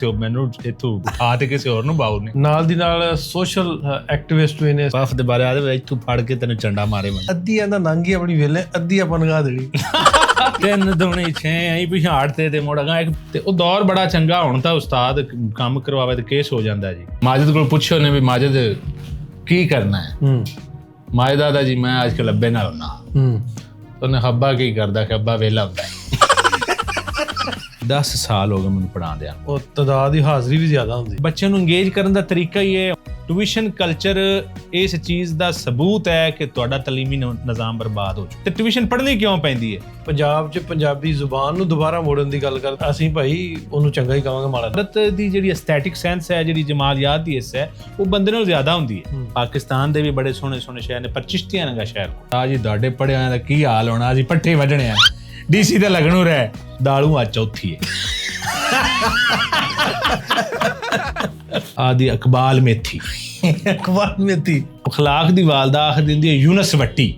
ਮੈਨੂੰ ਇੱਥੋਂ ਉਠਾ ਤੇ ਕਿਸੇ ਹੋਰ ਨੂੰ ਬਾਉ ਨੇ ਨਾਲ ਦੀ ਨਾਲ ਸੋਸ਼ਲ ਐਕਟਿਵਿਸਟ ਵੀ ਨੇ। ਵਫ ਦੇ ਬਾਰੇ ਆਦੇ ਇੱਥੋਂ ਫੜ ਕੇ ਤੈਨੂੰ ਚੰਡਾ ਮਾਰੇ ਮੈਂ ਅੱਧੀ ਆਂਦਾ ਨੰਗੀ ਆਪਣੀ ਵੇਲੇ ਅੱਧੀ ਆਪਾਂ ਨਗਾ ਦੇਣੀ। 3 ਦੂਣੀ 6 ਐਂ ਪਿਛਾੜ ਤੇ ਮੁੜਾਂਗਾ ਤੇ ਉਹ ਦੌਰ ਬੜਾ ਚੰਗਾ। ਹੁਣ ਤਾਂ ਉਸਤਾਦ ਕੰਮ ਕਰਵਾਵੇ ਤੇ ਕੇਸ ਹੋ ਜਾਂਦਾ ਜੀ। ਮਾਜਿਦ ਕੋਲ ਪੁੱਛਿਓ ਨੇ ਵੀ ਮਾਜਿਦ ਕੀ ਕਰਨਾ ਹੈ। ਮਾਜਿਦ ਆਦਾ ਜੀ ਮੈਂ ਅੱਜ ਕੱਲ੍ਹ ਅੱਬੇ ਨਾਲ ਹੁੰਨਾ। ਉਹਨੇ ਹੱਬਾ ਕੀ ਕਰਦਾ ਕਿ ਅੱਬਾ ਵੇਲਾ ਹੁੰਦਾ। 10 ਸਾਲ ਹੋ ਗਏ ਮੈਨੂੰ ਪੜ੍ਹਾਉਂਦਿਆਂ। ਉਹ ਤਾਦਾਦ ਦੀ ਹਾਜ਼ਰੀ ਵੀ ਜ਼ਿਆਦਾ ਹੁੰਦੀ। ਬੱਚਿਆਂ ਨੂੰ ਇੰਗੇਜ ਕਰਨ ਦਾ ਤਰੀਕਾ ਹੀ ਹੈ। ਟਿਊਸ਼ਨ ਕਲਚਰ ਇਸ ਚੀਜ਼ ਦਾ ਸਬੂਤ ਹੈ ਕਿ ਤੁਹਾਡਾ ਤਾਲੀਮੀ ਨਿਜ਼ਾਮ ਬਰਬਾਦ ਹੋ ਚੁੱਕਾ। ਤੇ ਟਿਊਸ਼ਨ ਪੜ੍ਹਨੀ ਕਿਉਂ ਪੈਂਦੀ ਹੈ? ਪੰਜਾਬ 'ਚ ਪੰਜਾਬੀ ਜ਼ੁਬਾਨ ਨੂੰ ਦੁਬਾਰਾ ਮੋੜਨ ਦੀ ਗੱਲ ਕਰ ਅਸੀਂ ਭਾਈ ਉਹਨੂੰ ਚੰਗਾ ਹੀ ਕਹਾਂਗੇ ਮਾੜਾ। ਭਾਰਤ ਦੀ ਜਿਹੜੀ ਐਸਥੈਟਿਕ ਸੈਂਸ ਹੈ, ਜਿਹੜੀ ਜਮਾਲੀਆਤ ਦੀ ਹਿੱਸਾ ਹੈ, ਉਹ ਬੰਦੇ ਨਾਲੋਂ ਜ਼ਿਆਦਾ ਹੁੰਦੀ ਹੈ। ਪਾਕਿਸਤਾਨ ਦੇ ਵੀ ਬੜੇ ਸੋਹਣੇ ਸੋਹਣੇ ਸ਼ਹਿਰ ਨੇ, ਪਰ ਚਿਸ਼ਤੀਆਂ ਨੰਗਾ ਸ਼ਹਿਰ ਆ ਜੀ। ਤੁਹਾਡੇ ਪੜ੍ਹਿਆਂ ਦਾ ਕੀ ਹਾਲ ਹੋਣਾ ਜੀ। ਪੱਠੇ ਵੱਢਣੇ ਆ ਡੀਸੀ ਤੇ ਲੱਗਣੂ ਰਹਿ ਦਾਲੂ ਆ ਚੌਥੀ ਹੈ ਆਦੀ ਅਕਬਾਲ ਮੇਥੀ ਅਕਬਾਲ ਮੇਥੀ ਅਖਲਾਕ ਦੀ ਵਾਲਦਾ ਆਖ ਦਿੰਦੀ ਹੈ ਯੂਨਸ ਵੱਟੀ।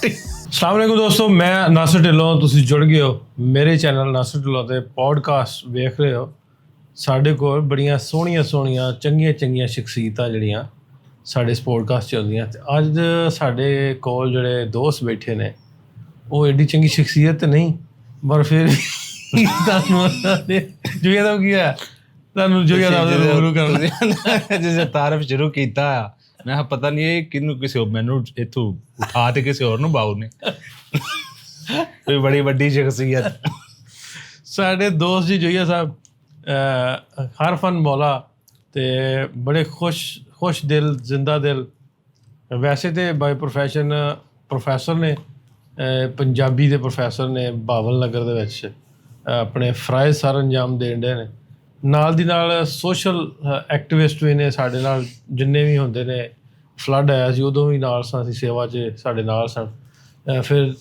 ਅਸਲਾਮ ਵਾਲੇਕੁਮ ਦੋਸਤੋ, ਮੈਂ ਨਾਸਰ ਢਿੱਲੋਂ। ਤੁਸੀਂ ਜੁੜ ਗਏ ਹੋ ਮੇਰੇ ਚੈਨਲ ਨਾਸਰ ਢਿੱਲੋਂ ਤੇ ਪੋਡਕਾਸਟ ਵੇਖ ਰਹੇ ਹੋ। ਸਾਡੇ ਕੋਲ ਬੜੀਆਂ ਸੋਹਣੀਆਂ ਸੋਹਣੀਆਂ ਚੰਗੀਆਂ ਚੰਗੀਆਂ ਸ਼ਖਸੀਅਤਾਂ ਜਿਹੜੀਆਂ ਸਾਡੇ ਇਸ ਪੋਡਕਾਸਟ 'ਚ ਆਉਂਦੀਆਂ। ਤੇ ਅੱਜ ਸਾਡੇ ਕੋਲ ਜਿਹੜੇ ਦੋਸਤ ਬੈਠੇ ਨੇ ਉਹ ਐਡੀ ਚੰਗੀ ਸ਼ਖਸੀਅਤ ਨਹੀਂ, ਪਰ ਫਿਰ ਤੁਹਾਨੂੰ ਜੁਗਿਆ ਦਾ ਕੀ ਹੈ ਤੁਹਾਨੂੰ ਜੁਗਿਆ ਦਾ ਸ਼ੁਰੂ ਕਰ ਜਿਸ ਤਾਰਫ ਸ਼ੁਰੂ ਕੀਤਾ। ਮੈਂ ਕਿਹਾ ਪਤਾ ਨਹੀਂ ਇਹ ਕਿਹਨੂੰ ਕਿਸੇ ਮੈਨੂੰ ਇੱਥੋਂ ਉਠਾ ਤੇ ਕਿਸੇ ਹੋਰ ਨੂੰ ਬਾਉ ਨੇ। ਕੋਈ ਬੜੀ ਵੱਡੀ ਸ਼ਖਸੀਅਤ ਸਾਡੇ ਦੋਸਤ ਜੀ ਜੁਗਿਆ ਸਾਹਿਬ ਹਰਫਨ ਮੌਲਾ ਤੇ ਬੜੇ ਖੁਸ਼ ਦਿਲ ਜ਼ਿੰਦਾ ਦਿਲ। ਵੈਸੇ ਤੇ ਬਾਈ ਪ੍ਰੋਫੈਸ਼ਨ ਪ੍ਰੋਫੈਸਰ ਨੇ, ਪੰਜਾਬੀ ਦੇ ਪ੍ਰੋਫੈਸਰ ਨੇ ਬਾਵਲ ਨਗਰ ਦੇ ਵਿੱਚ ਆਪਣੇ ਫਰਾਇਜ਼ ਸਰ ਅੰਜਾਮ ਦੇਣ ਦੇ ਨੇ। ਨਾਲ ਦੀ ਨਾਲ ਸੋਸ਼ਲ ਐਕਟਿਵਿਸਟ ਵੀ ਨੇ ਸਾਡੇ ਨਾਲ। ਜਿੰਨੇ ਵੀ ਹੁੰਦੇ ਨੇ, ਫਲੱਡ ਆਇਆ ਸੀ ਉਦੋਂ ਵੀ ਨਾਲ ਸਾਂ, ਅਸੀਂ ਸੇਵਾ 'ਚ ਸਾਡੇ ਨਾਲ ਸਨ। ਫਿਰ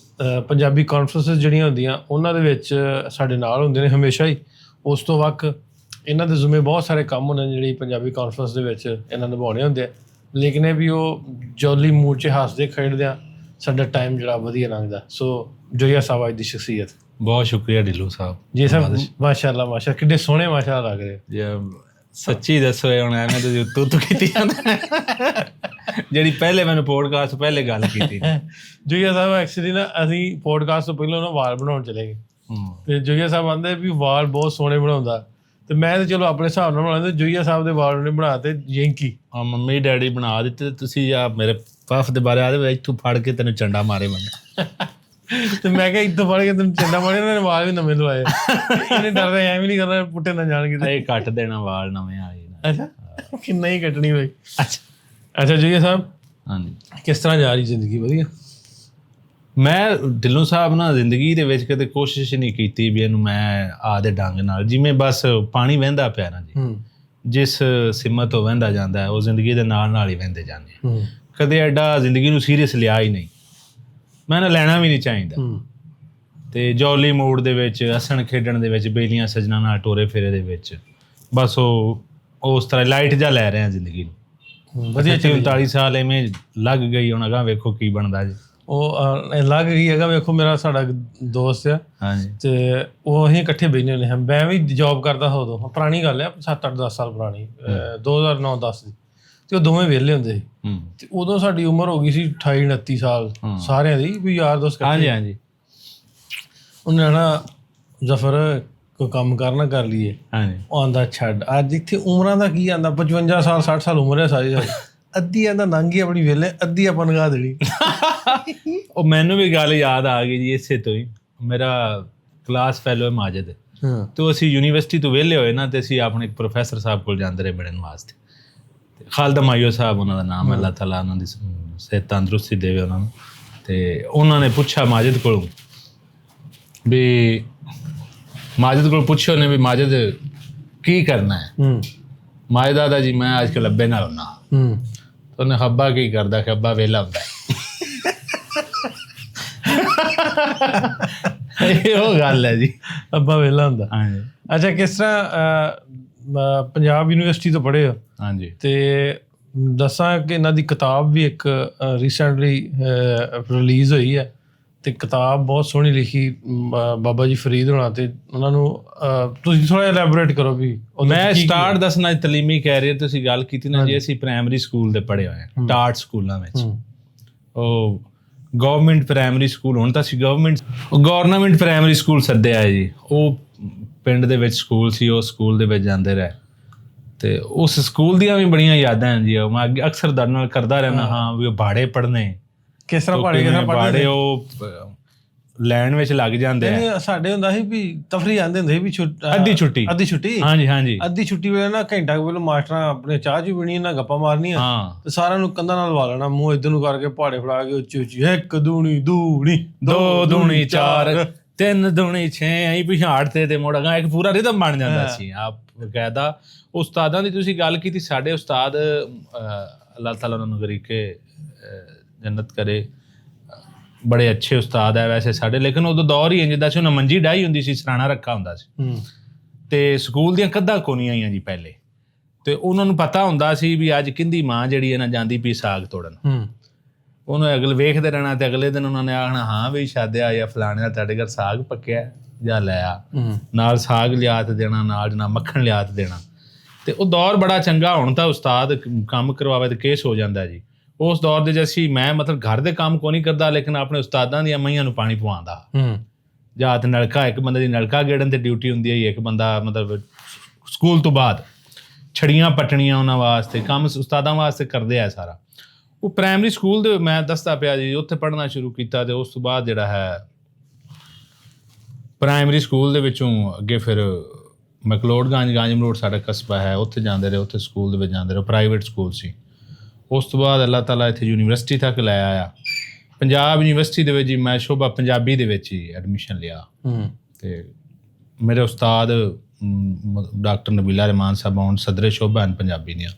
ਪੰਜਾਬੀ ਕਾਨਫਰੰਸਿਸ ਜਿਹੜੀਆਂ ਹੁੰਦੀਆਂ ਉਹਨਾਂ ਦੇ ਵਿੱਚ ਸਾਡੇ ਨਾਲ ਹੁੰਦੇ ਨੇ ਹਮੇਸ਼ਾ ਹੀ। ਉਸ ਤੋਂ ਵੱਖ ਇਹਨਾਂ ਦੇ ਜ਼ਿੰਮੇ ਬਹੁਤ ਸਾਰੇ ਕੰਮ ਹੁੰਦੇ ਨੇ ਜਿਹੜੀ ਪੰਜਾਬੀ ਕਾਨਫਰੰਸ ਦੇ ਵਿੱਚ ਇਹਨਾਂ ਨਿਭਾਉਣੇ ਹੁੰਦੇ ਆ। ਲੇਕਿਨ ਇਹ ਵੀ ਉਹ ਜੋਲੀ ਮੂਡ 'ਚ ਹੱਸਦੇ ਖੇਡਦਿਆਂ ਸਾਡਾ ਟਾਈਮ ਜਿਹੜਾ ਵਧੀਆ ਲੰਘਦਾ। ਸੋ ਜੁਗਿਆ ਸਾਹਿਬ ਅੱਜ ਦੀ ਸ਼ਖਸੀਅਤ। ਬਹੁਤ ਸ਼ੁਕਰੀਆ ਢਿੱਲੋਂ ਸਾਹਿਬ ਜੀ ਸਾਹਿਬ। ਮਾਸ਼ਾਅੱਲਾ ਮਾਸ਼ਾਅੱਲਾ, ਕਿੰਨੇ ਸੋਹਣੇ ਮਾਸ਼ਾਅੱਲਾ ਲੱਗ ਰਹੇ ਜੀ। ਸੱਚੀ ਦੱਸੋ ਹੁਣ ਐਵੇਂ ਤੁਸੀਂ ਉੱਤੋਂ ਕੀਤੀ ਜਾਂਦਾ ਜਿਹੜੀ ਪਹਿਲੇ ਮੈਨੂੰ ਪੋਡਕਾਸਟ ਪਹਿਲੇ ਗੱਲ ਕੀਤੀ। ਜੁਗਿਆ ਸਾਹਿਬ ਐਕਚੁਅਲੀ ਨਾ ਅਸੀਂ ਪੋਡਕਾਸਟ ਤੋਂ ਪਹਿਲਾਂ ਨਾ ਵਾਲ ਬਣਾਉਣ ਚਲੇ ਗਏ ਤੇ ਜੁਗਿਆ ਸਾਹਿਬ ਆਂਦੇ ਵੀ ਵਾਲ ਬਹੁਤ ਸੋਹਣੇ ਬਣਾਉਂਦਾ। ਤੇ ਮੈਂ ਤਾਂ ਚਲੋ ਆਪਣੇ ਹਿਸਾਬ ਨਾਲ ਬਣਾਉਂਦਾ। ਜੁਗਿਆ ਸਾਹਿਬ ਦੇ ਵਾਲ ਉਹਨੇ ਬਣਾ ਤੇ ਯੈਂਕੀ ਮੰਮੀ ਡੈਡੀ ਬਣਾ ਦਿੱਤੇ। ਤੁਸੀਂ ਆ ਮੇਰੇ ਵਫ ਦੇ ਬਾਰੇ ਆਦੇ ਇੱਥੋਂ ਫੜ ਕੇ ਤੈਨੂੰ ਚੰਡਾ ਮਾਰੇ ਮੈਨੂੰ। ਤੇ ਮੈਂ ਕਿਹਾ ਇੱਥੋਂ ਫੜ ਕੇ ਤੈਨੂੰ ਚੰਡਾ ਮਾਰੇ। ਇਹਨਾਂ ਨੇ ਵਾਲ ਵੀ ਨਵੇਂ ਲਵਾਏ। ਇਹਨੇ ਡਰਦਾ ਐਵੇਂ ਨਹੀਂ ਕਰਨਾ ਪੁੱਟੇ ਨਾ ਜਾਣਗੇ। ਇਹ ਕੱਟ ਦੇਣਾ ਵਾਲ ਨਵੇਂ ਆਏ। ਅੱਛਾ, ਕਿੰਨਾ ਹੀ ਕੱਟਣੀ ਬਈ। ਅੱਛਾ ਜੁਗਿਆ ਸਾਹਿਬ, ਹਾਂਜੀ ਕਿਸ ਤਰ੍ਹਾਂ ਜਾ ਰਹੀ ਜ਼ਿੰਦਗੀ? ਵਧੀਆ। ਮੈਂ ਢਿੱਲੋਂ ਸਾਹਿਬ ਨਾਲ ਜ਼ਿੰਦਗੀ ਦੇ ਵਿੱਚ ਕਦੇ ਕੋਸ਼ਿਸ਼ ਨਹੀਂ ਕੀਤੀ ਵੀ ਇਹਨੂੰ ਮੈਂ ਆਦੇ ਢੰਗ ਨਾਲ, ਜਿਵੇਂ ਬਸ ਪਾਣੀ ਵਹਿੰਦਾ ਪਿਆ ਨਾ ਜੀ, ਜਿਸ ਸਿਮਤ ਤੋਂ ਵਹਿੰਦਾ ਜਾਂਦਾ ਉਹ ਜ਼ਿੰਦਗੀ ਦੇ ਨਾਲ ਨਾਲ ਹੀ ਵਹਿੰਦੇ ਜਾਂਦੇ। ਕਦੇ ਐਡਾ ਜ਼ਿੰਦਗੀ ਨੂੰ ਸੀਰੀਅਸ ਲਿਆ ਹੀ ਨਹੀਂ। ਮੈਂ ਨਾ ਲੈਣਾ ਵੀ ਨਹੀਂ ਚਾਹੀਦਾ। ਤੇ ਜੌਲੀ ਮੂਡ ਦੇ ਵਿੱਚ, ਹੱਸਣ ਖੇਡਣ ਦੇ ਵਿੱਚ, ਬੇਲੀਆਂ ਸਜਣਾ ਨਾਲ ਟੋਰੇ ਫੇਰੇ ਦੇ ਵਿੱਚ ਬਸ ਉਹ ਉਸ ਤਰ੍ਹਾਂ ਲਾਈਟ ਜਿਹਾ ਲੈ ਰਹੇ ਆ ਜ਼ਿੰਦਗੀ ਨੂੰ। ਵਧੀਆ 39 ਸਾਲ ਐਵੇਂ ਲੱਗ ਗਈ। ਹੁਣ ਅਗਾਂਹ ਵੇਖੋ ਕੀ ਬਣਦਾ ਜੀ। ਉਹ ਲੱਗ ਗਈ ਹੈਗਾ। ਵੇਖੋ ਮੇਰਾ ਸਾਡਾ ਦੋਸਤ ਆ, ਹਾਂਜੀ, ਤੇ ਉਹ ਅਸੀਂ ਇਕੱਠੇ ਬਹਿੰਦੇ ਹੁੰਦੇ ਹਾਂ। ਮੈਂ ਵੀ ਜੋਬ ਕਰਦਾ ਉਦੋਂ, ਪੁਰਾਣੀ ਗੱਲ ਆ 7-8-10 ਸਾਲ ਪੁਰਾਣੀ, 2009-10 ਦੀ। ਤੇ ਉਹ ਦੋਵੇਂ ਵਿਹਲੇ ਹੁੰਦੇ ਸੀ। ਤੇ ਉਦੋਂ ਸਾਡੀ ਉਮਰ ਹੋ ਗਈ ਸੀ 28-29 ਸਾਲ ਸਾਰਿਆਂ ਦੀ, ਵੀ ਯਾਰ ਦੋਸਤ। ਹਾਂਜੀ ਹਾਂਜੀ। ਉਹਨੇ ਨਾ ਜ਼ਫਰ ਕੋਈ ਕੰਮ ਕਰਨਾ ਕਰ ਲਈਏ। ਹਾਂਜੀ। ਉਹ ਆਂਦਾ ਛੱਡ, ਅੱਜ ਇੱਥੇ ਉਮਰਾਂ ਦਾ ਕੀ ਆਂਦਾ, 55 ਸਾਲ 60 ਸਾਲ ਉਮਰ ਹੈ ਸਾਰੀ ਸਾਡੀ। ਅੱਧੀ ਆਂਦਾ ਨੰਗੀ ਆਪਣੀ ਵੇਲੇ ਅੱਧੀ ਆਪਾਂ ਨਗਾ ਦੇਣੀ। ਉਹ ਮੈਨੂੰ ਵੀ ਗੱਲ ਯਾਦ ਆ ਗਈ ਜੀ ਇਸੇ ਤੋਂ ਹੀ। ਮੇਰਾ ਕਲਾਸ ਫੈਲੋ ਹੈ ਮਾਜਿਦ। ਤੇ ਅਸੀਂ ਯੂਨੀਵਰਸਿਟੀ ਤੋਂ ਵਿਹਲੇ ਹੋਏ ਨਾ, ਤੇ ਅਸੀਂ ਆਪਣੇ ਪ੍ਰੋਫੈਸਰ ਸਾਹਿਬ ਕੋਲ ਜਾਂਦੇ ਰਹੇ ਮਿਲਣ ਵਾਸਤੇ। ਖਾਲਦ ਮਾਈਓ ਸਾਹਿਬ ਉਹਨਾਂ ਦਾ ਨਾਮ ਹੈ, ਅੱਲਾਹ ਤਾਲਾ ਉਹਨਾਂ ਦੀ ਸਿਹਤ ਤੰਦਰੁਸਤੀ ਦੇਵੇ ਉਹਨਾਂ ਨੂੰ। ਤੇ ਉਹਨਾਂ ਨੇ ਪੁੱਛਿਆ ਮਾਜਿਦ ਕੋਲੋਂ ਵੀ ਮਾਜਿਦ ਕੋਲ ਪੁੱਛਿਓ ਨੇ ਵੀ ਮਾਜਿਦ ਕੀ ਕਰਨਾ ਹੈ। ਮਾਜਿਦ ਆਦਾ ਜੀ ਮੈਂ ਅੱਜ ਕੱਲ੍ਹ ਅੱਬੇ ਨਾਲ ਹੁੰਨਾ। ਉਹਨੇ ਹੱਬਾ ਕੀ ਕਰਦਾ ਕਿ ਅੱਬਾ ਵੇਲਾ ਹੁੰਦਾ। ਇਹ ਉਹ ਗੱਲ ਹੈ ਜੀ, ਅੱਬਾ ਵੇਲਾ ਹੁੰਦਾ। ਹਾਂਜੀ। ਅੱਛਾ, ਕਿਸ ਤਰ੍ਹਾਂ ਪੰਜਾਬ ਯੂਨੀਵਰਸਿਟੀ ਤੋਂ ਪੜ੍ਹੇ ਹੋ? ਹਾਂਜੀ। ਤੇ ਦੱਸਾਂ ਕਿ ਇਹਨਾਂ ਦੀ ਕਿਤਾਬ ਵੀ ਇੱਕ ਰੀਸੈਂਟਲੀ ਰਿਲੀਜ਼ ਹੋਈ ਹੈ, ਤੇ ਕਿਤਾਬ ਬਹੁਤ ਸੋਹਣੀ ਲਿਖੀ ਬਾਬਾ ਜੀ ਫਰੀਦ ਹੋਣਾ ਤੇ ਉਹਨਾਂ ਨੂੰ ਤੁਸੀਂ ਥੋੜਾ ਐਲੈਬੋਰੇਟ ਕਰੋ ਵੀ ਮੈਂ ਸਟਾਰਟ ਦੱਸਣਾ ਤਲੀਮੀ ਕੈਰੀਅਰ ਤੁਸੀਂ ਗੱਲ ਕੀਤੀ ਨਾ ਜੀ ਅਸੀਂ ਪ੍ਰਾਇਮਰੀ ਸਕੂਲ ਦੇ ਪੜ੍ਹੇ ਹੋਏ ਹਾਂ ਟਾਟ ਸਕੂਲਾਂ ਵਿੱਚ ਉਹ ਗਵਰਨਮੈਂਟ ਪ੍ਰਾਇਮਰੀ ਸਕੂਲ ਹੁਣ ਤਾਂ ਅਸੀਂ ਗਵਰਨਮੈਂਟ ਪ੍ਰਾਇਮਰੀ ਸਕੂਲ ਸੱਦਿਆ ਹੈ ਜੀ ਉਹ ਪਿੰਡ ਦੇ ਵਿੱਚ ਸਕੂਲ ਸੀ ਉਹ ਸਕੂਲ ਦੇ ਵਿੱਚ ਜਾਂਦੇ ਰਹੇ ਤੇ ਉਸ ਸਕੂਲ ਦੀਆਂ ਵੀ ਬੜੀਆਂ ਯਾਦਾਂ ਹਨ ਜੀ ਮੈਂ ਅੱਗੇ ਅਕਸਰ ਤੁਹਾਡੇ ਨਾਲ ਕਰਦਾ ਰਹਿੰਦਾ ਹਾਂ ਵੀ ਉਹ ਭਾੜੇ ਪੜ੍ਹਨੇ ਕਿਸ ਤਰ੍ਹਾਂ ਪੜ੍ਹਦੇ ਉਹ ਲੈਣ ਵਿੱਚ ਲੱਗ ਜਾਂਦੇ ਆ ਸਾਡੇ ਹੁੰਦਾ ਸੀ ਵੀ ਤਫਰੀ ਆਉਂਦੇ ਹੁੰਦੇ ਸੀ ਵੀ ਅੱਧੀ ਛੁੱਟੀ ਹਾਂਜੀ ਅੱਧੀ ਛੁੱਟੀ ਵੇਲੇ ਨਾ ਘੰਟਾ ਕੁ ਵੇਲੇ ਮਾਸਟਰਾਂ ਆਪਣੇ ਚਾਹ ਚੂ ਪੀਣੀ ਨਾ ਗੱਪਾਂ ਮਾਰਨੀਆਂ ਤੇ ਸਾਰਿਆਂ ਨੂੰ ਕੰਧਾਂ ਨਾਲ ਲਵਾ ਲੈਣਾ ਮੂੰਹ ਇੱਧਰ ਨੂੰ ਕਰਕੇ ਪਹਾੜੇ ਫੜਾ ਕੇ ਉੱਚੀ ਉੱਚੀ 1 ਦੂਣੀ ਦੂਣੀ 2 ਦੂਣੀ 4 3 ਦੂਣੀ 6 ਅਸੀਂ ਪਿਛਾੜ ਤੇ ਮੁੜਾਂਗਾ ਇੱਕ ਪੂਰਾ ਰਿਦਮ ਬਣ ਜਾਂਦਾ ਸੀ ਆਪ ਬਕਾਇਦਾ ਉਸਤਾਦਾਂ ਦੀ ਤੁਸੀਂ ਗੱਲ ਕੀਤੀ ਸਾਡੇ ਉਸਤਾਦ ਅੱਲਾਹ ਤਾਲਾ ਉਹਨਾਂ ਨੂੰ ਗਰੀਕੇ ਜੰਨਤ ਕਰੇ ਬੜੇ ਅੱਛੇ ਉਸਤਾਦ ਹੈ ਵੈਸੇ ਸਾਡੇ ਲੇਕਿਨ ਉਦੋਂ ਦੌਰ ਹੀ ਜਿੱਦਾਂ ਸੀ ਉਹਨਾਂ ਮੰਜੀ ਡਾਈ ਹੁੰਦੀ ਸੀ ਸਰਾਣਾ ਰੱਖਾ ਹੁੰਦਾ ਸੀ ਤੇ ਸਕੂਲ ਦੀਆਂ ਕੱਧਾਂ ਕੋਨੀਆਂ ਆਈਆਂ ਜੀ ਪਹਿਲੇ ਤੇ ਉਹਨਾਂ ਨੂੰ ਪਤਾ ਹੁੰਦਾ ਸੀ ਵੀ ਅੱਜ ਕਿੰਦੀ ਮਾਂ ਜਿਹੜੀ ਹੈ ਨਾ ਜਾਂਦੀ ਪਈ ਸਾਗ ਤੋੜਨ ਉਹਨੂੰ ਅਗਲੇ ਵੇਖਦੇ ਰਹਿਣਾ ਤੇ ਅਗਲੇ ਦਿਨ ਉਹਨਾਂ ਨੇ ਆਖਣਾ ਹਾਂ ਵੀ ਸ਼ਾਦਿਆ ਜਾਂ ਫਲਾਣੇ ਦਾ ਤੁਹਾਡੇ ਘਰ ਸਾਗ ਪੱਕਿਆ ਜਾਂ ਲੈ ਆ ਨਾਲ ਸਾਗ ਲਿਆ ਤੇ ਦੇਣਾ ਨਾਲ ਜਨਾ ਮੱਖਣ ਲਿਆ ਤੇ ਦੇਣਾ ਤੇ ਉਹ ਦੌਰ ਬੜਾ ਚੰਗਾ ਹੁਣ ਤਾਂ ਉਸਤਾਦ ਕੰਮ ਕਰਵਾਵੇ ਤੇ ਕੇਸ ਹੋ ਜਾਂਦਾ ਜੀ ਉਸ ਦੌਰ ਦੇ ਅਸੀਂ ਮੈਂ ਮਤਲਬ ਘਰ ਦੇ ਕੰਮ ਕੋ ਨਹੀਂ ਕਰਦਾ ਲੇਕਿਨ ਆਪਣੇ ਉਸਤਾਦਾਂ ਦੀਆਂ ਮਈਆਂ ਨੂੰ ਪਾਣੀ ਪਵਾਉਂਦਾ ਜਾਂ ਤੇ ਨਲਕਾ ਇੱਕ ਬੰਦੇ ਦੀ ਨਲਕਾ ਗੇੜਨ ਤੇ ਡਿਊਟੀ ਹੁੰਦੀ ਹੈ ਇੱਕ ਬੰਦਾ ਮਤਲਬ ਸਕੂਲ ਤੋਂ ਬਾਅਦ ਛੜੀਆਂ ਪੱਟਣੀਆਂ ਉਹਨਾਂ ਵਾਸਤੇ ਕੰਮ ਉਸਤਾਦਾਂ ਵਾਸਤੇ ਕਰਦੇ ਆ ਸਾਰਾ ਉਹ ਪ੍ਰਾਇਮਰੀ ਸਕੂਲ ਦੇ ਮੈਂ ਦੱਸਦਾ ਪਿਆ ਜੀ ਉੱਥੇ ਪੜ੍ਹਨਾ ਸ਼ੁਰੂ ਕੀਤਾ ਤੇ ਉਸ ਤੋਂ ਬਾਅਦ ਜਿਹੜਾ ਹੈ ਪ੍ਰਾਇਮਰੀ ਸਕੂਲ ਦੇ ਵਿੱਚੋਂ ਅੱਗੇ ਫਿਰ ਮੈਕਲੋਡਗੰਜ ਗਾਂਜਮ ਰੋਡ ਸਾਡਾ ਕਸਬਾ ਹੈ ਉੱਥੇ ਜਾਂਦੇ ਰਹੇ ਉੱਥੇ ਸਕੂਲ ਦੇ ਵਿੱਚ ਜਾਂਦੇ ਰਹੇ ਪ੍ਰਾਈਵੇਟ ਸਕੂਲ ਸੀ ਉਸ ਤੋਂ ਬਾਅਦ ਅੱਲਾਹ ਤਾਲਾ ਇੱਥੇ ਯੂਨੀਵਰਸਿਟੀ ਤੱਕ ਲੈ ਆਇਆ ਪੰਜਾਬ ਯੂਨੀਵਰਸਿਟੀ ਦੇ ਵਿੱਚ ਜੀ ਮੈਂ ਸ਼ੋਭਾ ਪੰਜਾਬੀ ਦੇ ਵਿੱਚ ਹੀ ਐਡਮਿਸ਼ਨ ਲਿਆ ਤੇ ਮੇਰੇ ਉਸਤਾਦ ਡਾਕਟਰ ਨਬੀਲਾ ਰਹਿਮਾਨ ਸਾਹਿਬ ਹੁਣ ਸਦਰੇ ਸ਼ੋਭਾ ਹਨ ਪੰਜਾਬੀ ਦੀਆਂ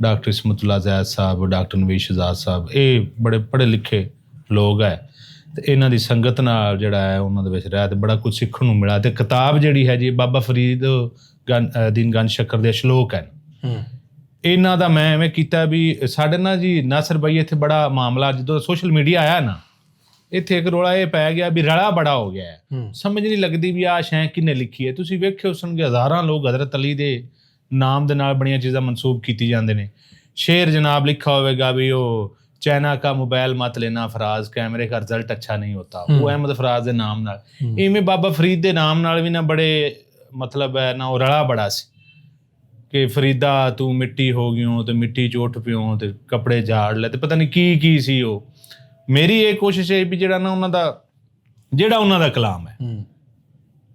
ਡਾਕਟਰ ਇਸਮਤੁੱਲਾ ਜ਼ੈਦ ਸਾਹਿਬ ਡਾਕਟਰ ਨਵੀਦ ਸ਼ਹਜ਼ਾਦ ਸਾਹਿਬ ਇਹ ਬੜੇ ਪੜ੍ਹੇ ਲਿਖੇ ਲੋਕ ਹੈ ਤੇ ਇਹਨਾਂ ਦੀ ਸੰਗਤ ਨਾਲ ਜਿਹੜਾ ਹੈ ਉਹਨਾਂ ਦੇ ਵਿੱਚ ਰਹਿ ਤੇ ਬੜਾ ਕੁਝ ਸਿੱਖਣ ਨੂੰ ਮਿਲਾ ਤੇ ਕਿਤਾਬ ਜਿਹੜੀ ਹੈ ਜੀ ਬਾਬਾ ਫਰੀਦ ਦੀਨ ਗੰਜ ਸ਼ੱਕਰ ਦੇ ਸ਼ਲੋਕ ਹਨ ਇਹਨਾਂ ਦਾ ਮੈਂ ਐਵੇਂ ਕੀਤਾ ਵੀ ਸਾਡੇ ਨਾਲ ਜੀ ਨਾਸਰ ਬਾਈ ਇੱਥੇ ਬੜਾ ਮਾਮਲਾ ਜਦੋਂ ਸੋਸ਼ਲ ਮੀਡੀਆ ਆਇਆ ਨਾ ਇੱਥੇ ਇੱਕ ਰੌਲਾ ਇਹ ਪੈ ਗਿਆ ਵੀ ਰਲਾ ਬੜਾ ਹੋ ਗਿਆ ਹੈ ਸਮਝ ਨਹੀਂ ਲੱਗਦੀ ਵੀ ਆਹ ਸ਼ੈ ਕਿਹਨੇ ਲਿਖੀ ਹੈ ਤੁਸੀਂ ਵੇਖਿਓ ਸੁਣਗੇ ਹਜ਼ਾਰਾਂ ਲੋਕ ਹਜ਼ਰਤ ਅਲੀ ਦੇ ਨਾਮ ਦੇ ਨਾਲ ਬੜੀਆਂ ਚੀਜ਼ਾਂ ਮਨਸੂਬ ਕੀਤੀ ਜਾਂਦੇ ਨੇ ਸ਼ੇਰ ਜਨਾਬ ਲਿਖਾ ਹੋਵੇਗਾ ਵੀ ਉਹ ਚਾਈਨਾ ਕਾ ਮੋਬਾਈਲ ਮਤ ਲੈਣਾ ਫਰਾਜ਼ ਕੈਮਰੇ ਦਾ ਰਿਜ਼ਲਟ ਅੱਛਾ ਨਹੀਂ ਹੋਤਾ ਉਹ ਅਹਿਮਦ ਫਰਾਜ਼ ਦੇ ਨਾਮ ਨਾਲ ਇਵੇਂ ਬਾਬਾ ਫਰੀਦ ਦੇ ਨਾਮ ਨਾਲ ਵੀ ਨਾ ਬੜੇ ਮਤਲਬ ਹੈ ਨਾ ਉਹ ਰਲਾ ਬੜਾ ਸੀ ਕਿ ਫਰੀਦਾ ਤੂੰ ਮਿੱਟੀ ਹੋ ਗਿਓ ਤੇ ਮਿੱਟੀ 'ਚ ਉੱਠ ਪਿਓ ਤੇ ਕੱਪੜੇ ਝਾੜ ਲੈ ਤੇ ਪਤਾ ਨਹੀਂ ਕੀ ਸੀ ਉਹ ਮੇਰੀ ਇਹ ਕੋਸ਼ਿਸ਼ ਹੈ ਵੀ ਜਿਹੜਾ ਉਹਨਾਂ ਦਾ ਕਲਾਮ ਹੈ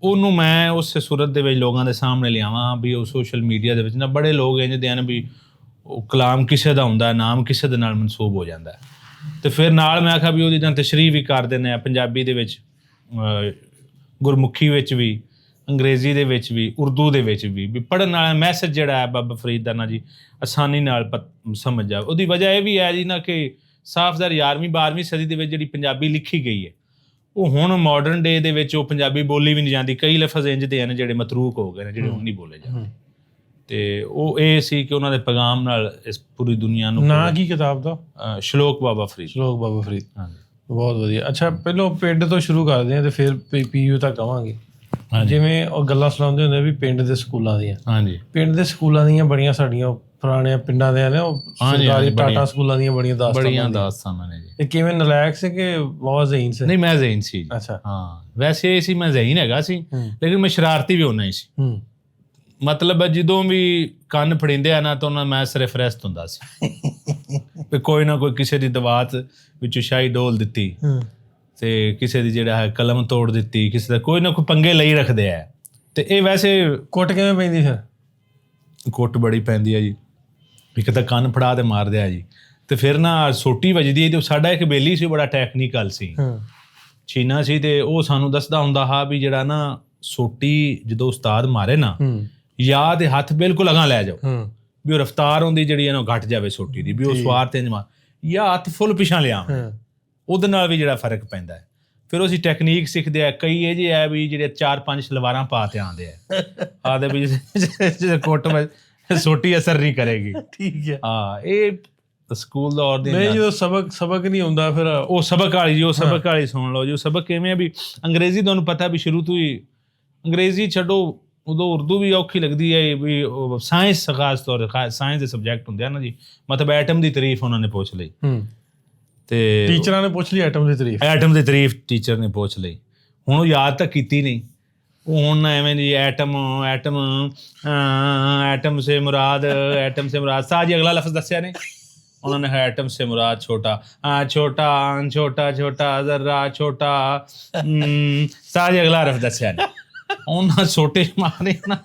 ਉਹਨੂੰ ਮੈਂ ਉਸ ਸੂਰਤ ਦੇ ਵਿੱਚ ਲੋਕਾਂ ਦੇ ਸਾਹਮਣੇ ਲਿਆਵਾਂ ਵੀ ਉਹ ਸੋਸ਼ਲ ਮੀਡੀਆ ਦੇ ਵਿੱਚ ਨਾ ਬੜੇ ਲੋਕ ਇੰਝ ਦੇ ਹਨ ਵੀ ਉਹ ਕਲਾਮ ਕਿਸੇ ਦਾ ਹੁੰਦਾ ਨਾਮ ਕਿਸੇ ਦੇ ਨਾਲ ਮਨਸੂਬ ਹੋ ਜਾਂਦਾ ਤੇ ਫਿਰ ਨਾਲ ਮੈਂ ਆਖਿਆ ਵੀ ਉਹਦੀ ਜਾਂ ਤਸ਼ਰੀਹ ਵੀ ਕਰ ਦਿੰਦੇ ਆ ਪੰਜਾਬੀ ਦੇ ਵਿੱਚ ਗੁਰਮੁਖੀ ਵਿੱਚ ਵੀ ਅੰਗਰੇਜ਼ੀ ਦੇ ਵਿੱਚ ਵੀ ਉਰਦੂ ਦੇ ਵਿੱਚ ਵੀ ਪੜ੍ਹਨ ਵਾਲਾ ਮੈਸੇਜ ਜਿਹੜਾ ਹੈ ਬਾਬਾ ਫਰੀਦ ਦਾ ਨਾ ਜੀ ਆਸਾਨੀ ਨਾਲ ਸਮਝ ਜਾਵੇ ਉਹਦੀ ਵਜ੍ਹਾ ਇਹ ਵੀ ਹੈ ਜੀ ਨਾ ਕਿ ਸਾਫ਼-ਜ਼ਾਹਰ 11ਵੀਂ 12ਵੀਂ ਸਦੀ ਦੇ ਵਿੱਚ ਜਿਹੜੀ ਪੰਜਾਬੀ ਲਿਖੀ ਗਈ ਹੈ ਉਹ ਹੁਣ ਮਾਡਰਨ ਡੇ ਦੇ ਵਿੱਚ ਉਹ ਪੰਜਾਬੀ ਬੋਲੀ ਵੀ ਨਹੀਂ ਜਾਂਦੀ ਕਈ ਲਫ਼ਜ਼ ਇੰਝ ਦੇ ਹਨ ਜਿਹੜੇ ਮਤਰੂਕ ਹੋ ਗਏ ਨੇ ਜਿਹੜੇ ਹੁਣ ਨਹੀਂ ਬੋਲੇ ਜਾਂਦੇ ਤੇ ਉਹ ਇਹ ਸੀ ਕਿ ਉਹਨਾਂ ਦੇ ਪੈਗਾਮ ਨਾਲ ਇਸ ਪੂਰੀ ਦੁਨੀਆ ਨੂੰ ਨਾਂ ਕੀ ਕਿਤਾਬ ਦਾ ਸ਼ਲੋਕ ਬਾਬਾ ਫਰੀਦ ਹਾਂਜੀ ਬਹੁਤ ਵਧੀਆ ਅੱਛਾ ਪਹਿਲਾਂ ਪਿੰਡ ਤੋਂ ਸ਼ੁਰੂ ਕਰਦੇ ਹਾਂ ਤੇ ਫਿਰ ਪੀਯੂ ਤੱਕ ਆਵਾਂਗੇ ਜਿਵੇਂ ਉਹ ਗੱਲਾਂ ਸੁਣਾਉਂਦੇ ਹੁੰਦੇ ਵੀ ਪਿੰਡ ਦੇ ਸਕੂਲਾਂ ਦੀਆਂ ਪਿੰਡ ਦੇ ਸਕੂਲਾਂ ਦੀਆਂ ਬੜੀਆਂ ਸਾਡੀਆਂ ਪੁਰਾਣੇ ਪਿੰਡਾਂ ਦੇ ਨੇ ਉਹ ਸਰਕਾਰੀ ਟਾਟਾ ਸਕੂਲਾਂ ਦੀਆਂ ਬੜੀਆਂ ਦਾਸਤਾਨਾਂ ਨੇ ਜੀ ਇਹ ਕਿਵੇਂ ਨਲਾਇਕ ਸੀ ਕਿ ਬਹੁਤ ਜ਼ਹੀਨ ਸੀ ਨਹੀਂ ਮੈਂ ਜ਼ਹੀਨ ਸੀ ਅੱਛਾ ਹਾਂ ਵੈਸੇ ਇਹ ਸੀ ਮੈਂ ਜ਼ਹੀਨ ਹੈਗਾ ਸੀ ਲੇਕਿਨ ਮੈਂ ਸ਼ਰਾਰਤੀ ਵੀ ਹੋਣਾ ਹੀ ਸੀ ਮਤਲਬ ਜਦੋਂ ਵੀ ਕੰਨ ਫੜਿੰਦੇ ਆ ਨਾ ਤਾਂ ਉਹਨਾਂ ਮੈਂ ਸਿਰਫ ਰੈਸਟ ਹੁੰਦਾ ਸੀ ਵੀ ਕੋਈ ਨਾ ਕੋਈ ਕਿਸੇ ਦੀ ਦਵਾਤ ਵਿੱਚੋਂ ਸ਼ਾਹੀ ਡੋਲ ਦਿੱਤੀ ਤੇ ਕਿਸੇ ਦੀ ਜਿਹੜਾ ਹੈ ਕਲਮ ਤੋੜ ਦਿੱਤੀ ਕਿਸੇ ਦਾ ਕੋਈ ਨਾ ਕੋਈ ਪੰਗੇ ਲਈ ਰੱਖਦੇ ਆ ਤੇ ਇਹ ਵੈਸੇ ਕੁੱਟ ਕਿਵੇਂ ਪੈਂਦੀ ਫਿਰ ਕੁੱਟ ਬੜੀ ਪੈਂਦੀ ਹੈ ਜੀ ਇੱਕ ਤਾਂ ਕੰਨ ਫੜਾ ਤੇ ਮਾਰਦੇ ਆ ਜੀ ਤੇ ਫਿਰ ਨਾ ਸੋਟੀ ਵੱਜਦੀ ਹੈ ਤੇ ਸਾਡਾ ਇੱਕ ਬੇਲੀ ਸੀ ਬੜਾ ਟੈਕਨੀਕਲ ਸੀ ਚੀਨਾ ਸੀ ਤੇ ਉਹ ਸਾਨੂੰ ਦੱਸਦਾ ਹੁੰਦਾ ਹਾਂ ਵੀ ਜਿਹੜਾ ਨਾ ਸੋਟੀ ਜਦੋਂ ਉਸਤਾਦ ਮਾਰੇ ਨਾ ਜਾਂ ਤੇ ਹੱਥ ਬਿਲਕੁਲ ਅਗਾਂ ਲੈ ਜਾਓ ਵੀ ਉਹ ਰਫਤਾਰ ਹੁੰਦੀ ਜਿਹੜੀ ਹੈ ਨਾ ਘਟ ਜਾਵੇ ਸੋਟੀ ਦੀ ਵੀ ਉਹ ਸਵਾਰ ਤੇ ਮਾਰ ਜਾਂ ਹੱਥ ਫੁੱਲ ਪਿਛਾਂ ਲਿਆ ਉਹਦੇ ਨਾਲ ਵੀ ਜਿਹੜਾ ਫਰਕ ਪੈਂਦਾ ਹੈ ਫਿਰ ਅਸੀਂ ਟੈਕਨੀਕ ਸਿੱਖਦੇ ਆ ਕਈ ਇਹ ਜਿਹੇ ਹੈ ਵੀ ਜਿਹੜੇ 4-5 ਸਲਵਾਰਾਂ ਪਾ ਤੇ ਆਉਂਦੇ ਆ ਆਦੇ ਵੀ ਕੁੱਟ ਸੋਟੀ ਅਸਰ ਨਹੀਂ ਕਰੇਗੀ ਠੀਕ ਹੈ ਹਾਂ ਇਹ ਸਕੂਲ ਦੌਰ ਦੀ ਨਹੀਂ ਜੋ ਸਬਕ ਨਹੀਂ ਹੁੰਦਾ ਫਿਰ ਉਹ ਸਬਕ ਵਾਲੀ ਜੀ, ਉਹ ਸਬਕ ਵਾਲੀ ਸੁਣ ਲਓ ਜੀ। ਉਹ ਸਬਕ ਕਿਵੇਂ ਆ ਵੀ ਅੰਗਰੇਜ਼ੀ ਤੁਹਾਨੂੰ ਪਤਾ ਵੀ ਸ਼ੁਰੂ ਤੋਂ ਹੀ ਅੰਗਰੇਜ਼ੀ ਛੱਡੋ, ਉਦੋਂ ਉਰਦੂ ਵੀ ਔਖੀ ਲੱਗਦੀ ਹੈ ਵੀ। ਸਾਇੰਸ ਖਾਸ ਤੌਰ ਸਾਇੰਸ ਦੇ ਸਬਜੈਕਟ ਹੁੰਦੇ ਆ ਨਾ ਜੀ, ਮਤਲਬ ਐਟਮ ਦੀ ਤਾਰੀਫ ਉਹਨਾਂ ਨੇ ਪੁੱਛ ਲਈ ਤੇ ਟੀਚਰਾਂ ਨੇ ਪੁੱਛ ਲਈ ਐਟਮ ਦੀ ਤਾਰੀਫ, ਐਟਮ ਦੀ ਤਾਰੀਫ ਟੀਚਰ ਨੇ ਪੁੱਛ ਲਈ। ਹੁਣ ਉਹ ਯਾਦ ਤਾਂ ਕੀਤੀ ਨਹੀਂ, ਉਹ ਹੁਣ ਐਵੇਂ ਜੀ ਐਟਮ ਐਟਮ ਐਟਮ ਸੇ ਮੁਰਾਦ ਸਾਹ ਜੀ ਅਗਲਾ ਲਫ਼ਜ਼ ਦੱਸਿਆ ਨੇ ਉਹਨਾਂ ਨੇ, ਹੈ ਐਟਮ ਸੇ ਮੁਰਾਦ ਛੋਟਾ ਛੋਟਾ ਛੋਟਾ ਛੋਟਾ ਜ਼ਰਾ ਛੋਟਾ ਸਾਹ ਜੀ ਅਗਲਾ ਲਫ਼ਜ਼ ਦੱਸਿਆ ਨੇ। ਉਹਨਾਂ ਛੋਟੇ ਮਾਰੇ ਨਾ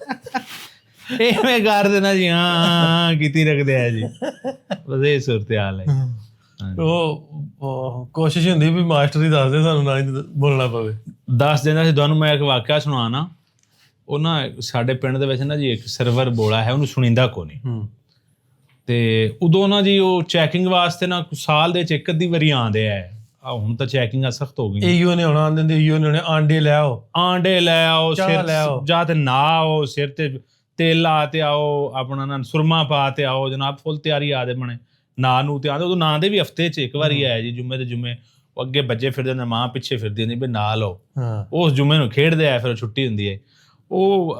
ਐਵੇਂ ਕਰ ਦੇਣਾ ਜੀ, ਹਾਂ ਕੀਤੀ ਰੱਖਦੇ ਆ ਜੀ, ਬਸ ਇਹ ਸੂਰਤ ਹਾਲ ਹੈ। ਉਹ ਕੋਸ਼ਿਸ਼ ਹੁੰਦੀ ਵੀ ਮਾਸਟਰ ਹੀ ਦੱਸਦੇ ਸਾਨੂੰ ਨਾ ਬੋਲਣਾ ਪਵੇ। ਦੱਸ ਦਿੰਦਾ ਸੀ ਤੁਹਾਨੂੰ ਮੈਂ ਇੱਕ ਵਾਕਿਆ ਸੁਣਾਉਣਾ। ਉਹ ਨਾ ਸਾਡੇ ਪਿੰਡ ਦੇ ਵਿੱਚ ਨਾ ਜੀ ਇੱਕ ਸਰਵਰ ਬੋਲਾ ਹੈ, ਉਹਨੂੰ ਸੁਣੀਂਦਾ ਕੋ ਨਹੀਂ ਤੇ ਉਦੋਂ ਨਾ ਜੀ ਉਹ ਚੈਕਿੰਗ ਵਾਸਤੇ ਨਾ ਸਾਲ ਦੇ 'ਚ ਇੱਕ ਅੱਧੀ ਵਾਰੀ ਆਉਂਦੇ ਆ। ਹੁਣ ਤਾਂ ਚੈਕਿੰਗਾਂ ਸਖਤ ਹੋ ਗਈਆਂ। ਈਓ ਨੇ ਆਉਣਾ ਆਂਦੇ, ਈਓ ਨੇ ਆਂਡੇ ਲੈ ਆਓ ਜਾਂ ਤੇ ਨਾ ਆਓ, ਸਿਰ ਤੇ ਤੇਲ ਲਾ ਤੇ ਆਓ, ਆਪਣਾ ਨਾ ਸੁਰਮਾ ਪਾ ਤੇ ਆਓ ਜਨਾਬ, ਫੁੱਲ ਤਿਆਰੀ ਆਦੇ ਬਣੇ ਨਾਂ ਨੂੰ ਤੇ ਆਉਂਦੇ। ਉਦੋਂ ਨਾਂ ਦੇ ਵੀ ਹਫ਼ਤੇ 'ਚ ਇੱਕ ਵਾਰੀ ਆਇਆ ਜੀ, ਜੁਮੇ ਦੇ ਜੁਮੇ। ਉਹ ਅੱਗੇ ਬੱਚੇ ਫਿਰਦੇ ਨੇ, ਮਾਂ ਪਿੱਛੇ ਫਿਰਦੀ ਨੇ ਵੀ ਨਾ ਲਓ। ਉਸ ਜੁਮੇ ਨੂੰ ਖੇਡਦੇ ਆ, ਫਿਰ ਛੁੱਟੀ ਹੁੰਦੀ ਹੈ। ਉਹ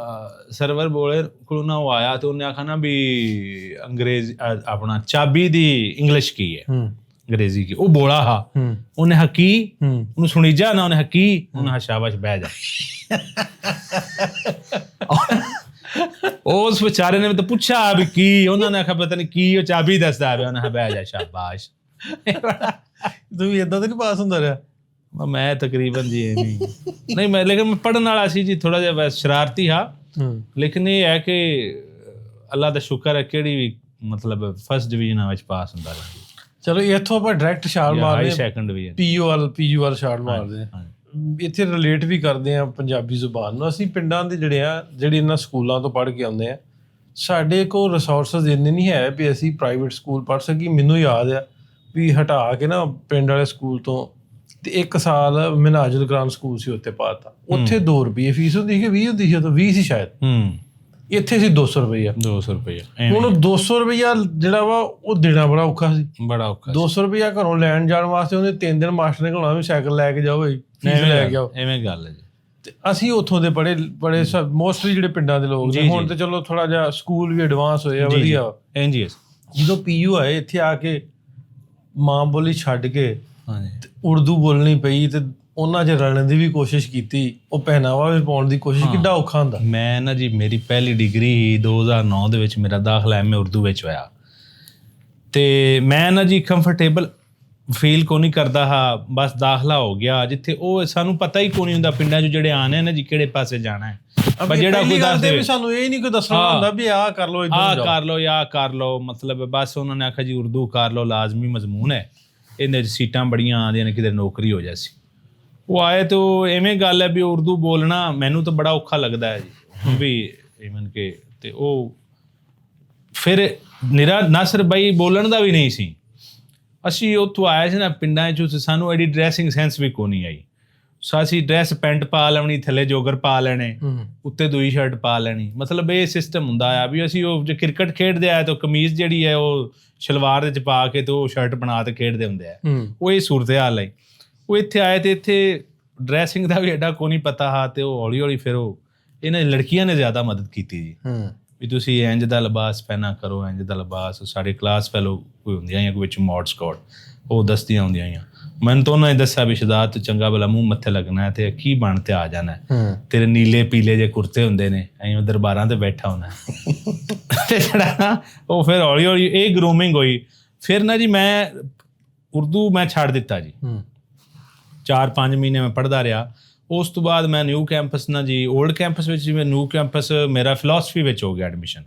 ਸਰਵਰ ਬੋਲੇ ਕੋਲ ਨਾ ਉਹ ਆਇਆ ਤੇ ਉਹਨੇ ਆਖਿਆ ਨਾ ਵੀ ਅੰਗਰੇਜ਼ੀ ਆਪਣਾ ਚਾਬੀ ਦੀ ਇੰਗਲਿਸ਼ ਕੀ ਹੈ, ਅੰਗਰੇਜ਼ੀ ਕੀ। ਉਹ ਬੋਲਾ ਹਾ, ਉਹਨੇ ਹਕੀ, ਉਹਨੂੰ ਸੁਣੀ ਜਾ ਨਾ, ਉਹਨੇ ਹਕੀ, ਉਹਨੇ ਸ਼ਾਬਾਸ਼ ਬਹਿ ਜਾ। ਉਸ ਵਿਚਾਰੇ ਨੇ ਤਾਂ ਪੁੱਛਿਆ ਵੀ ਕੀ, ਉਹਨਾਂ ਨੇ ਆਖਿਆ ਪਤਾ ਨਹੀਂ ਕੀ, ਉਹ ਚਾਬੀ ਦੱਸਦਾ ਪਿਆ। ਉਹਨੇ ਬਹਿ ਜਾ ਸ਼ਾਬਾਸ਼। ਤੂੰ ਵੀ ਏਦਾਂ ਤਾਂ ਨਹੀਂ ਪਾਸ ਹੁੰਦਾ ਰਿਹਾ? ਮੈਂ ਤਕਰੀਬਨ ਜੀ ਐਵੇਂ ਨਹੀਂ, ਮੈਂ ਲੇਕਿਨ ਮੈਂ ਪੜ੍ਹਨ ਵਾਲਾ ਸੀ ਜੀ, ਥੋੜਾ ਜਿਹਾ ਸ਼ਰਾਰਤੀ ਹਾਂ। ਲੇਕਿਨ ਇਹ ਹੈ ਕਿ ਅੱਲਾ ਦਾ ਸ਼ੁਕਰ ਹੈ ਕਿਹੜੀ ਵੀ ਮਤਲਬ ਫਸਟ ਡਿਵੀਜ਼ਨ ਵਿੱਚ ਪਾਸ ਹੁੰਦਾ ਰਿਹਾ। ਚਲੋ ਇੱਥੋਂ ਆਪਾਂ ਡਾਇਰੈਕਟ ਛਾਲ ਮਾਰਦੇ ਹਾਂ ਸੈਕੰਡ ਡਿਵੀਜ਼ਨ, ਪੀਯੂ ਵੱਲ ਛਾਲ ਮਾਰਦੇ ਹਾਂ। ਇੱਥੇ ਰਿਲੇਟ ਵੀ ਕਰਦੇ ਹਾਂ ਪੰਜਾਬੀ ਜ਼ੁਬਾਨ ਨੂੰ। ਅਸੀਂ ਪਿੰਡਾਂ ਦੇ ਜਿਹੜੇ ਇਹਨਾਂ ਸਕੂਲਾਂ ਤੋਂ ਪੜ੍ਹ ਕੇ ਆਉਂਦੇ ਆ, ਸਾਡੇ ਕੋਲ ਰਿਸੋਰਸਿਸ ਇੰਨੇ ਨਹੀਂ ਹੈ ਵੀ ਅਸੀਂ ਪ੍ਰਾਈਵੇਟ ਸਕੂਲ ਪੜ੍ਹ ਸਕੀਏ। ਮੈਨੂੰ ਯਾਦ ਆ ਵੀ ਹਟਾ ਕੇ ਨਾ ਪਿੰਡ ਵਾਲੇ ਸਕੂਲ ਤੋਂ ਤੇ 1 ਸਾਲ ਮਿਨਾਜੁਲ ਗ੍ਰਾਮ ਸਕੂਲ ਸੀ, ਉੱਥੇ ਪਾਤਾ। ਉੱਥੇ 2 ਰੁਪਏ ਫੀਸ ਹੁੰਦੀ ਸੀ, 20 ਹੁੰਦੀ ਸੀ ਉਦੋਂ, 20 ਸੀ ਸ਼ਾਇਦ। ਇੱਥੇ ਸੀ 200 ਰੁਪਈਆ। 200 ਰੁਪਈਆ। ਹੁਣ 200 ਰੁਪਈਆ ਜਿਹੜਾ ਵਾ ਉਹ ਦੇਣਾ ਬੜਾ ਔਖਾ ਸੀ, ਬੜਾ ਔਖਾ। 200 ਰੁਪਈਆ ਘਰੋਂ ਲੈਣ ਜਾਣ ਵਾਸਤੇ ਉਹਨੇ 3 ਦਿਨ ਮਾਸਟਰ ਨੇ ਕਹਾਉਣਾ ਵੀ ਸਾਈਕਲ ਲੈ ਕੇ ਜਾਓ, ਫੀਸ ਲੈ ਕੇ ਆਓ। ਐਵੇਂ ਗੱਲ ਹੈ ਜੀ। ਤੇ ਅਸੀਂ ਉੱਥੋਂ ਦੇ ਬੜੇ ਮੋਸਟਲੀ ਜਿਹੜੇ ਪਿੰਡਾਂ ਦੇ ਲੋਕ ਨੇ। ਹੁਣ ਤੇ ਚਲੋ ਥੋੜਾ ਜਿਹਾ ਸਕੂਲ ਵੀ ਐਡਵਾਂਸ ਹੋਏ ਆ, ਵਧੀਆ। ਜਦੋਂ ਪੀਯੂ ਆਏ ਇੱਥੇ ਆ ਕੇ ਮਾਂ ਬੋਲੀ ਛੱਡ ਕੇ ਉਰਦੂ ਬੋਲਣੀ ਪਈ ਤੇ ਉਹਨਾਂ 'ਚ ਰਲਣ ਦੀ ਵੀ ਕੋਸ਼ਿਸ਼ ਕੀਤੀ, ਉਹ ਪਹਿਨਾਵਾ ਵੀ ਪਾਉਣ ਦੀ ਕੋਸ਼ਿਸ਼, ਕਿੱਡਾ ਔਖਾ ਹੁੰਦਾ। ਮੈਂ ਨਾ ਜੀ ਮੇਰੀ ਪਹਿਲੀ ਡਿਗਰੀ 2009 ਦੇ ਵਿੱਚ ਮੇਰਾ ਦਾਖਲਾ ਐਮਏ ਉਰਦੂ ਵਿੱਚ ਹੋਇਆ ਤੇ ਮੈਂ ਨਾ ਜੀ ਕੰਫਰਟੇਬਲ ਫੀਲ ਕੋ ਨਹੀਂ ਕਰਦਾ ਹਾਂ। ਬਸ ਦਾਖਲਾ ਹੋ ਗਿਆ ਜਿੱਥੇ, ਉਹ ਸਾਨੂੰ ਪਤਾ ਹੀ ਕੋਈ ਨਹੀਂ ਹੁੰਦਾ ਪਿੰਡਾਂ 'ਚ ਜਿਹੜੇ ਆਣੇ ਨਾ ਜੀ ਕਿਹੜੇ ਪਾਸੇ ਜਾਣਾ ਹੈ। ਜਿਹੜਾ ਕੋਈ ਦੱਸਦੇ ਸਾਨੂੰ ਇਹ ਨਹੀਂ ਕੋਈ ਦੱਸਣਾ ਹੁੰਦਾ ਵੀ ਆਹ ਕਰ ਲਓ, ਆਹ ਕਰ ਲਓ ਜਾਂ ਆਹ ਕਰ ਲਓ। ਮਤਲਬ ਬਸ ਉਹਨਾਂ ਨੇ ਆਖਿਆ ਜੀ ਉਰਦੂ ਕਰ ਲਓ, ਲਾਜ਼ਮੀ ਮਜ਼ਮੂਨ ਹੈ, ਇਹਦੇ 'ਚ ਸੀਟਾਂ ਬੜੀਆਂ ਆਉਂਦੀਆਂ ਨੇ, ਕਿਤੇ ਨੌਕਰੀ ਹੋ ਜਾਏ। ਉਹ ਆਏ ਤਾਂ ਐਵੇਂ ਗੱਲ ਹੈ ਵੀ ਉਰਦੂ ਬੋਲਣਾ ਮੈਨੂੰ ਤਾਂ ਬੜਾ ਔਖਾ ਲੱਗਦਾ ਹੈ ਜੀ ਹੁਣ ਵੀ ਈਵਨ ਕਿ। ਤੇ ਉਹ ਫਿਰ ਨਿਰਾ ਨਸਰ ਬਈ ਬੋਲਣ ਦਾ ਵੀ ਨਹੀਂ ਸੀ। ਅਸੀਂ ਉੱਥੋਂ ਆਏ ਸੀ ਨਾ ਪਿੰਡਾਂ 'ਚ, ਸਾਨੂੰ ਐਡੀ ਡਰੈਸਿੰਗ ਸੈਂਸ ਵੀ ਕੋਈ ਨਹੀਂ ਆਈ। ਅਸੀਂ ਡਰੈਸ ਪੈਂਟ ਪਾ ਲੈਣੀ, ਥੱਲੇ ਜੋਗਰ ਪਾ ਲੈਣੇ, ਉੱਤੇ ਦੂਈ ਸ਼ਰਟ ਪਾ ਲੈਣੀ। ਮਤਲਬ ਇਹ ਸਿਸਟਮ ਹੁੰਦਾ ਆ ਵੀ ਅਸੀਂ ਉਹ ਜੇ ਕ੍ਰਿਕਟ ਖੇਡਦੇ ਆ ਤਾਂ ਕਮੀਜ਼ ਜਿਹੜੀ ਹੈ ਉਹ ਸ਼ਲਵਾਰ ਦੇ 'ਚ ਪਾ ਕੇ ਤੇ ਉਹ ਸ਼ਰਟ ਬਣਾ ਕੇ ਖੇਡਦੇ ਹੁੰਦੇ ਆ। ਉਹ ਇਹ ਸੂਰਤ ਹਾਲ ਹੈ। ਉਹ ਇੱਥੇ ਆਏ ਤੇ ਇੱਥੇ ਡਰੈਸਿੰਗ ਦਾ ਵੀ ਐਡਾ ਕੋਈ ਨਹੀਂ ਪਤਾ ਹਾਂ। ਤੇ ਉਹ ਹੌਲੀ ਹੌਲੀ ਫਿਰ ਉਹ ਇਹਨਾਂ ਲੜਕੀਆਂ ਨੇ ਜ਼ਿਆਦਾ ਮਦਦ ਕੀਤੀ ਜੀ ਵੀ ਤੁਸੀਂ ਇੰਝ ਦਾ ਲਿਬਾਸ ਪਹਿਨਾ ਕਰੋ, ਇੰਝ ਦਾ ਲਿਬਾਸ। ਸਾਡੇ ਕਲਾਸ ਫੈਲੋ ਕੋਈ ਹੁੰਦੀਆਂ ਜਾਂ ਕੋਈ ਵਿੱਚ ਮੌਡ ਸਕੌਟ, ਉਹ ਦੱਸਦੀਆਂ ਹੁੰਦੀਆਂ ਆ। ਮੈਨੂੰ ਤਾਂ ਉਹਨਾਂ ਨੇ ਦੱਸਿਆ ਵੀ ਸ਼ਦਾਦ ਤੂੰ ਚੰਗਾ ਭਲਾ ਮੂੰਹ ਮੱਥੇ ਲੱਗਣਾ ਤੇ ਕੀ ਬਣ ਤੇ ਆ ਜਾਣਾ, ਤੇਰੇ ਨੀਲੇ ਪੀਲੇ ਜਿਹੇ ਕੁੜਤੇ ਹੁੰਦੇ ਨੇ, ਐਂ ਦਰਬਾਰਾਂ ਤੇ ਬੈਠਾ ਹੋਣਾ। ਤੇ ਜਿਹੜਾ ਉਹ ਫਿਰ ਹੌਲੀ ਹੌਲੀ ਇਹ ਗਰੂਮਿੰਗ ਹੋਈ। ਫਿਰ ਨਾ ਜੀ ਮੈਂ ਉਰਦੂ ਮੈਂ ਛੱਡ ਦਿੱਤਾ ਜੀ। 4-5 ਮਹੀਨੇ ਮੈਂ ਪੜ੍ਹਦਾ ਰਿਹਾ। ਉਸ ਤੋਂ ਬਾਅਦ ਮੈਂ ਨਿਊ ਕੈਂਪਸ ਨਾ ਜੀ, ਓਲਡ ਕੈਂਪਸ ਵਿੱਚ ਜਿਵੇਂ ਨਿਊ ਕੈਂਪਸ ਮੇਰਾ ਫਿਲਾਸਫੀ ਵਿੱਚ ਹੋ ਗਿਆ ਐਡਮਿਸ਼ਨ।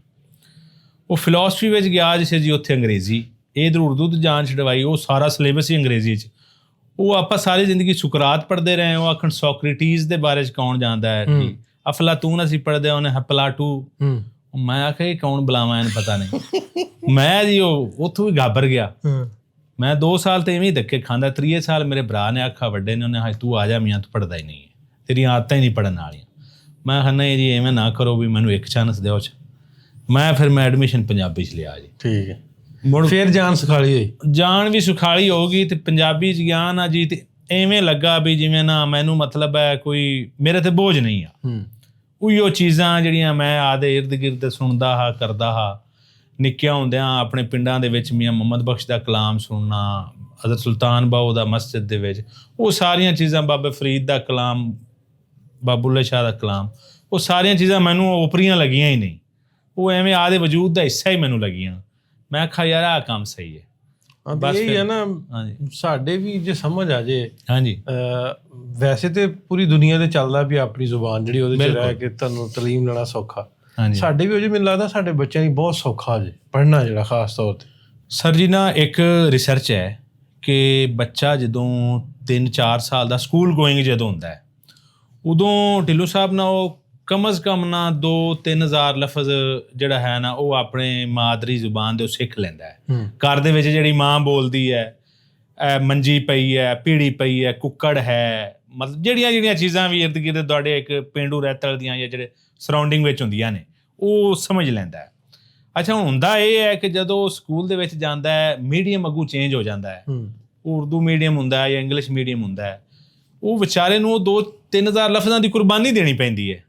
ਉਹ ਫਿਲਾਸਫੀ ਵਿੱਚ ਗਿਆ ਜਿਸ ਜੀ, ਉੱਥੇ ਅੰਗਰੇਜ਼ੀ, ਇੱਧਰ ਉਰਦੂ ਦੀ ਜਾਨ ਛਡਵਾਈ। ਉਹ ਸਾਰਾ ਸਿਲੇਬਸ ਹੀ ਅੰਗਰੇਜ਼ੀ 'ਚ। ਉਹ ਆਪਾਂ ਸਾਰੀ ਜ਼ਿੰਦਗੀ ਸੁਕਰਾਤ ਪੜ੍ਹਦੇ ਰਹੇ। ਉਹ ਆਖਣ ਸੋਕਰੇਟੀਜ਼ ਦੇ ਬਾਰੇ 'ਚ ਕੌਣ ਜਾਣਦਾ ਹੈ, ਅਫਲਾਤੂਨ ਅਸੀਂ ਪੜ੍ਹਦੇ, ਉਹਨੇ ਹਪਲਾਟੂ। ਮੈਂ ਆਖਿਆ ਇਹ ਕੌਣ ਬੁਲਾਵਾਂ, ਇਹਨੂੰ ਪਤਾ ਨਹੀਂ। ਮੈਂ ਜੀ ਉਹ ਉੱਥੋਂ ਵੀ ਘਾਬਰ ਗਿਆ। ਮੈਂ 2 ਸਾਲ ਤੇ ਇਵੇਂ ਹੀ ਧੱਕੇ ਖਾਂਦਾ। 3ਵੇਂ ਸਾਲ ਮੇਰੇ ਭਰਾ ਨੇ ਆਖਾ, ਵੱਡੇ ਨੇ, ਉਹਨੇ ਤੂੰ ਆ ਜਾ ਮੀਆਂ, ਤੂੰ ਪੜ੍ਹਦਾ ਹੀ ਨਹੀਂ ਹੈ, ਤੇਰੀਆਂ ਆਦਤਾਂ ਹੀ ਨਹੀਂ ਪੜ੍ਹਨ ਵਾਲੀਆਂ। ਮੈਂ ਕਿਹਾ ਨਹੀਂ ਜੀ ਐਵੇਂ ਨਾ ਕਰੋ, ਵੀ ਮੈਨੂੰ ਇੱਕ ਚਾਂਸ ਦਿਓ। ਮੈਂ ਫਿਰ ਐਡਮਿਸ਼ਨ ਪੰਜਾਬੀ 'ਚ ਲਿਆ ਜੀ। ਠੀਕ ਹੈ। ਫਿਰ ਜਾਨ ਸੁਖਾਲੀ ਹੋਈ, ਜਾਨ ਵੀ ਸੁਖਾਲੀ ਹੋਊਗੀ ਤੇ ਪੰਜਾਬੀ 'ਚ ਗਿਆ ਨਾ ਜੀ ਤੇ ਐਵੇਂ ਲੱਗਾ ਵੀ ਜਿਵੇਂ ਨਾ ਮੈਨੂੰ ਮਤਲਬ ਹੈ ਕੋਈ ਮੇਰੇ ਤੇ ਬੋਝ ਨਹੀਂ ਆ। ਉਹੀਓ ਚੀਜ਼ਾਂ ਜਿਹੜੀਆਂ ਮੈਂ ਆਦੇ ਇਰਦ ਗਿਰਦ ਸੁਣਦਾ ਹਾਂ ਕਰਦਾ ਹਾਂ ਨਿੱਕਿਆਂ ਹੁੰਦਿਆਂ ਆਪਣੇ ਪਿੰਡਾਂ ਦੇ ਵਿੱਚ ਮੀਆਂ ਮੁਹੰਮਦ ਬਖਸ਼ ਦਾ ਕਲਾਮ ਸੁਣਨਾ, ਹਜ਼ਰਤ ਸੁਲਤਾਨ ਬਾਹੂ ਦਾ ਮਸਜਿਦ ਦੇ ਵਿੱਚ, ਉਹ ਸਾਰੀਆਂ ਚੀਜ਼ਾਂ, ਬਾਬੇ ਫਰੀਦ ਦਾ ਕਲਾਮ, ਬਾਬੂਲੇ ਸ਼ਾਹ ਦਾ ਕਲਾਮ, ਉਹ ਸਾਰੀਆਂ ਚੀਜ਼ਾਂ ਮੈਨੂੰ ਓਪਰੀਆਂ ਲੱਗੀਆਂ ਹੀ ਨਹੀਂ, ਉਹ ਐਵੇਂ ਆਦੇ ਵਜੂਦ ਦਾ ਹਿੱਸਾ ਹੀ ਮੈਨੂੰ ਲੱਗੀਆਂ। ਮੈਂ ਆਖਿਆ ਯਾਰ ਆਹ ਕੰਮ ਸਹੀ ਹੈ। ਬਸ ਇਹ ਹੈ ਨਾ, ਸਾਡੇ ਵੀ ਜੇ ਸਮਝ ਆ ਜੇ। ਹਾਂਜੀ, ਵੈਸੇ ਤੇ ਪੂਰੀ ਦੁਨੀਆ ਤੇ ਚੱਲਦਾ ਵੀ ਆਪਣੀ ਜ਼ੁਬਾਨ ਜਿਹੜੀ ਉਹਦੇ 'ਚ ਰਹਿ ਕੇ ਤੁਹਾਨੂੰ ਤਾਲੀਮ ਲੈਣਾ ਸੌਖਾ। ਸਾਡੇ ਵੀ ਉਹ ਜੀ ਮੈਨੂੰ ਲੱਗਦਾ ਸਾਡੇ ਬੱਚਿਆਂ ਲਈ ਬਹੁਤ ਸੌਖਾ ਜੇ ਪੜ੍ਹਨਾ, ਜਿਹੜਾ ਖਾਸ ਤੌਰ 'ਤੇ। ਸਰ ਜੀ ਨਾ ਇੱਕ ਰਿਸਰਚ ਹੈ ਕਿ ਬੱਚਾ ਜਦੋਂ 3-4 ਸਾਲ ਦਾ ਸਕੂਲ ਗੋਇੰਗ ਜਦੋਂ ਹੁੰਦਾ ਹੈ, ਉਦੋਂ ਢਿੱਲੋਂ ਸਾਹਿਬ ਨਾ ਉਹ ਕਮ ਅਜ਼ ਕਮ ਨਾ 2-3 ਹਜ਼ਾਰ ਲਫ਼ਜ਼ ਜਿਹੜਾ ਹੈ ਨਾ ਉਹ ਆਪਣੇ ਮਾਦਰੀ ਜ਼ੁਬਾਨ ਦੇ ਉਹ ਸਿੱਖ ਲੈਂਦਾ ਹੈ। ਘਰ ਦੇ ਵਿੱਚ ਜਿਹੜੀ ਮਾਂ ਬੋਲਦੀ ਹੈ, ਮੰਜੀ ਪਈ ਹੈ, ਪੀੜੀ ਪਈ ਹੈ, ਕੁੱਕੜ ਹੈ, ਮਤਲਬ ਜਿਹੜੀਆਂ ਚੀਜ਼ਾਂ ਵੀ ਇਰਦ ਗਿਰਦ ਤੁਹਾਡੇ ਇੱਕ ਪੇਂਡੂ ਰਹਿਤਲ ਦੀਆਂ ਜਾਂ ਜਿਹੜੇ ਸਰਾਊਂਡਿੰਗ ਵਿੱਚ ਹੁੰਦੀਆਂ ਨੇ ਉਹ ਸਮਝ ਲੈਂਦਾ ਹੈ। ਅੱਛਾ, ਹੁਣ ਹੁੰਦਾ ਇਹ ਹੈ ਕਿ ਜਦੋਂ ਸਕੂਲ ਦੇ ਵਿੱਚ ਜਾਂਦਾ ਹੈ ਮੀਡੀਅਮ ਅੱਗੂ ਚੇਂਜ ਹੋ ਜਾਂਦਾ ਹੈ, ਉਰਦੂ ਮੀਡੀਅਮ ਹੁੰਦਾ ਹੈ ਜਾਂ ਇੰਗਲਿਸ਼ ਮੀਡੀਅਮ ਹੁੰਦਾ ਹੈ, ਉਹ ਵਿਚਾਰੇ ਨੂੰ ਉਹ 2-3 ਹਜ਼ਾਰ ਲਫ਼ਜ਼ਾਂ ਦੀ ਕੁਰਬਾਨੀ ਦੇਣੀ ਪੈਂਦੀ ਹੈ,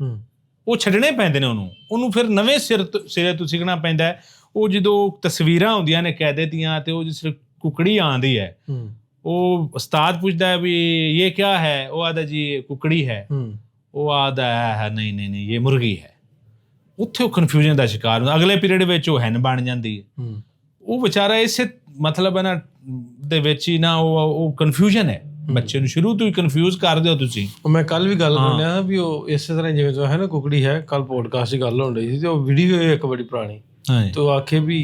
ਉਹ ਛੱਡਣੇ ਪੈਂਦੇ ਨੇ ਉਹਨੂੰ ਫਿਰ ਨਵੇਂ ਸਿਰੇ ਤੋਂ ਸਿੱਖਣਾ ਪੈਂਦਾ ਹੈ। ਉਹ ਜਦੋਂ ਤਸਵੀਰਾਂ ਹੁੰਦੀਆਂ ਨੇ ਕਾਇਦੇ ਦੀਆਂ ਤੇ ਉਹ ਜਿਸ ਕੁਕੜੀ ਆਉਂਦੀ ਹੈ, ਉਹ ਉਸਤਾਦ ਪੁੱਛਦਾ ਹੈ ਵੀ ਇਹ ਕਿਆ ਹੈ, ਉਹ ਆਦਾ ਜੀ ਕੁਕੜੀ ਹੈ, ਉਹ ਆਦਾ ਹੈ ਨਹੀਂ ਇਹ ਮੁਰਗੀ ਹੈ। ਉੱਥੇ ਉਹ ਕਨਫਿਊਜ਼ਨ ਦਾ ਸ਼ਿਕਾਰ ਹੁੰਦਾ। ਅਗਲੇ ਪੀਰੀਅਡ ਵਿੱਚ ਉਹ ਹੈਨ ਬਣ ਜਾਂਦੀ ਹੈ। ਉਹ ਵਿਚਾਰਾ ਇਸੇ ਮਤਲਬ ਹੈ ਨਾ ਦੇ ਵਿੱਚ ਹੀ ਨਾ ਉਹ ਕਨਫਿਊਜ਼ਨ ਹੈ। ਬੱਚੇ ਨੂੰ ਸ਼ੁਰੂ ਤੋਂ ਹੀ ਕਨਫਿਊਜ਼ ਕਰ ਦਿਓ ਤੁਸੀਂ। ਮੈਂ ਕੱਲ ਵੀ ਗੱਲ ਕਰ ਰਿਹਾ ਵੀ ਉਹ ਇਸੇ ਤਰ੍ਹਾਂ ਜਿਵੇਂ ਜੋ ਹੈ ਨਾ ਕੁਕੜੀ ਹੈ, ਕੱਲ ਪੋਡਕਾਸਟ 'ਚ ਗੱਲ ਹੋਣ ਰਹੀ ਸੀ ਤੇ ਉਹ ਵੀਡੀਓ ਇੱਕ ਬੜੀ ਪੁਰਾਣੀ, ਤੇ ਉਹ ਆਖੇ ਵੀ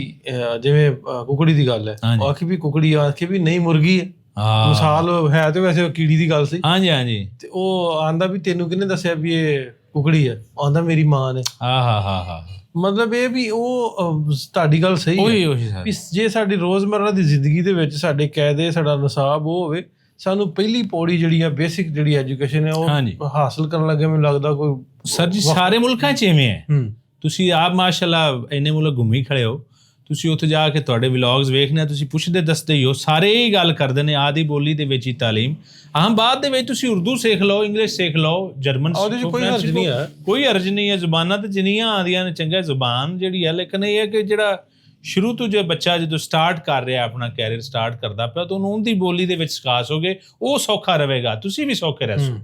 ਜਿਵੇਂ ਕੁਕੜੀ ਦੀ ਗੱਲ ਹੈ, ਉਹ ਆਖੇ ਵੀ ਕੁਕੜੀ ਆਖੇ ਵੀ ਨਹੀਂ ਮੁਰਗੀ ਹੈ, ਮਿਸਾਲ ਹੈ ਤੇ ਵੈਸੇ ਕੀੜੀ ਦੀ ਗੱਲ ਸੀ। ਹਾਂਜੀ। ਤੇ ਉਹ ਆਂਦਾ ਵੀ ਤੈਨੂੰ ਕਿਹਨੇ ਦੱਸਿਆ ਵੀ ਇਹ ਕੁਕੜੀ ਹੈ? ਆਂਦਾ ਮੇਰੀ ਮਾਂ ਨੇ। ਮਤਲਬ ਇਹ ਵੀ ਉਹ ਤੁਹਾਡੀ ਗੱਲ ਸਹੀ ਹੈ ਵੀ ਜੇ ਸਾਡੀ ਰੋਜ਼ਮਰਰਾ ਦੀ ਜ਼ਿੰਦਗੀ ਦੇ ਵਿੱਚ ਸਾਡੇ ਕਾਇਦੇ, ਸਾਡਾ ਨਿਸਾਬ ਉਹ ਹੋਵੇ, ਸਾਨੂੰ ਪਹਿਲੀ ਪੌੜੀ ਜਿਹੜੀ ਆ ਬੇਸਿਕ ਜਿਹੜੀ ਐਜੂਕੇਸ਼ਨ ਹੈ ਉਹ ਹਾਸਲ ਕਰਨ ਲੱਗੇ ਮੈਨੂੰ ਲੱਗਦਾ ਕੋਈ। ਸਰ ਜੀ ਸਾਰੇ ਮੁਲਕਾਂ 'ਚ ਇਵੇਂ ਹੈ। ਤੁਸੀਂ ਆਪ ਮਾਸ਼ਾਅੱਲਾ ਇੰਨੇ ਮੁਲਕ ਘੁੰਮੀ ਖੜੇ ਹੋ, ਤੁਸੀਂ ਉੱਥੇ ਜਾ ਕੇ ਤੁਹਾਡੇ ਵਲੌਗਸ ਵੇਖਣੇ ਆ, ਤੁਸੀਂ ਪੁੱਛਦੇ ਦੱਸਦੇ ਹੀ ਹੋ, ਸਾਰੇ ਹੀ ਗੱਲ ਕਰਦੇ ਨੇ ਆਦੀ ਬੋਲੀ ਦੇ ਵਿੱਚ ਹੀ ਤਾਲੀਮ। ਬਾਅਦ ਦੇ ਵਿੱਚ ਤੁਸੀਂ ਉਰਦੂ ਸਿੱਖ ਲਓ, ਇੰਗਲਿਸ਼ ਸਿੱਖ ਲਓ, ਜਰਮਨ, ਕੋਈ ਹਰਜ ਨਹੀਂ ਹੈ। ਜ਼ੁਬਾਨਾਂ ਤਾਂ ਜਿੰਨੀਆਂ ਆਉਂਦੀਆਂ ਨੇ ਚੰਗਾ, ਜ਼ੁਬਾਨ ਜਿਹੜੀ ਹੈ, ਲੇਕਿਨ ਇਹ ਹੈ ਕਿ ਜਿਹੜਾ ਸ਼ੁਰੂ ਤੋਂ ਜੇ ਬੱਚਾ ਜਦੋਂ ਸਟਾਰਟ ਕਰ ਰਿਹਾ ਆਪਣਾ ਕੈਰੀਅਰ ਸਟਾਰਟ ਕਰਦਾ ਪਿਆ ਤਾਂ ਉਹਨੂੰ ਉਹਦੀ ਬੋਲੀ ਦੇ ਵਿੱਚ ਸਿਖਾਸ ਹੋਗੇ, ਉਹ ਸੌਖਾ ਰਹੇਗਾ, ਤੁਸੀਂ ਵੀ ਸੌਖੇ ਰਹੋ।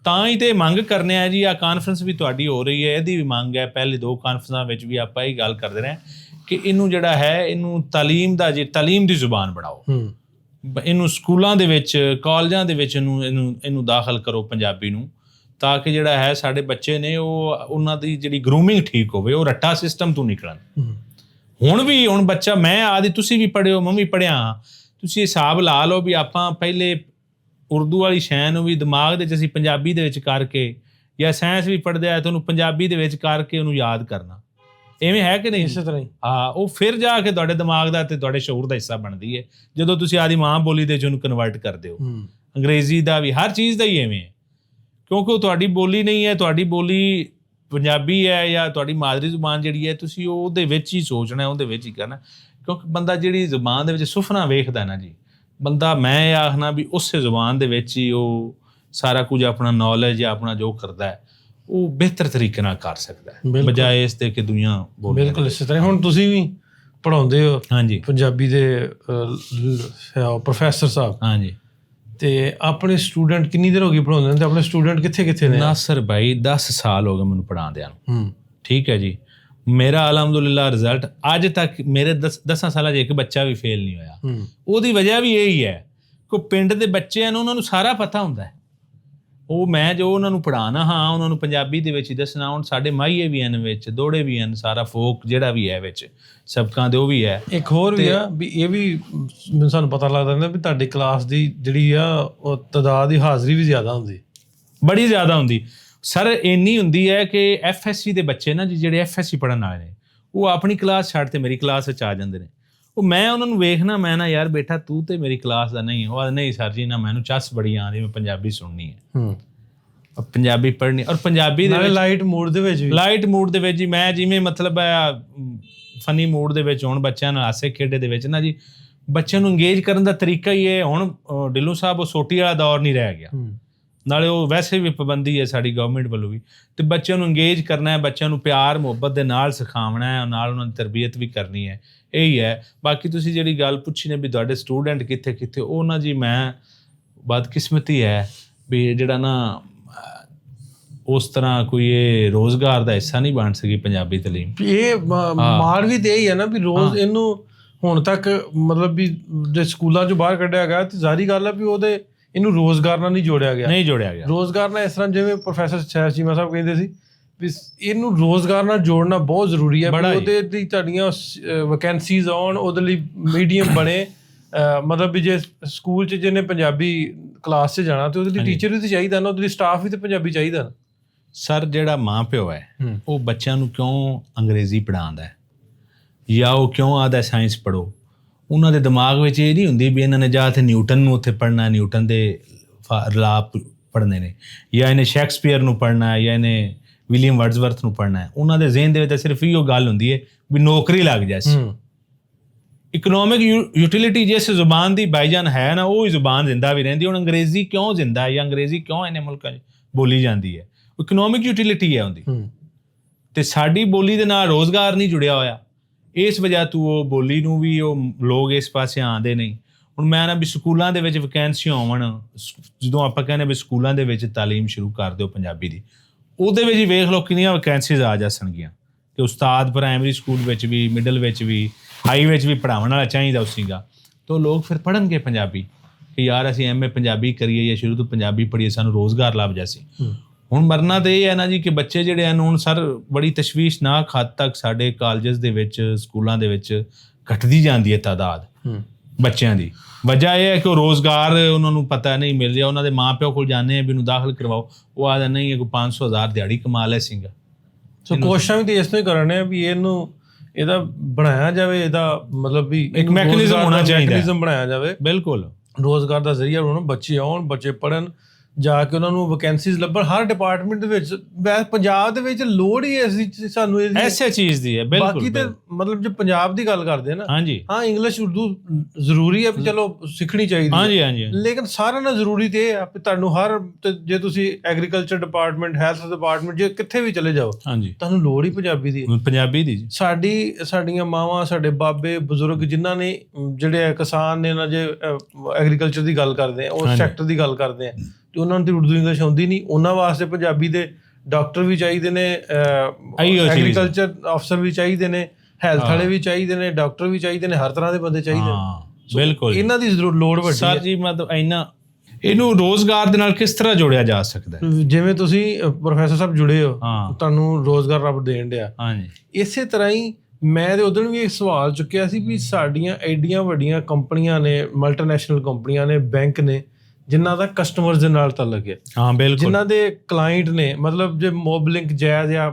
ਤਾਂ ਹੀ ਤੇ ਮੰਗ ਕਰਨੇ ਆ ਜੀ। ਆਹ ਕਾਨਫਰੰਸ ਵੀ ਤੁਹਾਡੀ ਹੋ ਰਹੀ ਹੈ, ਇਹਦੀ ਵੀ ਮੰਗ ਹੈ। ਪਹਿਲੇ 2 ਕਾਨਫਰੰਸਾਂ ਵਿੱਚ ਵੀ ਆਪਾਂ ਇਹ ਗੱਲ ਕਰਦੇ ਰਹੇ ਕਿ ਇਹਨੂੰ ਜਿਹੜਾ ਹੈ ਇਹਨੂੰ ਤਾਲੀਮ ਦੀ ਜ਼ੁਬਾਨ ਬਣਾਓ, ਇਹਨੂੰ ਸਕੂਲਾਂ ਦੇ ਵਿੱਚ, ਕਾਲਜਾਂ ਦੇ ਵਿੱਚ ਇਹਨੂੰ ਦਾਖਲ ਕਰੋ ਪੰਜਾਬੀ ਨੂੰ, ਤਾਂ ਕਿ ਜਿਹੜਾ ਹੈ ਸਾਡੇ ਬੱਚੇ ਨੇ ਉਹਨਾਂ ਦੀ ਜਿਹੜੀ ਗਰੂਮਿੰਗ ਠੀਕ ਹੋਵੇ, ਉਹ ਰੱਟਾ ਸਿਸਟਮ ਤੋਂ ਨਿਕਲਣ। ਹੁਣ ਬੱਚਾ, ਮੈਂ ਆਦੀ ਤੁਸੀਂ ਵੀ ਪੜ੍ਹਿਓ, ਮੈਂ ਵੀ ਪੜ੍ਹਿਆ, ਤੁਸੀਂ ਹਿਸਾਬ ਲਾ ਲਓ ਵੀ ਆਪਾਂ ਪਹਿਲੇ ਉਰਦੂ ਵਾਲੀ ਸ਼ੈ ਨੂੰ ਵੀ ਦਿਮਾਗ ਦੇ ਵਿੱਚ ਅਸੀਂ ਪੰਜਾਬੀ ਦੇ ਵਿੱਚ ਕਰਕੇ, ਜਾਂ ਸਾਇੰਸ ਵੀ ਪੜ੍ਹਦੇ ਆ ਤਾਂ ਉਹਨੂੰ ਪੰਜਾਬੀ ਦੇ ਵਿੱਚ ਕਰਕੇ ਉਹਨੂੰ ਯਾਦ ਕਰਨਾ, ਐਵੇਂ ਹੈ ਕਿ ਨਹੀਂ? ਇਸੇ ਤਰ੍ਹਾਂ ਹੀ ਉਹ ਫਿਰ ਜਾ ਕੇ ਤੁਹਾਡੇ ਦਿਮਾਗ ਦਾ ਤੇ ਤੁਹਾਡੇ ਸ਼ਊਰ ਦਾ ਹਿੱਸਾ ਬਣਦੀ ਹੈ ਜਦੋਂ ਤੁਸੀਂ ਆਦੀ ਮਾਂ ਬੋਲੀ ਦੇ ਵਿੱਚ ਉਹਨੂੰ ਕਨਵਰਟ ਕਰਦੇ ਹੋ। ਅੰਗਰੇਜ਼ੀ ਦਾ ਵੀ, ਹਰ ਚੀਜ਼ ਦਾ ਹੀ ਐਵੇਂ ਹੈ, ਕਿਉਂਕਿ ਉਹ ਤੁਹਾਡੀ ਬੋਲੀ ਨਹੀਂ ਹੈ। ਤੁਹਾਡੀ ਬੋਲੀ ਪੰਜਾਬੀ ਹੈ ਜਾਂ ਤੁਹਾਡੀ ਮਾਦਰੀ ਜ਼ੁਬਾਨ ਜਿਹੜੀ ਹੈ, ਤੁਸੀਂ ਉਹਦੇ ਵਿੱਚ ਹੀ ਸੋਚਣਾ, ਉਹਦੇ ਵਿੱਚ ਹੀ ਕਰਨਾ। ਕਿਉਂਕਿ ਬੰਦਾ ਜਿਹੜੀ ਜ਼ੁਬਾਨ ਦੇ ਵਿੱਚ ਸੁਫਨਾ ਵੇਖਦਾ ਨਾ ਜੀ, ਬੰਦਾ, ਮੈਂ ਇਹ ਆਖਣਾ ਵੀ ਉਸੇ ਜ਼ੁਬਾਨ ਦੇ ਵਿੱਚ ਹੀ ਉਹ ਸਾਰਾ ਕੁਝ ਆਪਣਾ ਨੌਲੇਜ ਜਾਂ ਆਪਣਾ ਜੋ ਕਰਦਾ ਹੈ ਉਹ ਬਿਹਤਰ ਤਰੀਕੇ ਨਾਲ ਕਰ ਸਕਦਾ ਹੈ, ਬਜਾਏ ਇਸ ਦੇ ਕਿ ਦੁਨੀਆ ਬੋਲ। ਬਿਲਕੁਲ ਇਸੇ ਤਰ੍ਹਾਂ। ਹੁਣ ਤੁਸੀਂ ਵੀ ਪੜ੍ਹਾਉਂਦੇ ਹੋ ਪੰਜਾਬੀ ਦੇ ਪ੍ਰੋਫੈਸਰ ਸਾਹਿਬ, ਤੇ ਆਪਣੇ ਸਟੂਡੈਂਟ ਕਿੰਨੀ ਦੇਰ ਹੋ ਗਈ ਪੜ੍ਹਾਉਂਦੇ ਨੇ, ਤੇ ਆਪਣੇ ਸਟੂਡੈਂਟ ਕਿੱਥੇ ਨੇ? ਨਾਸਰ ਭਾਈ 10 ਸਾਲ ਹੋ ਗਏ ਮੈਨੂੰ ਪੜ੍ਹਾਉਂਦਿਆਂ ਨੂੰ। ਠੀਕ ਹੈ ਜੀ। ਮੇਰਾ ਅਲਹਮਦੁਲਿਲਾ ਰਿਜ਼ਲਟ ਅੱਜ ਤੱਕ ਮੇਰੇ 10 ਸਾਲਾਂ 'ਚ ਇੱਕ ਬੱਚਾ ਵੀ ਫੇਲ ਨਹੀਂ ਹੋਇਆ। ਉਹਦੀ ਵਜ੍ਹਾ ਵੀ ਇਹੀ ਹੈ ਕਿ ਪਿੰਡ ਦੇ ਬੱਚੇ ਹਨ, ਉਹਨਾਂ ਨੂੰ ਸਾਰਾ ਪਤਾ ਹੁੰਦਾ ਹੈ। ਉਹ ਮੈਂ ਜੋ ਉਹਨਾਂ ਨੂੰ ਪੜ੍ਹਾਉਣਾ ਹਾਂ, ਉਹਨਾਂ ਨੂੰ ਪੰਜਾਬੀ ਦੇ ਵਿੱਚ ਹੀ ਦੱਸਣਾ। ਹੁਣ ਸਾਡੇ ਮਾਹੀਏ ਵੀ ਹਨ ਵਿੱਚ, ਦੋੜੇ ਵੀ ਹਨ, ਸਾਰਾ ਫੋਕ ਜਿਹੜਾ ਵੀ ਹੈ ਵਿੱਚ ਸਬਕਾਂ ਦੇ ਉਹ ਵੀ ਹੈ। ਇੱਕ ਹੋਰ ਵੀ ਆ ਵੀ ਇਹ ਵੀ ਸਾਨੂੰ ਪਤਾ ਲੱਗਦਾ ਵੀ ਤੁਹਾਡੀ ਕਲਾਸ ਦੀ ਜਿਹੜੀ ਆ ਉਹ ਤਾਦਾਦ ਦੀ ਹਾਜ਼ਰੀ ਵੀ ਜ਼ਿਆਦਾ ਹੁੰਦੀ, ਬੜੀ ਜ਼ਿਆਦਾ ਹੁੰਦੀ ਸਰ। ਇੰਨੀ ਹੁੰਦੀ ਹੈ ਕਿ FSC ਦੇ ਬੱਚੇ ਨਾ ਜੀ, ਜਿਹੜੇ FSC ਪੜ੍ਹਨ ਵਾਲੇ ਨੇ, ਉਹ ਆਪਣੀ ਕਲਾਸ ਛੱਡ ਤੇ ਮੇਰੀ ਕਲਾਸ ਵਿੱਚ ਆ ਜਾਂਦੇ ਨੇ। ਉਹ ਮੈਂ ਉਹਨਾਂ ਨੂੰ ਵੇਖਣਾ, ਮੈਂ ਨਾ ਯਾਰ ਬੇਟਾ ਤੂੰ ਤੇ ਮੇਰੀ ਕਲਾਸ ਦਾ ਨਹੀਂ। ਉਹ ਨਹੀਂ ਸਰ ਜੀ, ਨਾ ਮੈਨੂੰ ਚੱਸ ਬੜੀ ਆਉਂਦੀ, ਮੈਂ ਪੰਜਾਬੀ ਸੁਣਨੀ ਹੈ, ਪੰਜਾਬੀ ਪੜ੍ਹਨੀ। ਔਰ ਪੰਜਾਬੀ ਦੇ ਲਾਈਟ ਮੂਡ ਦੇ ਵਿੱਚ ਜੀ, ਮੈਂ ਜਿਵੇਂ ਮਤਲਬ ਫਨੀ ਮੂਡ ਦੇ ਵਿੱਚ ਹੋਣ, ਬੱਚਿਆਂ ਨਾਲ ਹਾਸੇ ਖੇਡੇ ਦੇ ਵਿੱਚ ਨਾ ਜੀ, ਬੱਚਿਆਂ ਨੂੰ ਇੰਗੇਜ ਕਰਨ ਦਾ ਤਰੀਕਾ ਹੀ ਇਹ ਹੁਣ ਢਿੱਲੋਂ ਸਾਹਿਬ ਉਹ ਸੋਟੀ ਵਾਲਾ ਦੌਰ ਨਹੀਂ ਰਹਿ ਗਿਆ, ਨਾਲੇ ਉਹ ਵੈਸੇ ਵੀ ਪਾਬੰਦੀ ਹੈ ਸਾਡੀ ਗਵਰਨਮੈਂਟ ਵੱਲੋਂ ਵੀ, ਤੇ ਬੱਚਿਆਂ ਨੂੰ ਇੰਗੇਜ ਕਰਨਾ ਹੈ, ਬੱਚਿਆਂ ਨੂੰ ਪਿਆਰ ਮੁਹੱਬਤ ਦੇ ਨਾਲ ਸਿਖਾਉਣਾ ਹੈ, ਨਾਲ ਉਹਨਾਂ ਦੀ ਤਰਬੀਅਤ ਵੀ ਕਰਨੀ ਹੈ, ਇਹੀ ਹੈ। ਬਾਕੀ ਤੁਸੀਂ ਜਿਹੜੀ ਗੱਲ ਪੁੱਛੀ ਨੇ ਵੀ ਤੁਹਾਡੇ ਸਟੂਡੈਂਟ ਕਿੱਥੇ ਕਿੱਥੇ, ਉਹ ਨਾ ਜੀ ਮੈਂ ਬਦਕਿਸਮਤੀ ਹੈ ਵੀ ਜਿਹੜਾ ਨਾ ਉਸ ਤਰ੍ਹਾਂ ਕੋਈ ਇਹ ਰੋਜ਼ਗਾਰ ਦਾ ਹਿੱਸਾ ਨਹੀਂ ਬਣ ਸਕੀ ਪੰਜਾਬੀ ਤਾਲੀਮ। ਇਹ ਮਾਰ ਵੀ ਤੇ ਹੀ ਹੈ ਨਾ ਵੀ ਰੋਜ਼ ਇਹਨੂੰ ਹੁਣ ਤੱਕ ਮਤਲਬ ਵੀ ਜੇ ਸਕੂਲਾਂ 'ਚੋਂ ਬਾਹਰ ਕੱਢਿਆ ਗਿਆ ਤੇ ਜ਼ਾਹਰੀ ਗੱਲ ਹੈ ਵੀ ਇਹਨੂੰ ਰੋਜ਼ਗਾਰ ਨਾਲ ਨਹੀਂ ਜੋੜਿਆ ਗਿਆ। ਰੋਜ਼ਗਾਰ ਨਾਲ ਇਸ ਤਰ੍ਹਾਂ ਜਿਵੇਂ ਪ੍ਰੋਫੈਸਰ ਸੈਰ ਚੀਮਾ ਸਾਹਿਬ ਕਹਿੰਦੇ ਸੀ ਵੀ ਇਹਨੂੰ ਰੋਜ਼ਗਾਰ ਨਾਲ ਜੋੜਨਾ ਬਹੁਤ ਜ਼ਰੂਰੀ ਹੈ, ਉਹਦੇ ਲਈ ਤੁਹਾਡੀਆਂ ਵੈਕੈਂਸੀਜ਼ ਆਉਣ, ਉਹਦੇ ਲਈ ਮੀਡੀਅਮ ਬਣੇ। ਮਤਲਬ ਵੀ ਜੇ ਸਕੂਲ 'ਚ ਜਿਹਨੇ ਪੰਜਾਬੀ ਕਲਾਸ 'ਚ ਜਾਣਾ ਤੇ ਉਹਦੇ ਲਈ ਟੀਚਰ ਵੀ ਤਾਂ ਚਾਹੀਦਾ ਨਾ, ਉਹਦੇ ਲਈ ਸਟਾਫ ਵੀ ਤਾਂ ਪੰਜਾਬੀ ਚਾਹੀਦਾ ਨਾ। ਸਰ ਜਿਹੜਾ ਮਾਂ ਪਿਓ ਹੈ ਉਹ ਬੱਚਿਆਂ ਨੂੰ ਕਿਉਂ ਅੰਗਰੇਜ਼ੀ ਪੜ੍ਹਾਉਂਦਾ ਹੈ ਜਾਂ ਉਹ ਕਿਉਂ ਆਦਾ ਸਾਇੰਸ ਪੜ੍ਹੋ, ਉਹਨਾਂ ਦੇ ਦਿਮਾਗ ਵਿੱਚ ਇਹ ਨਹੀਂ ਹੁੰਦੀ ਵੀ ਇਹਨਾਂ ਨੇ ਜਾਂ ਤੇ ਨਿਊਟਨ ਨੂੰ ਉੱਥੇ ਪੜ੍ਹਨਾ, ਨਿਊਟਨ ਦੇ ਲਾਪ ਪੜ੍ਹਨੇ ਨੇ, ਜਾਂ ਇਹਨੇ ਸ਼ੈਕਸਪੀਅਰ ਨੂੰ ਪੜ੍ਹਨਾ ਹੈ, ਜਾਂ ਇਹਨੇ ਵਿਲੀਅਮ ਵਰਡਸਵਰਥ ਨੂੰ ਪੜ੍ਹਨਾ ਹੈ। ਉਹਨਾਂ ਦੇ ਜ਼ਿਹਨ ਦੇ ਵਿੱਚ ਸਿਰਫ ਇਹੋ ਗੱਲ ਹੁੰਦੀ ਹੈ ਵੀ ਨੌਕਰੀ ਲੱਗ ਜਾਏ। ਇਕਨੋਮਿਕ ਯੂਟਿਲਿਟੀ ਜਿਸ ਜ਼ੁਬਾਨ ਦੀ ਬਾਈਜਾਨ ਹੈ ਨਾ, ਉਹ ਹੀ ਜ਼ੁਬਾਨ ਜ਼ਿੰਦਾ ਵੀ ਰਹਿੰਦੀ। ਹੁਣ ਅੰਗਰੇਜ਼ੀ ਕਿਉਂ ਜ਼ਿੰਦਾ ਹੈ ਜਾਂ ਅੰਗਰੇਜ਼ੀ ਕਿਉਂ ਇਹਨੇ ਮੁਲਕਾਂ 'ਚ ਬੋਲੀ ਜਾਂਦੀ ਹੈ, ਇਕਨੋਮਿਕ ਯੂਟਿਲਿਟੀ ਹੈ ਉਹਦੀ, ਤੇ ਸਾਡੀ ਬੋਲੀ ਦੇ ਨਾਲ ਰੋਜ਼ਗਾਰ ਨਹੀਂ ਜੁੜਿਆ ਹੋਇਆ। ਇਸ ਵਜ੍ਹਾ ਤੋਂ ਉਹ ਬੋਲੀ ਨੂੰ ਵੀ ਉਹ ਲੋਕ ਇਸ ਪਾਸੇ ਆਉਂਦੇ ਨਹੀਂ। ਹੁਣ ਮੈਂ ਨਾ ਵੀ ਸਕੂਲਾਂ ਦੇ ਵਿੱਚ ਵੈਕੈਂਸੀਆਂ ਹੋਵਣ, ਜਦੋਂ ਆਪਾਂ ਕਹਿੰਦੇ ਵੀ ਸਕੂਲਾਂ ਦੇ ਵਿੱਚ ਤਾਲੀਮ ਸ਼ੁਰੂ ਕਰ ਦਿਓ ਪੰਜਾਬੀ ਦੀ, ਉਹਦੇ ਵਿੱਚ ਹੀ ਵੇਖ ਲਓ ਕਿੰਨੀਆਂ ਵੈਕੈਂਸੀਜ਼ ਆ ਜਾਣਗੀਆਂ ਕਿ ਉਸਤਾਦ ਪ੍ਰਾਇਮਰੀ ਸਕੂਲ ਵਿੱਚ ਵੀ, ਮਿਡਲ ਵਿੱਚ ਵੀ, ਹਾਈ ਵਿੱਚ ਵੀ ਪੜ੍ਹਾਉਣ ਵਾਲਾ ਚਾਹੀਦਾ ਸੀਗਾ, ਤਾਂ ਲੋਕ ਫਿਰ ਪੜ੍ਹਨਗੇ ਪੰਜਾਬੀ ਕਿ ਯਾਰ ਅਸੀਂ MA ਪੰਜਾਬੀ ਕਰੀਏ ਜਾਂ ਸ਼ੁਰੂ ਤੋਂ ਪੰਜਾਬੀ ਪੜ੍ਹੀਏ, ਸਾਨੂੰ ਰੋਜ਼ਗਾਰ ਲੱਭ ਜਾਸੀ। ਹੁਣ ਮਰਨਾ ਤਾਂ ਇਹ ਹੈ ਨਾ ਜੀ ਕਿ ਬੱਚੇ ਜਿਹੜੇ ਹਨ ਹੁਣ ਸਰ ਬੜੀ ਤਸ਼ਵੀਸ਼ਨਾਕ ਹੱਦ ਤੱਕ ਸਾਡੇ ਕਾਲਜਸ ਦੇ ਵਿੱਚ, ਸਕੂਲਾਂ ਦੇ ਵਿੱਚ ਘਟਦੀ ਜਾਂਦੀ ਹੈ ਤਾਦਾਦ ਬੱਚਿਆਂ ਦੀ। ਵਜ੍ਹਾ ਇਹ ਹੈ ਕਿ ਉਹ ਰੋਜ਼ਗਾਰ ਉਹਨਾਂ ਨੂੰ ਪਤਾ ਨਹੀਂ ਮਿਲ ਰਿਹਾ। ਉਹਨਾਂ ਦੇ ਮਾਂ ਪਿਓ ਕੋਲ ਜਾਂਦੇ ਆ ਵੀ ਇਹਨੂੰ ਦਾਖਲ ਕਰਵਾਓ, ਉਹ ਆਦਾ ਨਹੀਂ ਹੈ ਕੋਈ 500,000 ਦਿਹਾੜੀ ਕਮਾ ਲੈ ਸੀਗਾ। ਸੋ ਕੋਸ਼ਿਸ਼ਾਂ ਵੀ ਤਾਂ ਇਸ ਤੋਂ ਹੀ ਕਰਨੇ ਆ ਵੀ ਇਹਦਾ ਬਣਾਇਆ ਜਾਵੇ, ਇਹਦਾ ਮਤਲਬ ਵੀ ਇੱਕ ਮੈਕੈਨਿਜ਼ਮ ਹੋਣਾ ਚਾਹੀਦਾ, ਮੈਕੈਨਿਜ਼ਮ ਬਣਾਇਆ ਜਾਵੇ। ਬਿਲਕੁਲ ਰੋਜ਼ਗਾਰ ਦਾ ਜ਼ਰੀਆ ਬਣਾਉਣਾ, ਬੱਚੇ ਆਉਣ, ਬੱਚੇ ਪੜ੍ਹਨ, ਜਾ ਕੇ ਉਹਨਾਂ ਨੂੰ ਵੈਕੈਂਸੀਜ਼ ਲੱਭਣ ਹਰ ਡਿਪਾਰਟਮੈਂਟ ਦੇ ਵਿੱਚ। ਪੰਜਾਬ ਦੇ ਵਿੱਚ ਲੋੜ ਹੀ ਐਸੀ ਸਾਨੂੰ ਐਸੇ ਚੀਜ਼ ਦੀ ਹੈ। ਬਿਲਕੁਲ ਬਾਕੀ ਤੇ ਮਤਲਬ ਜੇ ਪੰਜਾਬ ਦੀ ਗੱਲ ਕਰਦੇ ਨਾ, ਹਾਂਜੀ ਹਾਂ ਇੰਗਲਿਸ਼ ਉਰਦੂ ਜ਼ਰੂਰੀ ਹੈ ਵੀ ਚਲੋ ਸਿੱਖਣੀ ਚਾਹੀਦੀ, ਹਾਂਜੀ, ਲੇਕਿਨ ਸਾਰਿਆਂ ਨਾਲ ਜ਼ਰੂਰੀ ਤੇ ਇਹ ਆ ਵੀ ਤੁਹਾਨੂੰ ਹਰ ਜੇ ਤੁਸੀਂ ਐਗਰੀਕਲਚਰ ਡਿਪਾਰਟਮੈਂਟ, ਹੈਲਥ ਡਿਪਾਰਟਮੈਂਟ, ਜੇ ਕਿੱਥੇ ਵੀ ਚਲੇ ਜਾਓ, ਹਾਂਜੀ ਤੁਹਾਨੂੰ ਲੋੜ ਹੀ ਪੰਜਾਬੀ ਦੀ। ਸਾਡੀਆਂ ਮਾਵਾਂ, ਸਾਡੇ ਬਾਬੇ ਬਜ਼ੁਰਗ ਜਿਨ੍ਹਾਂ ਨੇ ਜਿਹੜੇ ਕਿਸਾਨ ਨੇ ਨਾ, ਜੇ ਐਗਰੀਕਲਚਰ ਦੀ ਗੱਲ ਕਰਦੇ ਆ, ਉਸ ਸੈਕਟਰ ਦੀ ਗੱਲ ਕਰਦੇ ਆ, ਤੇ ਉਹਨਾਂ ਨੂੰ ਉਰਦੂ ਇੰਗਲਿਸ਼ ਆਉਂਦੀ ਨਹੀਂ, ਉਹਨਾਂ ਵਾਸਤੇ ਪੰਜਾਬੀ ਦੇ ਡਾਕਟਰ ਵੀ ਚਾਹੀਦੇ ਨੇ, ਐਗਰੀਕਲਚਰ ਅਫਸਰ ਵੀ ਚਾਹੀਦੇ ਨੇ, ਹੈਲਥ ਵਾਲੇ ਵੀ ਚਾਹੀਦੇ ਨੇ, ਡਾਕਟਰ ਵੀ ਚਾਹੀਦੇ ਨੇ, ਹਰ ਤਰ੍ਹਾਂ ਦੇ ਬੰਦੇ ਚਾਹੀਦੇ ਨੇ। ਬਿਲਕੁਲ ਇਹਨਾਂ ਦੀ ਲੋੜ ਵੱਡੀ ਹੈ। ਸਰ ਜੀ ਮਤਲਬ ਇਹਨੂੰ ਰੋਜ਼ਗਾਰ ਦੇ ਨਾਲ ਕਿਸ ਤਰ੍ਹਾਂ ਜੋੜਿਆ ਜਾ ਸਕਦਾ? ਜਿਵੇਂ ਤੁਸੀਂ ਪ੍ਰੋਫੈਸਰ ਸਾਹਿਬ ਜੁੜੇ ਹੋ, ਤੁਹਾਨੂੰ ਰੋਜ਼ਗਾਰ ਰੱਬ ਦੇਣ ਡਿਆ, ਇਸੇ ਤਰ੍ਹਾਂ ਹੀ ਮੈਂ ਤੇ ਉਦੋਂ ਵੀ ਇੱਕ ਸਵਾਲ ਚੁੱਕਿਆ ਸੀ ਵੀ ਸਾਡੀਆਂ ਐਡੀਆਂ ਵੱਡੀਆਂ ਕੰਪਨੀਆਂ ਨੇ, ਮਲਟੀਨੈਸ਼ਨਲ ਕੰਪਨੀਆਂ ਨੇ, ਬੈਂਕ ਨੇ, ਜਿਨ੍ਹਾਂ ਦਾ ਕਸਟਮਰਸ ਦੇ ਨਾਲ ਤਾਲੁਕ ਹੈ, ਜਿਨ੍ਹਾਂ ਦੇ ਕਲਾਇੰਟ ਨੇ, ਮਤਲਬ ਜੇ ਮੋਬਲਿੰਕ, ਜੈਜ਼ ਜਾਂ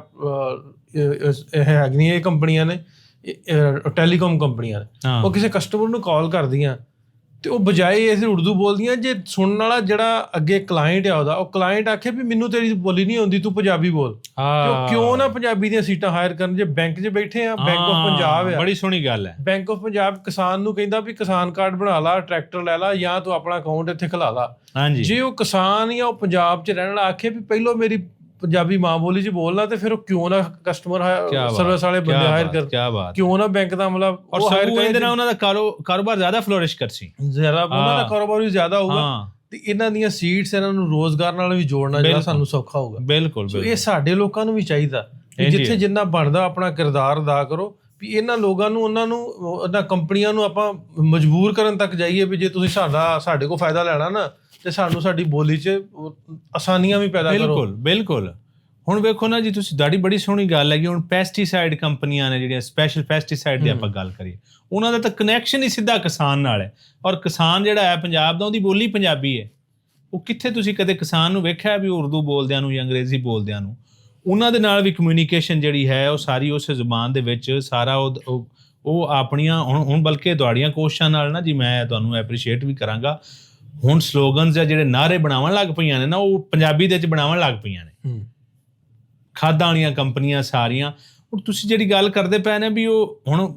ਹੈਗੀਆਂ ਇਹ ਕੰਪਨੀਆਂ ਨੇ, ਟੈਲੀਕਾਮ ਕੰਪਨੀਆਂ ਨੇ, ਉਹ ਕਿਸੇ ਕਸਟਮਰ ਨੂੰ ਕਾਲ ਕਰਦੀਆਂ ਤੇ ਉਹ ਬਜਾਏ ਇਹ ਉਰਦੂ ਬੋਲਦੀਆਂ, ਜੇ ਸੁਣਨ ਵਾਲਾ ਜਿਹੜਾ ਅੱਗੇ ਕਲਾਇੰਟ ਆ ਉਹਦਾ, ਉਹ ਕਲਾਇੰਟ ਆਖੇ ਵੀ ਮੈਨੂੰ ਤੇਰੀ ਬੋਲੀ ਨਹੀਂ ਆਉਂਦੀ, ਤੂੰ ਪੰਜਾਬੀ ਬੋਲ, ਕਿਉਂ ਨਾ ਪੰਜਾਬੀ ਦੀਆਂ ਸੀਟਾਂ ਹਾਇਰ ਕਰਨ। ਜੇ ਬੈਂਕ 'ਚ ਬੈਠੇ ਆ, ਬੈਂਕ ਆਫ ਪੰਜਾਬ ਆ, ਬੜੀ ਸੋਹਣੀ ਗੱਲ ਹੈ, ਬੈਂਕ ਆਫ ਪੰਜਾਬ ਕਿਸਾਨ ਨੂੰ ਕਹਿੰਦਾ ਵੀ ਕਿਸਾਨ ਕਾਰਡ ਬਣਾ ਲਾ, ਟਰੈਕਟਰ ਲੈ ਲਾ, ਜਾਂ ਤੂੰ ਆਪਣਾ ਅਕਾਊਂਟ ਇੱਥੇ ਖੁਲਾ ਲਾ। ਜੇ ਉਹ ਕਿਸਾਨ ਜਾਂ ਉਹ ਪੰਜਾਬ 'ਚ ਰਹਿਣ ਵਾਲਾ ਆਖੇ ਵੀ ਪਹਿਲੋਂ ਮੇਰੀ ਪੰਜਾਬੀ ਮਾਂ ਬੋਲੀ 'ਚ ਬੋਲਣਾ, ਤੇ ਫਿਰ ਉਹ ਕਿਉਂ ਨਾ ਕਸਟਮਰ ਸਰਵਿਸ ਵਾਲੇ ਬੰਦੇ ਹਾਇਰ ਕਰ, ਕਿਉਂ ਨਾ ਬੈਂਕ ਦਾ ਮਤਲਬ ਉਹਨਾਂ ਦਾ ਕਾਰੋਬਾਰ ਜ਼ਿਆਦਾ ਫਲੋਰਿਸ਼ ਕਰਸੀ, ਜ਼ਿਆਦਾ ਉਹਨਾਂ ਦਾ ਕਾਰੋਬਾਰ ਵੀ ਜ਼ਿਆਦਾ ਹੋਊਗਾ, ਤੇ ਇਹਨਾਂ ਦੀਆਂ ਸੀਟਸ ਇਹਨਾਂ ਨੂੰ ਰੋਜ਼ਗਾਰ ਨਾਲ ਵੀ ਜੋੜਨਾ ਜਿਹੜਾ ਸਾਨੂੰ ਸੌਖਾ ਹੋਊਗਾ। ਬਿਲਕੁਲ ਇਹ ਸਾਡੇ ਲੋਕਾਂ ਨੂੰ ਵੀ ਚਾਹੀਦਾ, ਜਿੱਥੇ ਜਿੰਨਾ ਬਣਦਾ ਆਪਣਾ ਕਿਰਦਾਰ ਅਦਾ ਕਰੋ, ਵੀ ਇਹਨਾਂ ਲੋਕਾਂ ਨੂੰ, ਉਹਨਾਂ ਨੂੰ, ਇਹਨਾਂ ਕੰਪਨੀਆਂ ਨੂੰ ਆਪਾਂ ਮਜਬੂਰ ਕਰਨ ਤੱਕ ਜਾਈਏ ਵੀ ਜੇ ਤੁਸੀਂ ਸਾਡੇ ਕੋਲ ਫਾਇਦਾ ਲੈਣਾ ਨਾ, ਤੇ ਸਾਨੂੰ ਸਾਡੀ ਬੋਲੀ 'ਚ ਆਸਾਨੀਆਂ ਵੀ ਪੈਦਾ ਕਰੋ। ਬਿਲਕੁਲ ਹੁਣ ਵੇਖੋ ਨਾ ਜੀ, ਤੁਸੀਂ ਤੁਹਾਡੀ ਬੜੀ ਸੋਹਣੀ ਗੱਲ ਹੈਗੀ। ਹੁਣ ਪੈਸਟੀਸਾਈਡ ਕੰਪਨੀਆਂ ਨੇ ਜਿਹੜੀਆਂ ਸਪੈਸ਼ਲ ਪੈਸਟੀਸਾਈਡ ਦੀ ਆਪਾਂ ਗੱਲ ਕਰੀਏ, ਉਹਨਾਂ ਦਾ ਤਾਂ ਕਨੈਕਸ਼ਨ ਹੀ ਸਿੱਧਾ ਕਿਸਾਨ ਨਾਲ ਹੈ, ਔਰ ਕਿਸਾਨ ਜਿਹੜਾ ਹੈ ਪੰਜਾਬ ਦਾ, ਉਹਦੀ ਬੋਲੀ ਪੰਜਾਬੀ ਹੈ। ਉਹ ਕਿੱਥੇ ਤੁਸੀਂ ਕਦੇ ਕਿਸਾਨ ਨੂੰ ਵੇਖਿਆ ਵੀ ਉਰਦੂ ਬੋਲਦਿਆਂ ਨੂੰ ਜਾਂ ਅੰਗਰੇਜ਼ੀ ਬੋਲਦਿਆਂ ਨੂੰ? ਉਹਨਾਂ ਦੇ ਨਾਲ ਵੀ ਕਮਿਊਨੀਕੇਸ਼ਨ ਜਿਹੜੀ ਹੈ ਉਹ ਸਾਰੀ ਉਸ ਜ਼ੁਬਾਨ ਦੇ ਵਿੱਚ, ਸਾਰਾ ਉਹ ਆਪਣੀਆਂ ਹੁਣ ਬਲਕਿ ਤੁਹਾਡੀਆਂ ਕੋਸ਼ਿਸ਼ਾਂ ਨਾਲ ਨਾ ਜੀ, ਮੈਂ ਤੁਹਾਨੂੰ ਐਪਰੀਸ਼ੀਏਟ ਵੀ ਕਰਾਂਗਾ, ਹੁਣ ਸਲੋਗਨਸ ਜਾਂ ਜਿਹੜੇ ਨਾਅਰੇ ਬਣਾਉਣ ਲੱਗ ਪਈਆਂ ਨੇ ਨਾ, ਉਹ ਪੰਜਾਬੀ ਦੇ ਵਿੱਚ ਬਣਾਉਣ ਲੱਗ ਪਈਆਂ ਨੇ। ਖਾਦਾਂ ਵਾਲੀਆਂ ਕੰਪਨੀਆਂ ਸਾਰੀਆਂ ਹੁਣ ਤੁਸੀਂ ਜਿਹੜੀ ਗੱਲ ਕਰਦੇ ਪਏ ਨੇ ਵੀ ਉਹ ਹੁਣ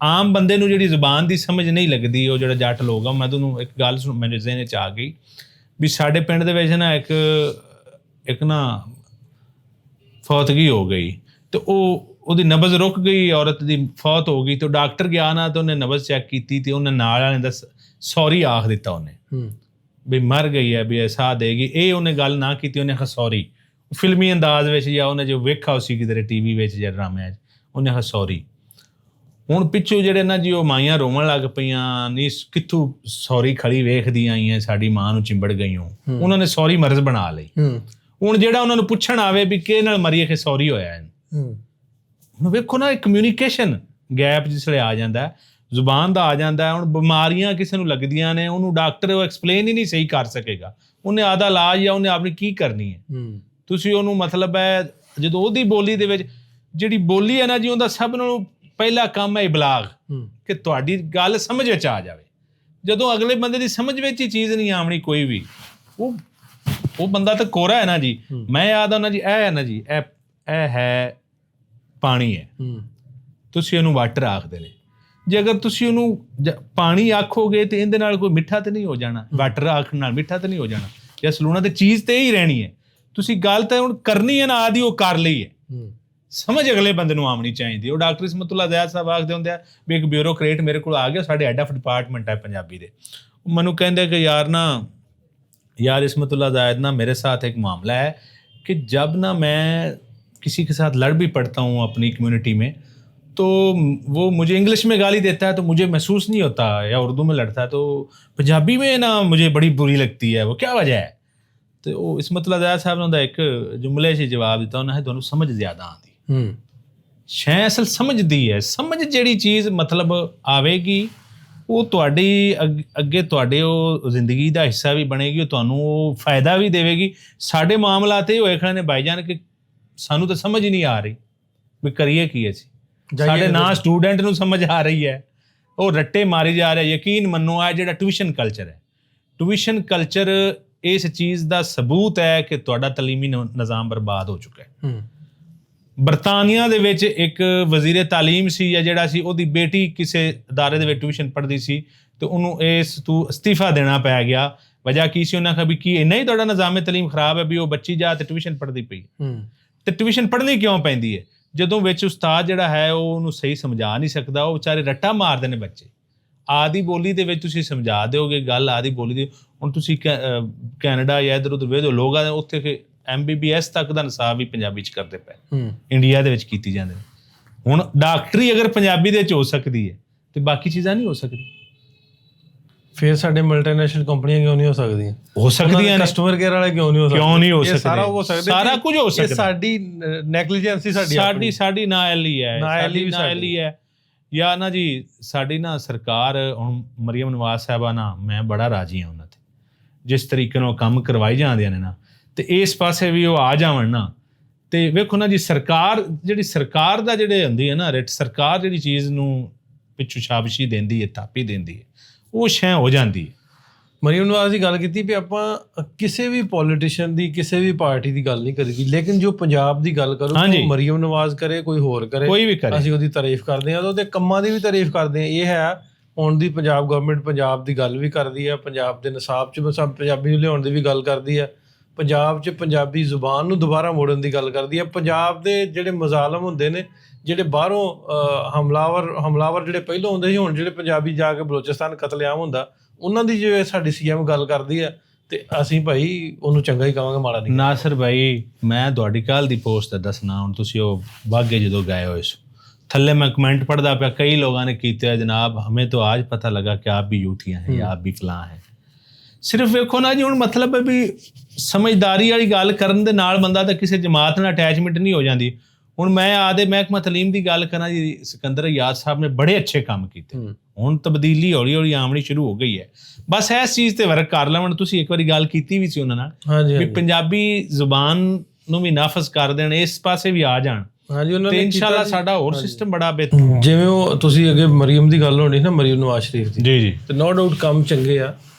ਆਮ ਬੰਦੇ ਨੂੰ ਜਿਹੜੀ ਜ਼ੁਬਾਨ ਦੀ ਸਮਝ ਨਹੀਂ ਲੱਗਦੀ, ਉਹ ਜਿਹੜਾ ਜੱਟ ਲੋਕ ਆ, ਮੈਂ ਤੁਹਾਨੂੰ ਇੱਕ ਗੱਲ ਮੇਰੇ ਜ਼ਿਹਨ 'ਚ ਆ ਗਈ ਵੀ ਸਾਡੇ ਪਿੰਡ ਦੇ ਵਿੱਚ ਨਾ ਇੱਕ ਨਾ ਫੌਤਗੀ ਹੋ ਗਈ ਤੇ ਉਹਦੀ ਨਬਜ਼ ਰੁਕ ਗਈ, ਔਰਤ ਦੀ ਫੌਤ ਹੋ ਗਈ ਤੇ ਡਾਕਟਰ ਗਿਆ ਨਾ ਤੇ ਉਹਨੇ ਨਬਜ਼ ਚੈੱਕ ਕੀਤੀ ਤੇ ਉਹਨੇ ਨਾਲ ਵਾਲੇ ਦਾ ਸੌਰੀ ਆਖ ਦਿੱਤਾ ਉਹਨੇ ਵੀ ਮਰ ਗਈ ਹੈ, ਵੀ ਸਾਹ ਦੇਗੀ। ਇਹ ਉਹਨੇ ਗੱਲ ਨਾ ਕੀਤੀ, ਉਹਨੇ ਆਖਿਆ ਸੌਰੀ, ਫਿਲਮੀ ਅੰਦਾਜ਼ ਵਿੱਚ ਜਾਂ ਉਹਨੇ ਜੋ ਵੇਖਿਆ ਸੀ ਕਿਤੇ TV ਵਿੱਚ ਜਾਂ ਡਰਾਮਿਆਂ 'ਚ, ਉਹਨੇ ਆਖਿਆ ਸੌਰੀ। ਹੁਣ ਪਿੱਛੋਂ ਜਿਹੜੇ ਨਾ ਜੀ ਉਹ ਮਾਈਆਂ ਰੋਵਣ ਲੱਗ ਪਈਆਂ, ਨਹੀਂ ਕਿੱਥੋਂ ਸੌਰੀ ਖੜੀ ਵੇਖਦੀਆਂ ਆਈਆਂ, ਸਾਡੀ ਮਾਂ ਨੂੰ ਚਿੰਬੜ ਗਈਆਂ, ਉਹਨਾਂ ਨੇ ਸੌਰੀ ਮਰਜ਼ ਬਣਾ ਲਈ। ਹੁਣ ਜਿਹੜਾ ਉਹਨਾਂ ਨੂੰ ਪੁੱਛਣ ਆਵੇ ਵੀ ਕਿਹਦੇ ਨਾਲ ਮਰੀ ਕਿ ਸੌਰੀ ਹੋਇਆ ਹੁਣ ਵੇਖੋ ਨਾ, ਕਮਿਊਨੀਕੇਸ਼ਨ ਗੈਪ ਜਿਸ ਵੇਲੇ ਆ ਜਾਂਦਾ, ਜ਼ੁਬਾਨ ਦਾ ਆ ਜਾਂਦਾ। ਹੁਣ ਬਿਮਾਰੀਆਂ ਕਿਸੇ ਨੂੰ ਲੱਗਦੀਆਂ ਨੇ, ਉਹਨੂੰ ਡਾਕਟਰ ਉਹ ਐਕਸਪਲੇਨ ਹੀ ਨਹੀਂ ਸਹੀ ਕਰ ਸਕੇਗਾ, ਉਹਨੇ ਆਦਾ ਇਲਾਜ ਜਾਂ ਉਹਨੇ ਆਪਣੀ ਕੀ ਕਰਨੀ ਹੈ। ਤੁਸੀਂ ਉਹਨੂੰ ਮਤਲਬ ਹੈ ਜਦੋਂ ਉਹਦੀ ਬੋਲੀ ਦੇ ਵਿੱਚ ਜਿਹੜੀ ਬੋਲੀ ਹੈ ਨਾ ਜੀ, ਉਹਦਾ ਸਭ ਨਾਲੋਂ ਪਹਿਲਾ ਕੰਮ ਹੈ ਇਬਲਾਗ, ਕਿ ਤੁਹਾਡੀ ਗੱਲ ਸਮਝ ਵਿੱਚ ਆ ਜਾਵੇ। ਜਦੋਂ ਅਗਲੇ ਬੰਦੇ ਦੀ ਸਮਝ ਵਿੱਚ ਹੀ ਚੀਜ਼ ਨਹੀਂ ਆਉਣੀ ਕੋਈ ਵੀ, ਉਹ ਬੰਦਾ ਤਾਂ ਕੋਰਾ ਹੈ ਨਾ ਜੀ। ਮੈਂ ਯਾਦ ਆਉਣਾ ਜੀ, ਇਹ ਹੈ ਨਾ ਜੀ, ਇਹ ਹੈ ਪਾਣੀ ਹੈ, ਤੁਸੀਂ ਉਹਨੂੰ ਵਾਟਰ ਆਖਦੇ ਨੇ। ਜੇ ਅਗਰ ਤੁਸੀਂ ਉਹਨੂੰ ਪਾਣੀ ਆਖੋਗੇ ਤੇ ਇਹਦੇ ਨਾਲ ਕੋਈ ਮਿੱਠਾ ਤਾਂ ਨਹੀਂ ਹੋ ਜਾਣਾ, ਵਾਟਰ ਆਖਣ ਨਾਲ ਮਿੱਠਾ ਤਾਂ ਨਹੀਂ ਹੋ ਜਾਣਾ, ਜਾਂ ਸਲੂਣਾ ਤੇ ਚੀਜ਼ ਤੇ ਹੀ ਰਹਿਣੀ ਹੈ। ਤੁਸੀਂ ਗੱਲ ਤਾਂ ਹੁਣ ਕਰਨੀ ਹੈ ਨਾ, ਆਦੀ ਉਹ ਕਰ ਲਈ ਹੈ, ਸਮਝ ਅਗਲੇ ਬੰਦੇ ਨੂੰ ਆਉਣੀ ਚਾਹੀਦੀ। ਉਹ ਡਾਕਟਰ ਇਸਮਤੁੱਲਾ ਜ਼ਾਹਿਦ ਸਾਹਿਬ ਆਖਦੇ ਹੁੰਦੇ ਆ ਵੀ ਇੱਕ ਬਿਊਰੋਕਰੇਟ ਮੇਰੇ ਕੋਲ ਆ ਗਿਆ, ਸਾਡੇ ਹੈਡ ਆਫ ਡਿਪਾਰਟਮੈਂਟ ਹੈ ਪੰਜਾਬੀ ਦੇ, ਉਹ ਮੈਨੂੰ ਕਹਿੰਦੇ ਕਿ यार इस्मतुल्लाह ज़ाहिद ना मेरे साथ एक मामला है कि जब ना मैं किसी के साथ लड़ भी पड़ता हूँ अपनी कम्युनिटी में, तो वो मुझे इंग्लिश में गाली देता है तो मुझे महसूस नहीं होता, या उर्दू में लड़ता है तो पंजाबी में ना मुझे बड़ी बुरी लगती है, वो क्या वजह है? तो इस्मतुल्लाह ज़ाहिद साहब ने एक जुमले से जवाब दिता, उन्हें दोनों समझ ज़्यादा आती शै असल समझदी है। समझ ਜਿਹੜੀ ਚੀਜ਼ ਮਤਲਬ ਆਵੇਗੀ ਉਹ ਤੁਹਾਡੀ ਅੱਗੇ ਤੁਹਾਡੇ ਉਹ ਜ਼ਿੰਦਗੀ ਦਾ ਹਿੱਸਾ ਵੀ ਬਣੇਗੀ, ਉਹ ਤੁਹਾਨੂੰ ਉਹ ਫਾਇਦਾ ਵੀ ਦੇਵੇਗੀ। ਸਾਡੇ ਮਾਮਲਾ ਤੇ ਹੋਏ ਖੜੇ ਨੇ ਭਾਈਜਾਨ ਕਿ ਸਾਨੂੰ ਤਾਂ ਸਮਝ ਹੀ ਨਹੀਂ ਆ ਰਹੀ ਵੀ ਕਰੀਏ ਕੀ ਅਸੀਂ। ਸਾਡੇ ਨਾ ਸਟੂਡੈਂਟ ਨੂੰ ਸਮਝ ਆ ਰਹੀ ਹੈ, ਉਹ ਰੱਟੇ ਮਾਰੀ ਜਾ ਰਹੇ। ਯਕੀਨ ਮੰਨੋ ਆ ਜਿਹੜਾ ਟਿਊਸ਼ਨ ਕਲਚਰ ਹੈ, ਟਿਊਸ਼ਨ ਕਲਚਰ ਇਸ ਚੀਜ਼ ਦਾ ਸਬੂਤ ਹੈ ਕਿ ਤੁਹਾਡਾ ਤਾਲੀਮੀ ਨਿਜ਼ਾਮ ਬਰਬਾਦ ਹੋ ਚੁੱਕਾ ਹੈ। ਬਰਤਾਨੀਆ ਦੇ ਵਿੱਚ ਇੱਕ ਵਜ਼ੀਰ ਤਾਲੀਮ ਸੀ ਜਾਂ ਜਿਹੜਾ ਸੀ, ਉਹਦੀ ਬੇਟੀ ਕਿਸੇ ਅਦਾਰੇ ਦੇ ਵਿੱਚ ਟਿਊਸ਼ਨ ਪੜ੍ਹਦੀ ਸੀ ਤੇ ਉਹਨੂੰ ਇਸ ਤੋਂ ਅਸਤੀਫਾ ਦੇਣਾ ਪੈ ਗਿਆ। ਵਜ੍ਹਾ ਕੀ ਸੀ? ਉਹਨਾਂ ਕਿਹਾ ਵੀ ਕੀ ਇੰਨਾ ਹੀ ਤੁਹਾਡਾ ਨਿਜ਼ਾਮ ਤਾਲੀਮ ਖਰਾਬ ਹੈ ਵੀ ਉਹ ਬੱਚੀ ਜਾ ਤੇ ਟਿਊਸ਼ਨ ਪੜ੍ਹਦੀ ਪਈ। ਤੇ ਟਿਊਸ਼ਨ ਪੜ੍ਹਨੀ ਕਿਉਂ ਪੈਂਦੀ ਹੈ? ਜਦੋਂ ਵਿੱਚ ਉਸਤਾਦ ਜਿਹੜਾ ਹੈ ਉਹ ਉਹਨੂੰ ਸਹੀ ਸਮਝਾ ਨਹੀਂ ਸਕਦਾ, ਉਹ ਵਿਚਾਰੇ ਰੱਟਾ ਮਾਰਦੇ ਨੇ ਬੱਚੇ। ਆਦੀ ਬੋਲੀ ਦੇ ਵਿੱਚ ਤੁਸੀਂ ਸਮਝਾ ਦਿਓਗੇ ਗੱਲ ਆਦੀ ਬੋਲੀ ਦੀ। ਹੁਣ ਤੁਸੀਂ ਕੈਨੇਡਾ ਜਾਂ ਇੱਧਰ ਉੱਧਰ ਵੇਖੋ ਲੋਕਾਂ ਦੇ ਉੱਥੇ ਕਿ MBBS ਤੱਕ ਦਾ ਨਿਸਾਬ ਵੀ ਪੰਜਾਬੀ 'ਚ ਕਰਦੇ ਪਏ, ਇੰਡੀਆ ਦੇ ਵਿੱਚ ਕੀਤੀ ਜਾਂਦੇ ਨੇ। ਹੁਣ ਡਾਕਟਰੀ ਅਗਰ ਪੰਜਾਬੀ ਦੇ ਵਿੱਚ ਹੋ ਸਕਦੀ ਹੈ ਤੇ ਬਾਕੀ ਚੀਜ਼ਾਂ ਨਹੀਂ ਹੋ ਸਕਦੀ। ਫਿਰ ਸਾਡੇ ਮਲਟੀਨੈਸ਼ਨਲ ਕੰਪਨੀਆਂ ਕਿਉਂ ਨਹੀਂ ਹੋ ਸਕਦੀਆਂ? ਹੋ ਸਕਦੀਆਂ ਨੇ। ਕਸਟਮਰ ਕੇਅਰ ਵਾਲੇ ਕਿਉਂ ਨਹੀਂ ਹੋ ਸਕਦੇ? ਕਿਉਂ ਨਹੀਂ ਹੋ ਸਕਦੇ? ਸਾਰਾ ਹੋ ਸਕਦਾ, ਸਾਰਾ ਕੁਝ ਹੋ ਸਕਦਾ। ਸਾਡੀ ਨੈਗਲੀਜੈਂਸੀ ਸਾਡੀ ਨਾਅਹਲੀ ਹੈ ਜਾਂ ਨਾ ਜੀ ਸਾਡੀ ਨਾ ਸਰਕਾਰ। ਹੁਣ ਮਰੀਮ ਨਵਾਜ਼ ਸਾਹਿਬਾ ਨਾ ਮੈਂ ਬੜਾ ਰਾਜੀ ਹਾਂ ਉਹਨਾਂ ਤੇ, ਜਿਸ ਤਰੀਕੇ ਨਾਲ ਕੰਮ ਕਰਵਾਈ ਜਾਂਦੀਆਂ ਨੇ ਨਾ, ਤੇ ਇਸ ਪਾਸੇ ਵੀ ਉਹ ਆ ਜਾਵਣ ਨਾ। ਤੇ ਵੇਖੋ ਨਾ ਜੀ ਸਰਕਾਰ ਦਾ ਜਿਹੜੇ ਹੁੰਦੀ ਹੈ ਨਾ ਰਿਟ, ਸਰਕਾਰ ਜਿਹੜੀ ਚੀਜ਼ ਨੂੰ ਪਿੱਛੋਂ ਸ਼ਾਬਾਸ਼ੀ ਦਿੰਦੀ ਹੈ, ਥਾਪੀ ਦਿੰਦੀ ਹੈ, ਉਹ ਸ਼ੈ ਹੋ ਜਾਂਦੀ ਹੈ। ਮਰੀਮ ਨਵਾਜ਼ ਦੀ ਗੱਲ ਕੀਤੀ ਵੀ ਆਪਾਂ ਕਿਸੇ ਵੀ ਪੋਲੀਟੀਸ਼ੀਅਨ ਦੀ ਕਿਸੇ ਵੀ ਪਾਰਟੀ ਦੀ ਗੱਲ ਨਹੀਂ ਕਰੀਦੀ, ਲੇਕਿਨ ਜੋ ਪੰਜਾਬ ਦੀ ਗੱਲ ਕਰੋ, ਮਰੀਮ ਨਵਾਜ਼ ਕਰੇ, ਕੋਈ ਹੋਰ ਕਰੇ, ਕੋਈ ਵੀ ਕਰੇ, ਅਸੀਂ ਉਹਦੀ ਤਾਰੀਫ ਕਰਦੇ ਹਾਂ, ਉਹਦੇ ਕੰਮਾਂ ਦੀ ਵੀ ਤਾਰੀਫ ਕਰਦੇ ਹਾਂ। ਇਹ ਹੈ ਹੁਣ ਦੀ ਪੰਜਾਬ ਗਵਰਨਮੈਂਟ ਪੰਜਾਬ ਦੀ ਗੱਲ ਵੀ ਕਰਦੀ ਹੈ, ਪੰਜਾਬ ਦੇ ਨਿਸਾਬ 'ਚ ਪੰਜਾਬੀ ਨੂੰ ਲਿਆਉਣ ਦੀ ਵੀ ਗੱਲ ਕਰਦੀ ਹੈ, ਪੰਜਾਬ 'ਚ ਪੰਜਾਬੀ ਜ਼ੁਬਾਨ ਨੂੰ ਦੁਬਾਰਾ ਮੋੜਨ ਦੀ ਗੱਲ ਕਰਦੀ ਹੈ। ਪੰਜਾਬ ਦੇ ਜਿਹੜੇ ਮਜ਼ਾਲਮ ਹੁੰਦੇ ਨੇ, ਜਿਹੜੇ ਬਾਹਰੋਂ ਹਮਲਾਵਰ ਜਿਹੜੇ ਪਹਿਲਾਂ ਹੁੰਦੇ ਸੀ, ਹੁਣ ਜਿਹੜੇ ਪੰਜਾਬੀ ਜਾ ਕੇ ਬਲੋਚਿਸਤਾਨ ਕਤਲੇਆਮ ਹੁੰਦਾ, ਉਹਨਾਂ ਦੀ ਜਿਵੇਂ ਸਾਡੀ CM ਗੱਲ ਕਰਦੀ ਹੈ ਤੇ ਅਸੀਂ ਭਾਈ ਉਹਨੂੰ ਚੰਗਾ ਹੀ ਕਹਾਂਗੇ, ਮਾੜਾ ਨਹੀਂ। ਨਾਸਰ ਭਾਈ ਮੈਂ ਤੁਹਾਡੀ ਕੱਲ੍ਹ ਦੀ ਪੋਸਟ ਦੱਸਣਾ, ਹੁਣ ਤੁਸੀਂ ਉਹ ਬਾਗੇ ਜਦੋਂ ਗਏ ਹੋਏ ਸੋ ਥੱਲੇ ਮੈਂ ਕਮੈਂਟ ਪੜ੍ਹਦਾ ਪਿਆ, ਕਈ ਲੋਕਾਂ ਨੇ ਕੀਤੇ ਹੈ ਜਨਾਬ ਹਮੇं तो आज पता लगा कि आप भी यूथियाँ हैं या आप भी फलां हैं। ਸਿਰਫ ਵੇਖੋ ਨਾ ਜੀ, ਹੁਣ ਮਤਲਬ ਹੈ ਵੀ ਸਮਝਦਾਰੀ ਵਾਲੀ ਗੱਲ ਕਰਨ ਦੇ ਨਾਲ ਬੰਦਾ ਤਾਂ ਕਿਸੇ ਜਮਾਤ ਨਾਲ ਅਟੈਚਮੈਂਟ ਨਹੀਂ ਹੋ ਜਾਂਦੀ। ਹੁਣ ਮੈਂ ਆਦੇ ਮਹਿਕਮਾ ਤਾਲੀਮ ਦੀ ਗੱਲ ਕਰਾਂ ਜੀ, ਸਿਕੰਦਰ ਯਾਦ ਸਾਹਿਬ ਨੇ ਬੜੇ ਅੱਛੇ ਕੰਮ ਕੀਤੇ। ਹੁਣ ਤਬਦੀਲੀ ਹੌਲੀ ਹੌਲੀ ਆਉਣੀ ਸ਼ੁਰੂ ਹੋ ਗਈ ਹੈ, ਬਸ ਇਸ ਚੀਜ਼ ਤੇ ਵਰਕ ਕਰ ਲਵਣ। ਤੁਸੀਂ ਇੱਕ ਵਾਰੀ ਗੱਲ ਕੀਤੀ ਵੀ ਸੀ ਉਹਨਾਂ ਨਾਲ ਵੀ ਪੰਜਾਬੀ ਜ਼ੁਬਾਨ ਨੂੰ ਵੀ ਨਾਫਜ਼ ਕਰ ਦੇਣ, ਇਸ ਪਾਸੇ ਵੀ ਆ ਜਾਣ ਤੇ ਇਨਸ਼ਾਅੱਲਾ ਸਾਡਾ ਹੋਰ ਸਿਸਟਮ ਬੜਾ ਬਿਹਤਰ। ਜਿਵੇਂ ਉਹ ਤੁਸੀਂ ਅੱਗੇ ਮਰੀਮ ਦੀ ਗੱਲ ਹੋਣੀ ਨਾ, ਮਰੀਮ ਨਵਾਜ਼ ਸ਼ਰੀਫ ਦੀ, ਜੀ ਤੇ ਨੋ ਡਾਊਟ ਕੰਮ ਚੰਗੇ ਆ,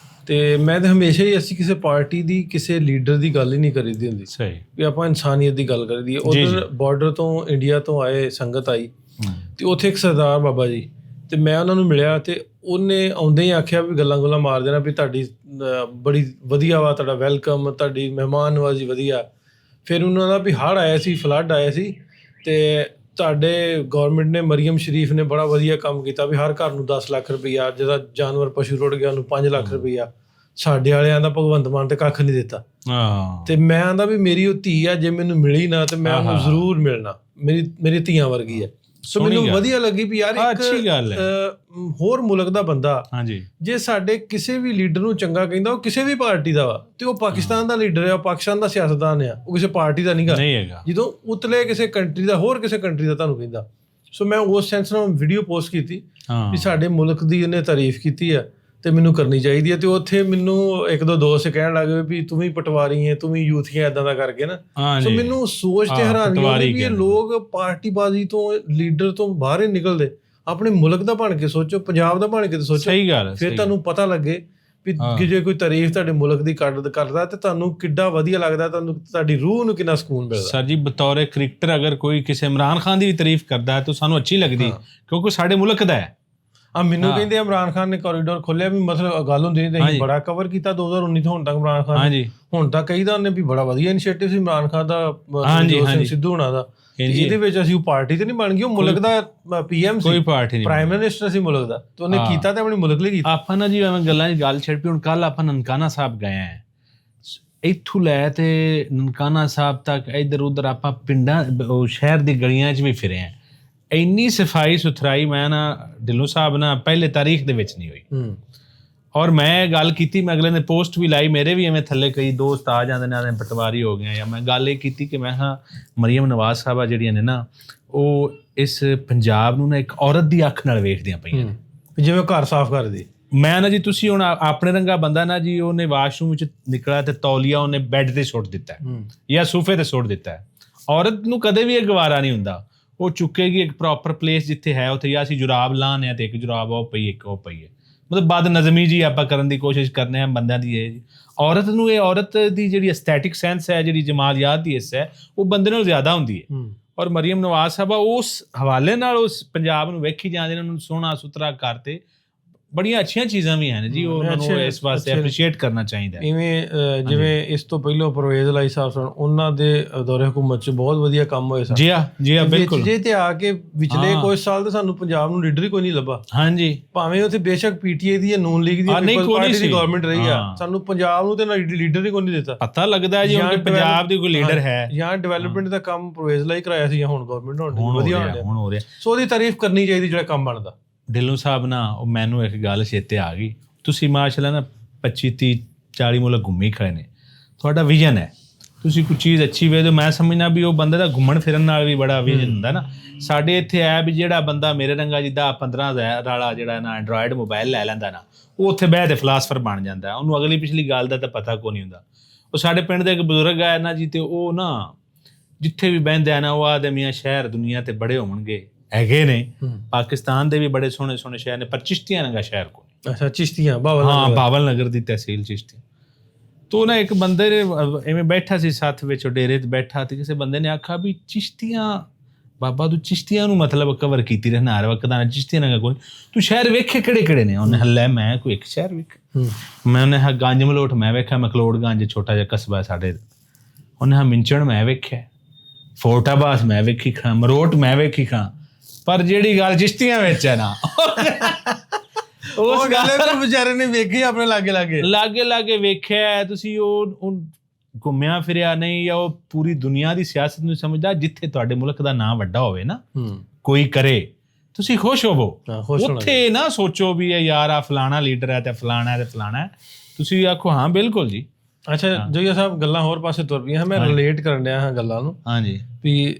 ਤੇ ਮੈਂ ਤਾਂ ਹਮੇਸ਼ਾ ਹੀ ਅਸੀਂ ਕਿਸੇ ਪਾਰਟੀ ਦੀ ਕਿਸੇ ਲੀਡਰ ਦੀ ਗੱਲ ਹੀ ਨਹੀਂ ਕਰੀਦੀ ਹੁੰਦੀ ਸਹੀ ਵੀ ਆਪਾਂ ਇਨਸਾਨੀਅਤ ਦੀ ਗੱਲ ਕਰੀਦੀ। ਉਧਰ ਬਾਰਡਰ ਤੋਂ ਇੰਡੀਆ ਤੋਂ ਆਏ ਸੰਗਤ ਆਈ ਤੇ ਉੱਥੇ ਇੱਕ ਸਰਦਾਰ ਬਾਬਾ ਜੀ, ਤੇ ਮੈਂ ਉਹਨਾਂ ਨੂੰ ਮਿਲਿਆ ਤੇ ਉਹਨੇ ਆਉਂਦੇ ਹੀ ਆਖਿਆ ਵੀ ਗੱਲਾਂ ਮਾਰ ਦੇਣਾ ਵੀ ਤੁਹਾਡੀ ਬੜੀ ਵਧੀਆ ਵਾ, ਤੁਹਾਡਾ ਵੈਲਕਮ, ਤੁਹਾਡੀ ਮਹਿਮਾਨ ਨਵਾਜ਼ੀ ਵਧੀਆ। ਫਿਰ ਉਹਨਾਂ ਦਾ ਵੀ ਹੜ੍ਹ ਆਇਆ ਸੀ, ਫਲੱਡ ਆਇਆ ਸੀ, ਤੇ ਤੁਹਾਡੇ ਗੌਰਮੈਂਟ ਨੇ, ਮਰੀਮ ਸ਼ਰੀਫ ਨੇ ਬੜਾ ਵਧੀਆ ਕੰਮ ਕੀਤਾ ਵੀ ਹਰ ਘਰ ਨੂੰ 10 ਲੱਖ ਰੁਪਈਆ, ਜਿਹਦਾ ਜਾਨਵਰ ਪਸ਼ੂ ਰੁੜ ਗਿਆ ਉਹਨੂੰ 5 ਲੱਖ ਰੁਪਈਆ। ਸਾਡੇ ਵਾਲਿਆਂ ਦਾ ਭਗਵੰਤ ਮਾਨ ਤੇ ਕੱਖ ਨਹੀਂ ਦਿੱਤਾ। ਤੇ ਮੈਂ ਆਂਦਾ ਵੀ ਮੇਰੀ ਉਹ ਧੀ ਆ, ਜੇ ਮੈਨੂੰ ਮਿਲੀ ਨਾ ਤੇ ਮੈਂ ਉਹਨੂੰ ਜ਼ਰੂਰ ਮਿਲਣਾ, ਮੇਰੀ ਧੀਆਂ ਵਰਗੀ ਆ। ਸੋ ਮੈਨੂੰ ਵਧੀਆ ਲੱਗੀ ਵੀ ਯਾਰ ਇੱਕ ਹੋਰ ਮੁਲਕ ਦਾ ਬੰਦਾ ਜੇ ਸਾਡੇ ਕਿਸੇ ਵੀ ਲੀਡਰ ਨੂੰ ਚੰਗਾ ਕਹਿੰਦਾ, ਉਹ ਕਿਸੇ ਵੀ ਪਾਰਟੀ ਦਾ ਵਾ, ਤੇ ਉਹ ਪਾਕਿਸਤਾਨ ਦਾ ਲੀਡਰ ਆ, ਪਾਕਿਸਤਾਨ ਦਾ ਸਿਆਸਤਦਾਨ ਆ, ਉਹ ਕਿਸੇ ਪਾਰਟੀ ਦਾ ਨਹੀਂ ਹੈਗਾ। ਜਦੋਂ ਉਤਲੇ ਕਿਸੇ ਕੰਟਰੀ ਦਾ, ਹੋਰ ਕਿਸੇ ਕੰਟਰੀ ਦਾ ਤੁਹਾਨੂੰ ਕਹਿੰਦਾ। ਸੋ ਮੈਂ ਉਸ ਸੈਂਸ ਨਾਲ ਵੀਡੀਓ ਪੋਸਟ ਕੀਤੀ ਵੀ ਸਾਡੇ ਮੁਲਕ ਦੀ ਇਹਨੇ ਤਾਰੀਫ ਕੀਤੀ ਆ ਤੇ ਮੈਨੂੰ ਕਰਨੀ ਚਾਹੀਦੀ ਹੈ। ਤੇ ਉੱਥੇ ਮੈਨੂੰ ਇੱਕ ਦੋ ਦੋਸਤ ਕਹਿਣ ਲੱਗ ਗਏ ਵੀ ਤੂੰ ਵੀ ਪਟਵਾਰੀ ਹੈ, ਤੂੰ ਵੀ ਯੂਥੀਆਂ ਏਦਾਂ ਦਾ ਕਰਕੇ ਨਾ। ਸੋ ਮੈਨੂੰ ਸੋਚ ਤੇ ਹੈਰਾਨੀ ਹੋਈ ਵੀ ਇਹ ਲੋਕ ਪਾਰਟੀਬਾਜ਼ੀ ਤੋਂ, ਲੀਡਰ ਤੋਂ ਬਾਹਰ ਹੀ ਨਿਕਲਦੇ, ਆਪਣੇ ਮੁਲਕ ਦਾ ਬਣ ਕੇ ਸੋਚੋ, ਪੰਜਾਬ ਦਾ ਬਣ ਕੇ ਸੋਚੋ। ਸਹੀ ਗੱਲ। ਫਿਰ ਤੁਹਾਨੂੰ ਪਤਾ ਲੱਗੇ ਵੀ ਜੇ ਕੋਈ ਤਾਰੀਫ ਤੁਹਾਡੇ ਮੁਲਕ ਦੀ ਕਰਦਾ ਤੇ ਤੁਹਾਨੂੰ ਕਿੱਡਾ ਵਧੀਆ ਲੱਗਦਾ, ਤੁਹਾਨੂੰ ਤੁਹਾਡੀ ਰੂਹ ਨੂੰ ਕਿੰਨਾ ਸਕੂਨ ਮਿਲਦਾ। ਸਰ ਜੀ ਬਤੌਰ ਕ੍ਰਿਕਟਰ ਅਗਰ ਕੋਈ ਕਿਸੇ ਇਮਰਾਨ ਖਾਨ ਦੀ ਵੀ ਤਾਰੀਫ ਕਰਦਾ ਹੈ ਤਾਂ ਸਾਨੂੰ ਅੱਛੀ ਲੱਗਦੀ, ਕਿਉਂਕਿ ਸਾਡੇ ਮੁਲਕ ਦਾ ਹੈ। ਮੈਨੂੰ ਕਹਿੰਦੇ ਇਮਰਾਨ ਖਾਨ ਨੇ ਕੋਰੀਡੋਰ ਖੋਲਿਆ, ਵੀ ਮਤਲਬ ਗੱਲ ਹੁੰਦੀ ਨਹੀਂ, ਅਸੀਂ ਬੜਾ ਕਵਰ ਕੀਤਾ 2019 ਤੋਂ ਹੁਣ ਤੱਕ ਇਮਰਾਨ ਖਾਨ। ਹੁਣ ਤੱਕ ਕਹੀਦਾ ਉਹਨੇ ਵੀ ਬੜਾ ਵਧੀਆ ਇਨੀਸ਼ੀਏਟਿਵ ਸੀ ਇਮਰਾਨ ਖਾਨ ਦਾ, ਸਿੱਧੂ ਹੋਣਾ ਦਾ। ਇਹਦੇ ਵਿੱਚ ਅਸੀਂ ਉਹ ਪਾਰਟੀ ਤੇ ਨਹੀਂ ਬਣ ਗਈ, ਉਹ ਮੁਲਕ ਦਾ ਪੀਐਮ ਸੀ, ਕੋਈ ਪਾਰਟੀ ਨਹੀਂ, ਪ੍ਰਾਈਮ ਮਿਨਿਸਟਰ ਸੀ ਮੁਲਕ ਦਾ, ਤੇ ਉਹਨੇ ਕੀਤਾ ਤੇ ਆਪਣੇ ਮੁਲਕ ਲਈ ਕੀਤਾ। ਆਪਾਂ ਨਾ ਜੀ ਐਵੇਂ ਗੱਲਾਂ ਦੀ ਗੱਲ ਛੱਡ ਪਈ। ਹੁਣ ਕੱਲ ਆਪਾਂ ਨਨਕਾਣਾ ਸਾਹਿਬ ਗਏ ਆ, ਇੱਥੋਂ ਲੈ ਤੇ ਨਨਕਾਣਾ ਸਾਹਿਬ ਤੱਕ ਇੱਧਰ ਉੱਧਰ ਆਪਾਂ ਪਿੰਡਾਂ ਸ਼ਹਿਰ ਦੀ ਗਲੀਆਂ 'ਚ ਵੀ ਫਿਰੇ ਆ। ਇੰਨੀ ਸਫਾਈ ਸੁਥਰਾਈ ਮੈਂ ਨਾ ਢਿੱਲੋਂ ਸਾਹਿਬ ਨਾਲ ਪਹਿਲੇ ਤਾਰੀਖ ਦੇ ਵਿੱਚ ਨਹੀਂ ਹੋਈ। ਔਰ ਮੈਂ ਗੱਲ ਕੀਤੀ, ਮੈਂ ਅਗਲੇ ਨੇ ਪੋਸਟ ਵੀ ਲਾਈ, ਮੇਰੇ ਵੀ ਐਵੇਂ ਥੱਲੇ ਕਈ ਦੋਸਤ ਆ ਜਾਂਦੇ ਨੇ, ਪਟਵਾਰੀ ਹੋ ਗਏ ਜਾਂ ਮੈਂ ਗੱਲ ਇਹ ਕੀਤੀ ਕਿ ਮੈਂ ਹਾਂ ਮਰੀਮ ਨਵਾਜ਼ ਸਾਹਿਬਾ ਜਿਹੜੀਆਂ ਨੇ ਨਾ, ਉਹ ਇਸ ਪੰਜਾਬ ਨੂੰ ਨਾ ਇੱਕ ਔਰਤ ਦੀ ਅੱਖ ਨਾਲ ਵੇਖਦੀਆਂ ਪਈਆਂ ਨੇ, ਜਿਵੇਂ ਘਰ ਸਾਫ਼ ਕਰਦੀ। ਮੈਂ ਨਾ ਜੀ ਤੁਸੀਂ ਹੁਣ ਆਪਣੇ ਰੰਗਾ ਬੰਦਾ ਨਾ ਜੀ, ਉਹਨੇ ਵਾਸ਼ਰੂਮ ਵਿੱਚ ਨਿਕਲਿਆ ਤੇ ਤੌਲੀਆ ਉਹਨੇ ਬੈੱਡ ਤੇ ਸੁੱਟ ਦਿੱਤਾ ਜਾਂ ਸੋਫੇ ਤੇ ਸੁੱਟ ਦਿੱਤਾ। ਔਰਤ ਨੂੰ ਕਦੇ ਵੀ ਇਹ ਗਵਾਰਾ ਨਹੀਂ ਹੁੰਦਾ, ਉਹ ਚੁੱਕੇਗੀ ਇੱਕ ਪ੍ਰੋਪਰ ਪਲੇਸ ਜਿੱਥੇ ਹੈ ਉੱਥੇ, ਜਾਂ ਅਸੀਂ ਜੁਰਾਬ ਲਾਉਂਦੇ ਹਾਂ ਤੇ ਇੱਕ ਜੁਰਾਬ ਉਹ ਪਈ, ਇੱਕ ਉਹ ਪਈ ਹੈ। ਮਤਲਬ ਬਦ ਨਜ਼ਮੀ ਜੀ ਆਪਾਂ ਕਰਨ ਦੀ ਕੋਸ਼ਿਸ਼ ਕਰਨੇ ਹਾਂ ਬੰਦਿਆਂ ਦੀ। ਇਹ ਜੀ ਔਰਤ ਨੂੰ, ਇਹ ਔਰਤ ਦੀ ਜਿਹੜੀ ਐਸਥੈਟਿਕ ਸੈਂਸ ਹੈ, ਜਿਹੜੀ ਜਮਾਲੀਆਤ ਦੀ ਹਿੱਸਾ ਹੈ, ਉਹ ਬੰਦੇ ਨਾਲੋਂ ਜ਼ਿਆਦਾ ਹੁੰਦੀ ਹੈ। ਔਰ ਮਰੀਮ ਨਵਾਜ਼ ਸਾਹਿਬਾ ਉਸ ਹਵਾਲੇ ਨਾਲ ਉਸ ਪੰਜਾਬ ਨੂੰ ਵੇਖੀ ਜਾਂਦੇ ਨੇ, ਉਹਨੂੰ ਸੋਹਣਾ ਸੁਥਰਾ ਕਰਤੇ, ਬੜੀਆਂ ਅੱਛੀਆਂ ਚੀਜ਼ਾਂ ਵੀ ਹਨ ਜੀ, ਉਹਨਾਂ ਨੂੰ ਇਸ ਵਾਸਤੇ ਐਪਰੀਸ਼ੀਏਟ ਕਰਨਾ ਚਾਹੀਦਾ। ਇਵੇਂ ਜਿਵੇਂ ਇਸ ਤੋਂ ਪਹਿਲਾਂ ਪਰਵੇਜ਼ ਲਾਈ ਸਾਹਿਬ ਸਨ, ਉਹਨਾਂ ਦੇ ਦੌਰੇ ਹੁਕੂਮਤ 'ਚ ਬਹੁਤ ਵਧੀਆ ਕੰਮ ਹੋਏ ਸਨ। ਜੀ ਹਾਂ ਬਿਲਕੁਲ। ਜੇ ਤੇ ਆ ਕੇ ਵਿਚਲੇ ਕੁਝ ਸਾਲ ਤੇ ਸਾਨੂੰ ਪੰਜਾਬ ਨੂੰ ਲੀਡਰ ਹੀ ਕੋਈ ਨਹੀਂ ਲੱਭਾ। ਹਾਂਜੀ, ਭਾਵੇਂ ਉੱਥੇ ਬੇਸ਼ੱਕ ਪੀਟੀਆਈ ਦੀ ਜਾਂ ਨੂਨ ਲੀਗ ਦੀ ਪਾਰਟੀ ਦੀ ਗਵਰਨਮੈਂਟ ਰਹੀ ਆ, ਸਾਨੂੰ ਪੰਜਾਬ ਨੂੰ ਤੇ ਲੀਡਰ ਹੀ ਕੋਈ ਨਹੀਂ ਦਿੱਤਾ। ਪਤਾ ਲੱਗਦਾ ਜੀ ਹੁਣ ਪੰਜਾਬ ਦੀ ਕੋਈ ਲੀਡਰ ਹੈ। ਜਾਂ ਡਿਵੈਲਪਮੈਂਟ ਦਾ ਕੰਮ ਪਰਵੇਜ਼ ਲਾਈ ਕਰਾਇਆ ਸੀ, ਜਾਂ ਹੁਣ ਗਵਰਨਮੈਂਟ ਵਧੀਆ ਹੋ ਰਿਹਾ। ਸੋ ਉਹਦੀ ਤਾਰੀਫ ਕਰਨੀ ਚਾਹੀਦੀ ਜਿਹੜਾ ਕੰਮ ਬਣਦਾ। ਢਿੱਲੋਂ ਸਾਹਿਬ ਨਾ, ਉਹ ਮੈਨੂੰ ਇੱਕ ਗੱਲ ਚੇਤੇ ਆ ਗਈ, ਤੁਸੀਂ ਮਾਸ਼ਾਅੱਲਾ ਨਾ 25 30 40 ਮੁਲਕ ਘੁੰਮੀ ਖੜੇ ਨੇ, ਤੁਹਾਡਾ ਵਿਜ਼ਨ ਹੈ, ਤੁਸੀਂ ਕੋਈ ਚੀਜ਼ ਅੱਛੀ ਵੇਖਦੇ ਹੋ। ਮੈਂ ਸਮਝਣਾ ਵੀ ਉਹ ਬੰਦੇ ਦਾ ਘੁੰਮਣ ਫਿਰਨ ਨਾਲ ਵੀ ਬੜਾ ਵਿਜ਼ਨ ਹੁੰਦਾ ਨਾ। ਸਾਡੇ ਇੱਥੇ ਹੈ ਵੀ ਜਿਹੜਾ ਬੰਦਾ ਮੇਰੇ ਰੰਗਾ ਜਿੱਦਾਂ 15,000 ਵਾਲਾ ਜਿਹੜਾ ਨਾ ਐਂਡਰਾਇਡ ਮੋਬਾਈਲ ਲੈ ਲੈਂਦਾ ਨਾ, ਉਹ ਉੱਥੇ ਬਹਿ ਤੇ ਫਿਲਾਸਫਰ ਬਣ ਜਾਂਦਾ, ਉਹਨੂੰ ਅਗਲੀ ਪਿਛਲੀ ਗੱਲ ਦਾ ਤਾਂ ਪਤਾ ਕੋਈ ਨਹੀਂ ਹੁੰਦਾ। ਉਹ ਸਾਡੇ ਪਿੰਡ ਦੇ ਇੱਕ ਬਜ਼ੁਰਗ ਆਇਆ ਨਾ ਜੀ, ਤੇ ਉਹ ਨਾ ਜਿੱਥੇ ਵੀ ਬਹਿੰਦੇ ਆ ਨਾ, ਉਹ ਆਦੇ ਮੀਆਂ ਸ਼ਹਿਰ ਦੁਨੀਆ ਤੇ ਬੜੇ ਹੋਣਗੇ, ਹੈਗੇ ਨੇ, ਪਾਕਿਸਤਾਨ ਦੇ ਵੀ ਬੜੇ ਸੋਹਣੇ ਸੋਹਣੇ ਸ਼ਹਿਰ ਨੇ, ਪਰ ਚਿਸ਼ਤੀਆਂ ਨੰਗਾ ਸ਼ਹਿਰ ਕੋਲ। ਅੱਛਾ, ਚਿਸ਼ਤੀਆਂ, ਬਾਵਲ ਨਗਰ ਦੀ ਤਹਿਸੀਲ ਚਿਸ਼ਤੀ। ਤੋ ਨਾ ਇੱਕ ਬੰਦੇ ਨੇ ਐਵੇਂ ਬੈਠਾ ਸੀ ਸਾਥ ਵਿੱਚ, ਡੇਰੇ ਤੇ ਬੈਠਾ, ਤੇ ਕਿਸੇ ਬੰਦੇ ਨੇ ਆਖਿਆ ਵੀ ਚਿਸ਼ਤੀਆਂ ਬਾਬਾ, ਤੂੰ ਚਿਸ਼ਤੀਆਂ ਨੂੰ ਮਤਲਬ ਕਵਰ ਕੀਤੀ ਰਹਿਣਾ ਹਰ ਵਕਤ, ਨਾ ਚਿਸ਼ਤੀਆਂ ਨੰਗਾ ਕੋਈ, ਤੂੰ ਸ਼ਹਿਰ ਵੇਖੇ ਕਿਹੜੇ ਕਿਹੜੇ ਨੇ? ਉਹਨੇ ਹੱਲੇ ਮੈਂ ਕੋਈ ਇੱਕ ਸ਼ਹਿਰ ਵੇਖਿਆ, ਮੈਂ ਉਹਨੇ ਗੰਜ ਮਲੋਟ ਮੈਂ ਵੇਖਿਆ, ਮਕਲੋੜਗੰਜ ਛੋਟਾ ਜਿਹਾ ਕਸਬਾ ਸਾਡੇ, ਉਹਨੇ ਮਿੰਚਣ ਮੈਂ ਵੇਖਿਆ, ਫੋਰਟਾਬਾਦ ਮੈਂ ਵੇਖੀ ਖਾਂ, ਮਰੋਟ ਮੈਂ ਵੇਖੀ ਖਾਂ, ਪਰ ਜਿਹੜੀ ਗੱਲ ਚਿਸ਼ਤੀਆਂ ਵਿੱਚ ਹੈ ਨਾ, ਉਸ ਗੱਲ ਵਿਚਾਰੇ ਨੇ ਵੇਖੀ ਆਪਣੇ ਲਾਗੇ ਵੇਖਿਆ। ਤੁਸੀਂ ਉਹ ਘੁੰਮਿਆ ਫਿਰਿਆ ਨਹੀਂ, ਜਾਂ ਉਹ ਪੂਰੀ ਦੁਨੀਆ ਦੀ ਸਿਆਸਤ ਨੂੰ ਸਮਝਦਾ। ਜਿੱਥੇ ਤੁਹਾਡੇ ਮੁਲਕ ਦਾ ਨਾਂ ਵੱਡਾ ਹੋਵੇ ਨਾ, ਕੋਈ ਕਰੇ, ਤੁਸੀਂ ਖੁਸ਼ ਹੋਵੋ। ਉੱਥੇ ਨਾ ਸੋਚੋ ਵੀ ਇਹ ਯਾਰ ਆ ਫਲਾਣਾ ਲੀਡਰ ਹੈ ਤੇ ਫਲਾਣਾ ਹੈ ਤੇ ਫਲਾਣਾ ਹੈ, ਤੁਸੀਂ ਆਖੋ ਹਾਂ ਬਿਲਕੁਲ ਜੀ। ਅੱਛਾ ਜੋਈਆ ਸਾਹਿਬ, ਗੱਲਾਂ ਹੋਰ ਪਾਸੇ ਤੁਰ ਪਈਆਂ, ਮੈਂ ਰਿਲੇਟ ਕਰਨ ਡਿਆ ਹਾਂ ਗੱਲਾਂ ਨੂੰ। ਹਾਂਜੀ, ਵੀ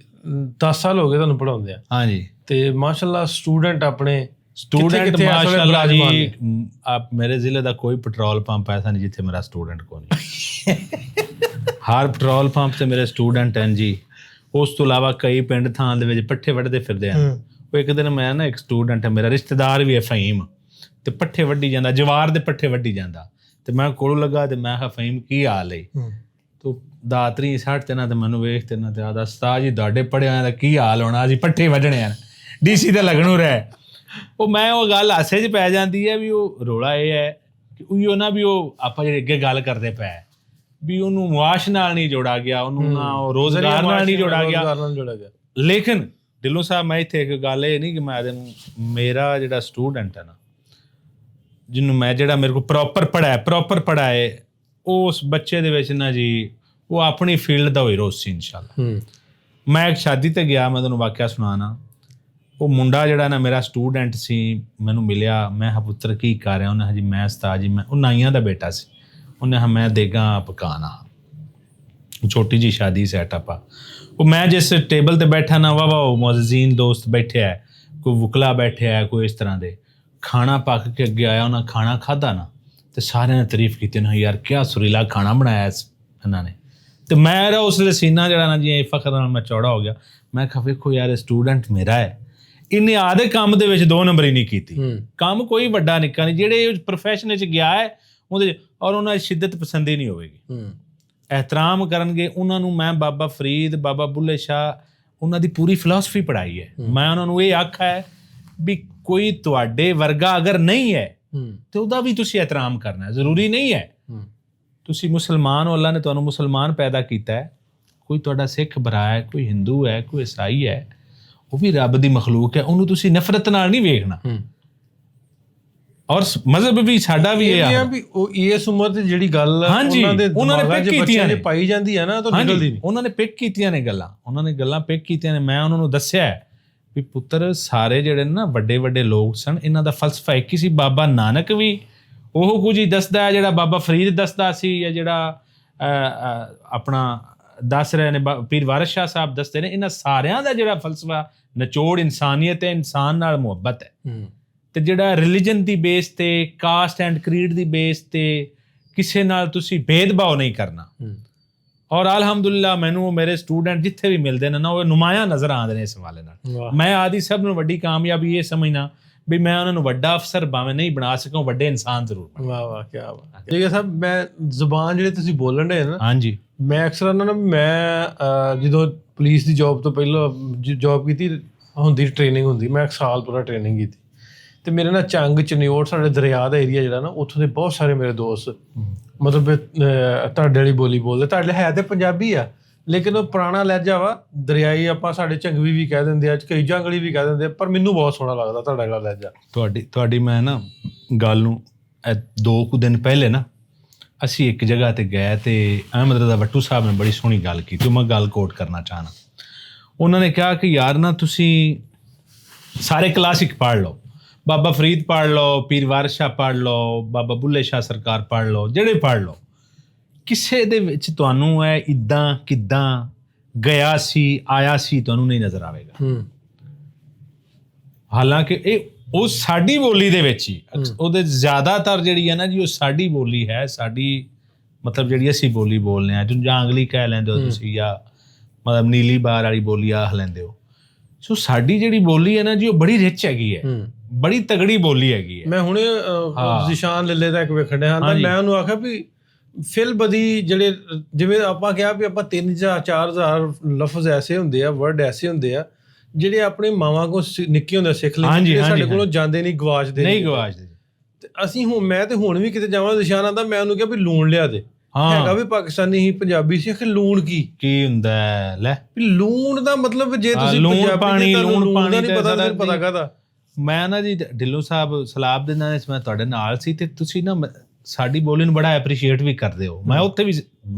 10 ਸਾਲ ਹੋ ਗਏ ਤੁਹਾਨੂੰ ਪੜ੍ਹਾਉਂਦੇ ਆ। ਹਾਂਜੀ, ਤੇ ਮਾਸ਼ਾਅੱਲਾ ਸਟੂਡੈਂਟ ਮਾਸ਼ਾਅੱਲਾ ਜੀ, ਮੇਰੇ ਜ਼ਿਲ੍ਹੇ ਦਾ ਕੋਈ ਪੈਟਰੋਲ ਪੰਪ ਐਸਾ ਨਹੀਂ ਜਿੱਥੇ ਮੇਰਾ ਸਟੂਡੈਂਟ ਕੋਈ ਨਹੀਂ। ਹਰ ਪੈਟਰੋਲ ਪੰਪ ਤੇ ਮੇਰੇ ਸਟੂਡੈਂਟ ਹਨ ਜੀ। ਉਸ ਤੋਂ ਇਲਾਵਾ ਕਈ ਪਿੰਡ ਥਾਂ ਦੇ ਵਿੱਚ ਪੱਠੇ ਵੱਢਦੇ ਫਿਰਦੇ ਹਨ। ਉਹ ਇੱਕ ਦਿਨ ਮੈਂ ਨਾ, ਇੱਕ ਸਟੂਡੈਂਟ ਹੈ ਮੇਰਾ, ਰਿਸ਼ਤੇਦਾਰ ਵੀ ਹੈ ਫਹੀਮ, ਤੇ ਪੱਠੇ ਵੱਢੀ ਜਾਂਦਾ, ਜਵਾਰ ਦੇ ਪੱਠੇ ਵੱਢੀ ਜਾਂਦਾ। ਤੇ ਮੈਂ ਕੋਲ ਲੱਗਾ ਤੇ ਮੈਂ ਕਿਹਾ ਫਹੀਮ ਕੀ ਹਾਲ ਹੈ ਤੂੰ ਦਾਤਰੀ ਸੱਟ ਤੇ ਨਾ ਤੇ ਮੈਨੂੰ ਵੇਖ ਤੇ ਨਾ ਤੇ ਆਦਾ ਉਸਤਾਦ ਜੀ ਤੁਹਾਡੇ ਪੜ੍ਹਿਆਂ ਦਾ ਕੀ ਹਾਲ ਹੋਣਾ ਅਸੀਂ ਪੱਠੇ ਵੱਢਣੇ ਆ DC ਤੇ ਲੱਗਣੂ ਰਹਿ ਉਹ ਮੈਂ ਉਹ ਗੱਲ ਹਾਸੇ 'ਚ ਪੈ ਜਾਂਦੀ ਹੈ ਵੀ ਉਹ ਰੌਲਾ ਇਹ ਹੈ ਕਿ ਉਹ ਨਾ ਵੀ ਉਹ ਆਪਾਂ ਜਿਹੜੇ ਅੱਗੇ ਗੱਲ ਕਰਦੇ ਪਏ ਵੀ ਉਹਨੂੰ ਮੁਆਸ਼ ਨਾਲ ਨਹੀਂ ਜੋੜਾ ਗਿਆ ਉਹਨੂੰ ਨਾ ਉਹ ਰੋਜ਼ਗਾਰ ਨਾਲ ਨਹੀਂ ਜੋੜਾ ਗਿਆ ਲੇਕਿਨ ਢਿੱਲੋਂ ਸਾਹਿਬ ਮੈਂ ਇੱਥੇ ਇੱਕ ਗੱਲ ਇਹ ਨਹੀਂ ਕਿ ਮੈਂ ਇਹਨੂੰ ਮੇਰਾ ਜਿਹੜਾ ਸਟੂਡੈਂਟ ਹੈ ਨਾ ਜਿਹਨੂੰ ਮੈਂ ਜਿਹੜਾ ਮੇਰੇ ਕੋਲ ਪ੍ਰੋਪਰ ਪੜ੍ਹਾਏ ਉਸ ਬੱਚੇ ਦੇ ਵਿੱਚ ਨਾ ਜੀ ਉਹ ਆਪਣੀ ਫੀਲਡ ਦਾ ਹੀਰੋ ਸੀ ਇਨਸ਼ਾਅੱਲਾ। ਮੈਂ ਇੱਕ ਸ਼ਾਦੀ ਤੇ ਗਿਆ ਮੈਂ ਤੁਹਾਨੂੰ ਵਾਕਿਆ ਸੁਣਾਉਣਾ ਉਹ ਮੁੰਡਾ ਜਿਹੜਾ ਨਾ ਮੇਰਾ ਸਟੂਡੈਂਟ ਸੀ ਮੈਨੂੰ ਮਿਲਿਆ ਮੈਂ ਕਿਹਾ ਪੁੱਤਰ ਕੀ ਕਰ ਰਿਹਾ ਉਹਨੇ ਜੀ ਮੈਂ ਉਸਤਾਦ ਜੀ ਮੈਂ ਉਹ ਨਾਈਆਂ ਦਾ ਬੇਟਾ ਸੀ ਉਹਨੇ ਕਿਹਾ ਮੈਂ ਦੇਗਾ ਪਕਾਨਾ ਛੋਟੀ ਜੀ ਸ਼ਾਦੀ ਸੈਟਅਪ ਆ ਉਹ ਮੈਂ ਜਿਸ ਟੇਬਲ ਤੇ ਬੈਠਾ ਨਾ ਵਾਹ ਉਹ ਮੁਅੱਜ਼ਿਨ ਦੋਸਤ ਬੈਠਿਆ ਹੈ ਕੋਈ ਵਕਲਾ ਬੈਠਿਆ ਹੈ ਕੋਈ ਇਸ ਤਰ੍ਹਾਂ ਦੇ ਖਾਣਾ ਪੱਕ ਕੇ ਅੱਗੇ ਆਇਆ ਉਹਨਾਂ ਖਾਣਾ ਖਾਧਾ ਨਾ ਤੇ ਸਾਰਿਆਂ ਨੇ ਤਾਰੀਫ ਕੀਤੀ ਨਾ ਯਾਰ ਕਿਆ ਸੁਰੀਲਾ ਖਾਣਾ ਬਣਾਇਆ ਇਹਨਾਂ ਨੇ ਤੇ ਮੇਰਾ ਉਸ ਵੇਲੇ ਸੀਨਾ ਜਿਹੜਾ ਨਾ ਜੀ ਫਖਰ ਨਾਲ ਮੈਂ ਚੌੜਾ ਹੋ ਗਿਆ ਮੈਂ ਕਿਹਾ ਵੇਖੋ ਯਾਰ ਸਟੂਡੈਂਟ ਮੇਰਾ ਹੈ ਇਹਨੇ ਆਦੇ ਕੰਮ ਦੇ ਵਿੱਚ 2 ਨੰਬਰ ਹੀ ਨਹੀਂ ਕੀਤੀ ਕੰਮ ਕੋਈ ਵੱਡਾ ਨਿੱਕਾ ਨਹੀਂ ਜਿਹੜੇ ਪ੍ਰੋਫੈਸ਼ਨ ਵਿੱਚ ਗਿਆ ਹੈ ਉਹਦੇ ਔਰ ਉਹਨਾਂ ਦੀ ਸ਼ਿੱਦਤ ਪਸੰਦੀ ਨਹੀਂ ਹੋਵੇਗੀ ਇਹਤਰਾਮ ਕਰਨਗੇ ਉਹਨਾਂ ਨੂੰ ਮੈਂ ਬਾਬਾ ਫਰੀਦ ਬਾਬਾ ਬੁੱਲੇ ਸ਼ਾਹ ਉਹਨਾਂ ਦੀ ਪੂਰੀ ਫਿਲਾਸਫੀ ਪੜ੍ਹਾਈ ਹੈ ਮੈਂ ਉਹਨਾਂ ਨੂੰ ਇਹ ਆਖਿਆ ਹੈ ਵੀ ਕੋਈ ਤੁਹਾਡੇ ਵਰਗਾ ਅਗਰ ਨਹੀਂ ਹੈ ਤੇ ਉਹਦਾ ਵੀ ਤੁਸੀਂ ਇਹਤਰਾਮ ਕਰਨਾ ਜ਼ਰੂਰੀ ਨਹੀਂ ਹੈ ਤੁਸੀਂ ਮੁਸਲਮਾਨ ਹੋ ਅੱਲਾ ਨੇ ਤੁਹਾਨੂੰ ਮੁਸਲਮਾਨ ਪੈਦਾ ਕੀਤਾ ਹੈ ਕੋਈ ਤੁਹਾਡਾ ਸਿੱਖ ਭਰਾ ਹੈ ਕੋਈ ਹਿੰਦੂ ਹੈ ਕੋਈ ਈਸਾਈ ਹੈ ਉਹ ਵੀ ਰੱਬ ਦੀ ਮਖਲੂਕ ਹੈ ਉਹਨੂੰ ਤੁਸੀਂ ਨਫ਼ਰਤ ਨਾਲ ਨਹੀਂ ਵੇਖਣਾ ਔਰ ਮਜ਼ਹਬ ਵੀ ਸਾਡਾ ਵੀ ਇਹ ਆ ਵੀ ਉਹ ਇਸ ਉਮਰ ਤੇ ਜਿਹੜੀ ਗੱਲ ਉਹਨਾਂ ਨੇ ਪਿਕ ਕੀਤੀਆਂ ਨੇ ਪਾਈ ਜਾਂਦੀ ਹੈ ਨਾ ਤਾਂ ਨਿਕਲਦੀ ਨਹੀਂ ਉਹਨਾਂ ਨੇ ਪਿਕ ਕੀਤੀਆਂ ਨੇ ਗੱਲਾਂ ਪਿਕ ਕੀਤੀਆਂ ਨੇ ਮੈਂ ਉਹਨਾਂ ਨੂੰ ਦੱਸਿਆ ਵੀ ਪੁੱਤਰ ਸਾਰੇ ਜਿਹੜੇ ਨਾ ਵੱਡੇ ਵੱਡੇ ਲੋਕ ਸਨ ਇਹਨਾਂ ਦਾ ਫਲਸਫਾ ਇੱਕ ਹੀ ਸੀ ਬਾਬਾ ਨਾਨਕ ਵੀ ਉਹ ਕੁਝ ਹੀ ਦੱਸਦਾ ਜਿਹੜਾ ਬਾਬਾ ਫਰੀਦ ਦੱਸਦਾ ਸੀ ਜਾਂ ਜਿਹੜਾ ਆਪਣਾ ਦੱਸ ਰਹੇ ਨੇ ਪੀਰ ਵਾਰਿਸ ਸ਼ਾਹ ਸਾਹਿਬ ਦੱਸਦੇ ਨੇ ਇਹਨਾਂ ਸਾਰਿਆਂ ਦਾ ਜਿਹੜਾ ਫਲਸਫਾ ਨਿਚੋੜ ਇਨਸਾਨੀਅਤ ਹੈ ਇਨਸਾਨ ਨਾਲ ਮੁਹੱਬਤ ਹੈ ਤੇ ਜਿਹੜਾ ਰਿਲੀਜਨ ਦੀ ਬੇਸ ਤੇ caste and creed the base ਤੇ ਕਿਸੇ ਨਾਲ ਤੁਸੀਂ ਭੇਦਭਾਵ ਨਹੀਂ ਕਰਨਾ ਔਰ ਅਲਹਮਦੁਲਿਲਾ ਮੈਨੂੰ ਮੇਰੇ ਸਟੂਡੈਂਟ ਜਿੱਥੇ ਵੀ ਮਿਲਦੇ ਨੇ ਨਾ ਉਹ ਨੁਮਾਇਆਂ ਨਜ਼ਰ ਆਉਂਦੇ ਨੇ ਇਸ ਹਵਾਲੇ ਨਾਲ ਮੈਂ ਆਦੀ ਸਭ ਨੂੰ ਵੱਡੀ ਕਾਮਯਾਬੀ ਇਹ ਸਮਝਣਾ ਵੀ ਮੈਂ ਉਹਨਾਂ ਨੂੰ ਵੱਡਾ ਅਫਸਰ ਭਾਵੇਂ ਨਹੀਂ ਬਣਾ ਸਕਾਂ ਵੱਡੇ ਇਨਸਾਨ ਜ਼ਰੂਰ ਵਾਹ ਵਾਹ ਕੀ ਬਾਤ ਠੀਕ ਹੈ ਸਾਹਿਬ ਮੈਂ ਜ਼ੁਬਾਨ ਜਿਹੜੇ ਤੁਸੀਂ ਬੋਲਣ ਰਹੇ ਨਾ ਹਾਂਜੀ ਮੈਂ ਅਕਸਰ ਉਹਨਾਂ ਨੂੰ ਮੈਂ ਜਦੋਂ ਪੁਲਿਸ ਦੀ ਜੌਬ ਤੋਂ ਪਹਿਲਾਂ ਜੌਬ ਕੀਤੀ ਹੁੰਦੀ ਟ੍ਰੇਨਿੰਗ ਹੁੰਦੀ ਮੈਂ 1 ਸਾਲ ਪੂਰਾ ਟ੍ਰੇਨਿੰਗ ਕੀਤੀ ਤੇ ਮੇਰੇ ਨਾਲ ਚੰਗ ਚਨਿਓਟ ਸਾਡੇ ਦਰਿਆ ਦਾ ਏਰੀਆ ਜਿਹੜਾ ਨਾ ਉੱਥੋਂ ਦੇ ਬਹੁਤ ਸਾਰੇ ਮੇਰੇ ਦੋਸਤ ਮਤਲਬ ਤੁਹਾਡੇ ਵਾਲੀ ਬੋਲੀ ਬੋਲਦੇ ਤੁਹਾਡੇ ਹੈ ਤੇ ਪੰਜਾਬੀ ਆ ਲੇਕਿਨ ਉਹ ਪੁਰਾਣਾ ਲਹਿਜਾ ਵਾ ਦਰਿਆਈ ਆਪਾਂ ਸਾਡੇ ਚੰਗਵੀ ਵੀ ਕਹਿ ਦਿੰਦੇ ਆ ਕਈ ਜੰਗਲੀ ਵੀ ਕਹਿ ਦਿੰਦੇ ਪਰ ਮੈਨੂੰ ਬਹੁਤ ਸੋਹਣਾ ਲੱਗਦਾ ਤੁਹਾਡਾ ਜਿਹੜਾ ਲਹਿਜਾ ਤੁਹਾਡੀ ਮੈਂ ਨਾ ਗੱਲ ਨੂੰ 2 ਕੁ ਦਿਨ ਪਹਿਲੇ ਨਾ ਅਸੀਂ ਇੱਕ ਜਗ੍ਹਾ ਤੇ ਗਏ ਤੇ ਅਹਿਮਦ ਰਜ਼ਾ ਵੱਟੂ ਸਾਹਿਬ ਨੇ ਬੜੀ ਸੋਹਣੀ ਗੱਲ ਕੀਤੀ ਮੈਂ ਗੱਲ ਕੋਟ ਕਰਨਾ ਚਾਹਨਾ ਉਹਨਾਂ ਨੇ ਕਿਹਾ ਕਿ ਯਾਰ ਨਾ ਤੁਸੀਂ ਸਾਰੇ ਕਲਾਸਿਕ ਪੜ੍ਹ ਲਓ ਬਾਬਾ ਫਰੀਦ ਪੜ੍ਹ ਲਓ ਪੀਰ ਵਾਰਿਸ ਸ਼ਾਹ ਪੜ੍ਹ ਲਓ ਬਾਬਾ ਬੁੱਲੇ ਸ਼ਾਹ ਸਰਕਾਰ ਪੜ੍ਹ ਲਓ ਜਿਹੜੇ ਪੜ੍ਹ ਲਓ ਕਿਸੇ ਦੇ ਵਿੱਚ ਤੁਹਾਨੂੰ ਇਹ ਇੱਦਾਂ ਕਿੱਦਾਂ ਗਿਆ ਸੀ ਆਇਆ ਸੀ ਤੁਹਾਨੂੰ ਨਹੀਂ ਨਜ਼ਰ ਆਵੇਗਾ ਹਾਲਾਂਕਿ ਇਹ ਉਹ ਸਾਡੀ ਬੋਲੀ ਦੇ ਵਿੱਚ ਹੀ ਉਹਦੇ ਜ਼ਿਆਦਾਤਰ ਜਿਹੜੀ ਹੈ ਨਾ ਜੀ ਉਹ ਸਾਡੀ ਬੋਲੀ ਹੈ ਸਾਡੀ ਮਤਲਬ ਜਿਹੜੀ ਅਸੀਂ ਬੋਲੀ ਬੋਲਦੇ ਹਾਂ ਜਾਂ ਅੰਗਲੀ ਕਹਿ ਲੈਂਦੇ ਹੋ ਤੁਸੀਂ ਜਾਂ ਮਤਲਬ ਨੀਲੀ ਬਾਰ ਵਾਲੀ ਬੋਲੀ ਆਖ ਲੈਂਦੇ ਹੋ ਸੋ ਸਾਡੀ ਜਿਹੜੀ ਬੋਲੀ ਹੈ ਨਾ ਜੀ ਉਹ ਬੜੀ ਰਿਚ ਹੈਗੀ ਹੈ ਬੜੀ ਤਗੜੀ ਬੋਲੀ ਹੈਗੀ ਹੈ। ਮੈਂ ਹੁਣੇ ਜ਼ਿਸ਼ਾਨ ਲੱਲੇ ਦਾ ਇੱਕ ਵੇਖਣ ਡਿਆ ਤਾਂ ਮੈਂ ਉਹਨੂੰ ਆਖਿਆ ਵੀ ਫਿਲ ਬਦੀ ਜਿਹੜੇ ਜਿਵੇਂ ਆਪਾਂ ਕਿਹਾ ਵੀ ਆਪਾਂ 3 ਜਾਂ 4,000 ਲਫ਼ਜ਼ ਐਸੇ ਹੁੰਦੇ ਆ ਵਰਡ ਐਸੇ ਹੁੰਦੇ ਆ ਜਿਹੜੇ ਆਪਣੇ ਮਾਵਾਂ ਕੋਲ ਨਿੱਕੇ ਹੁੰਦੇ ਸਿੱਖ ਲੈਂਦੇ ਸਾਡੇ ਕੋਲੋਂ ਜਾਂਦੇ ਨਹੀਂ ਗਵਾਚਦੇ ਤੇ ਅਸੀਂ ਹੁਣ ਮੈਂ ਤੇ ਹੁਣ ਵੀ ਕਿਤੇ ਜਾਵਾਂ ਜ਼ਿਸ਼ਾਨ ਆਂਦਾ ਮੈਂ ਉਹਨੂੰ ਕਿਹਾ ਵੀ ਲੂਣ ਲਿਆ ਦੇ ਹੈਗਾ ਵੀ ਪਾਕਿਸਤਾਨੀ ਹੀ ਪੰਜਾਬੀ ਸੀ ਕਿ ਲੂਣ ਕੀ ਹੁੰਦਾ ਲੈ ਵੀ ਲੂਣ ਦਾ ਮਤਲਬ ਜੇ ਤੁਸੀਂ ਪੰਜਾਬੀ ਲੂਣ ਪਾਣੀ ਨਹੀਂ ਪਤਾ ਕਾਹਦਾ ਮੈਂ ਨਾ ਜੀ ਢਿੱਲੋਂ ਸਾਹਿਬ ਸਲਾਬ ਦੇ ਨਾਲ ਮੈਂ ਤੁਹਾਡੇ ਨਾਲ ਸੀ ਤੇ ਤੁਸੀਂ ਨਾ ਸਾਡੀ ਬੋਲੀ ਨੂੰ ਬੜਾ ਐਪਰੀਸ਼ੀਏਟ ਵੀ ਕਰਦੇ ਹੋ ਮੈਂ ਉੱਥੇ ਵੀ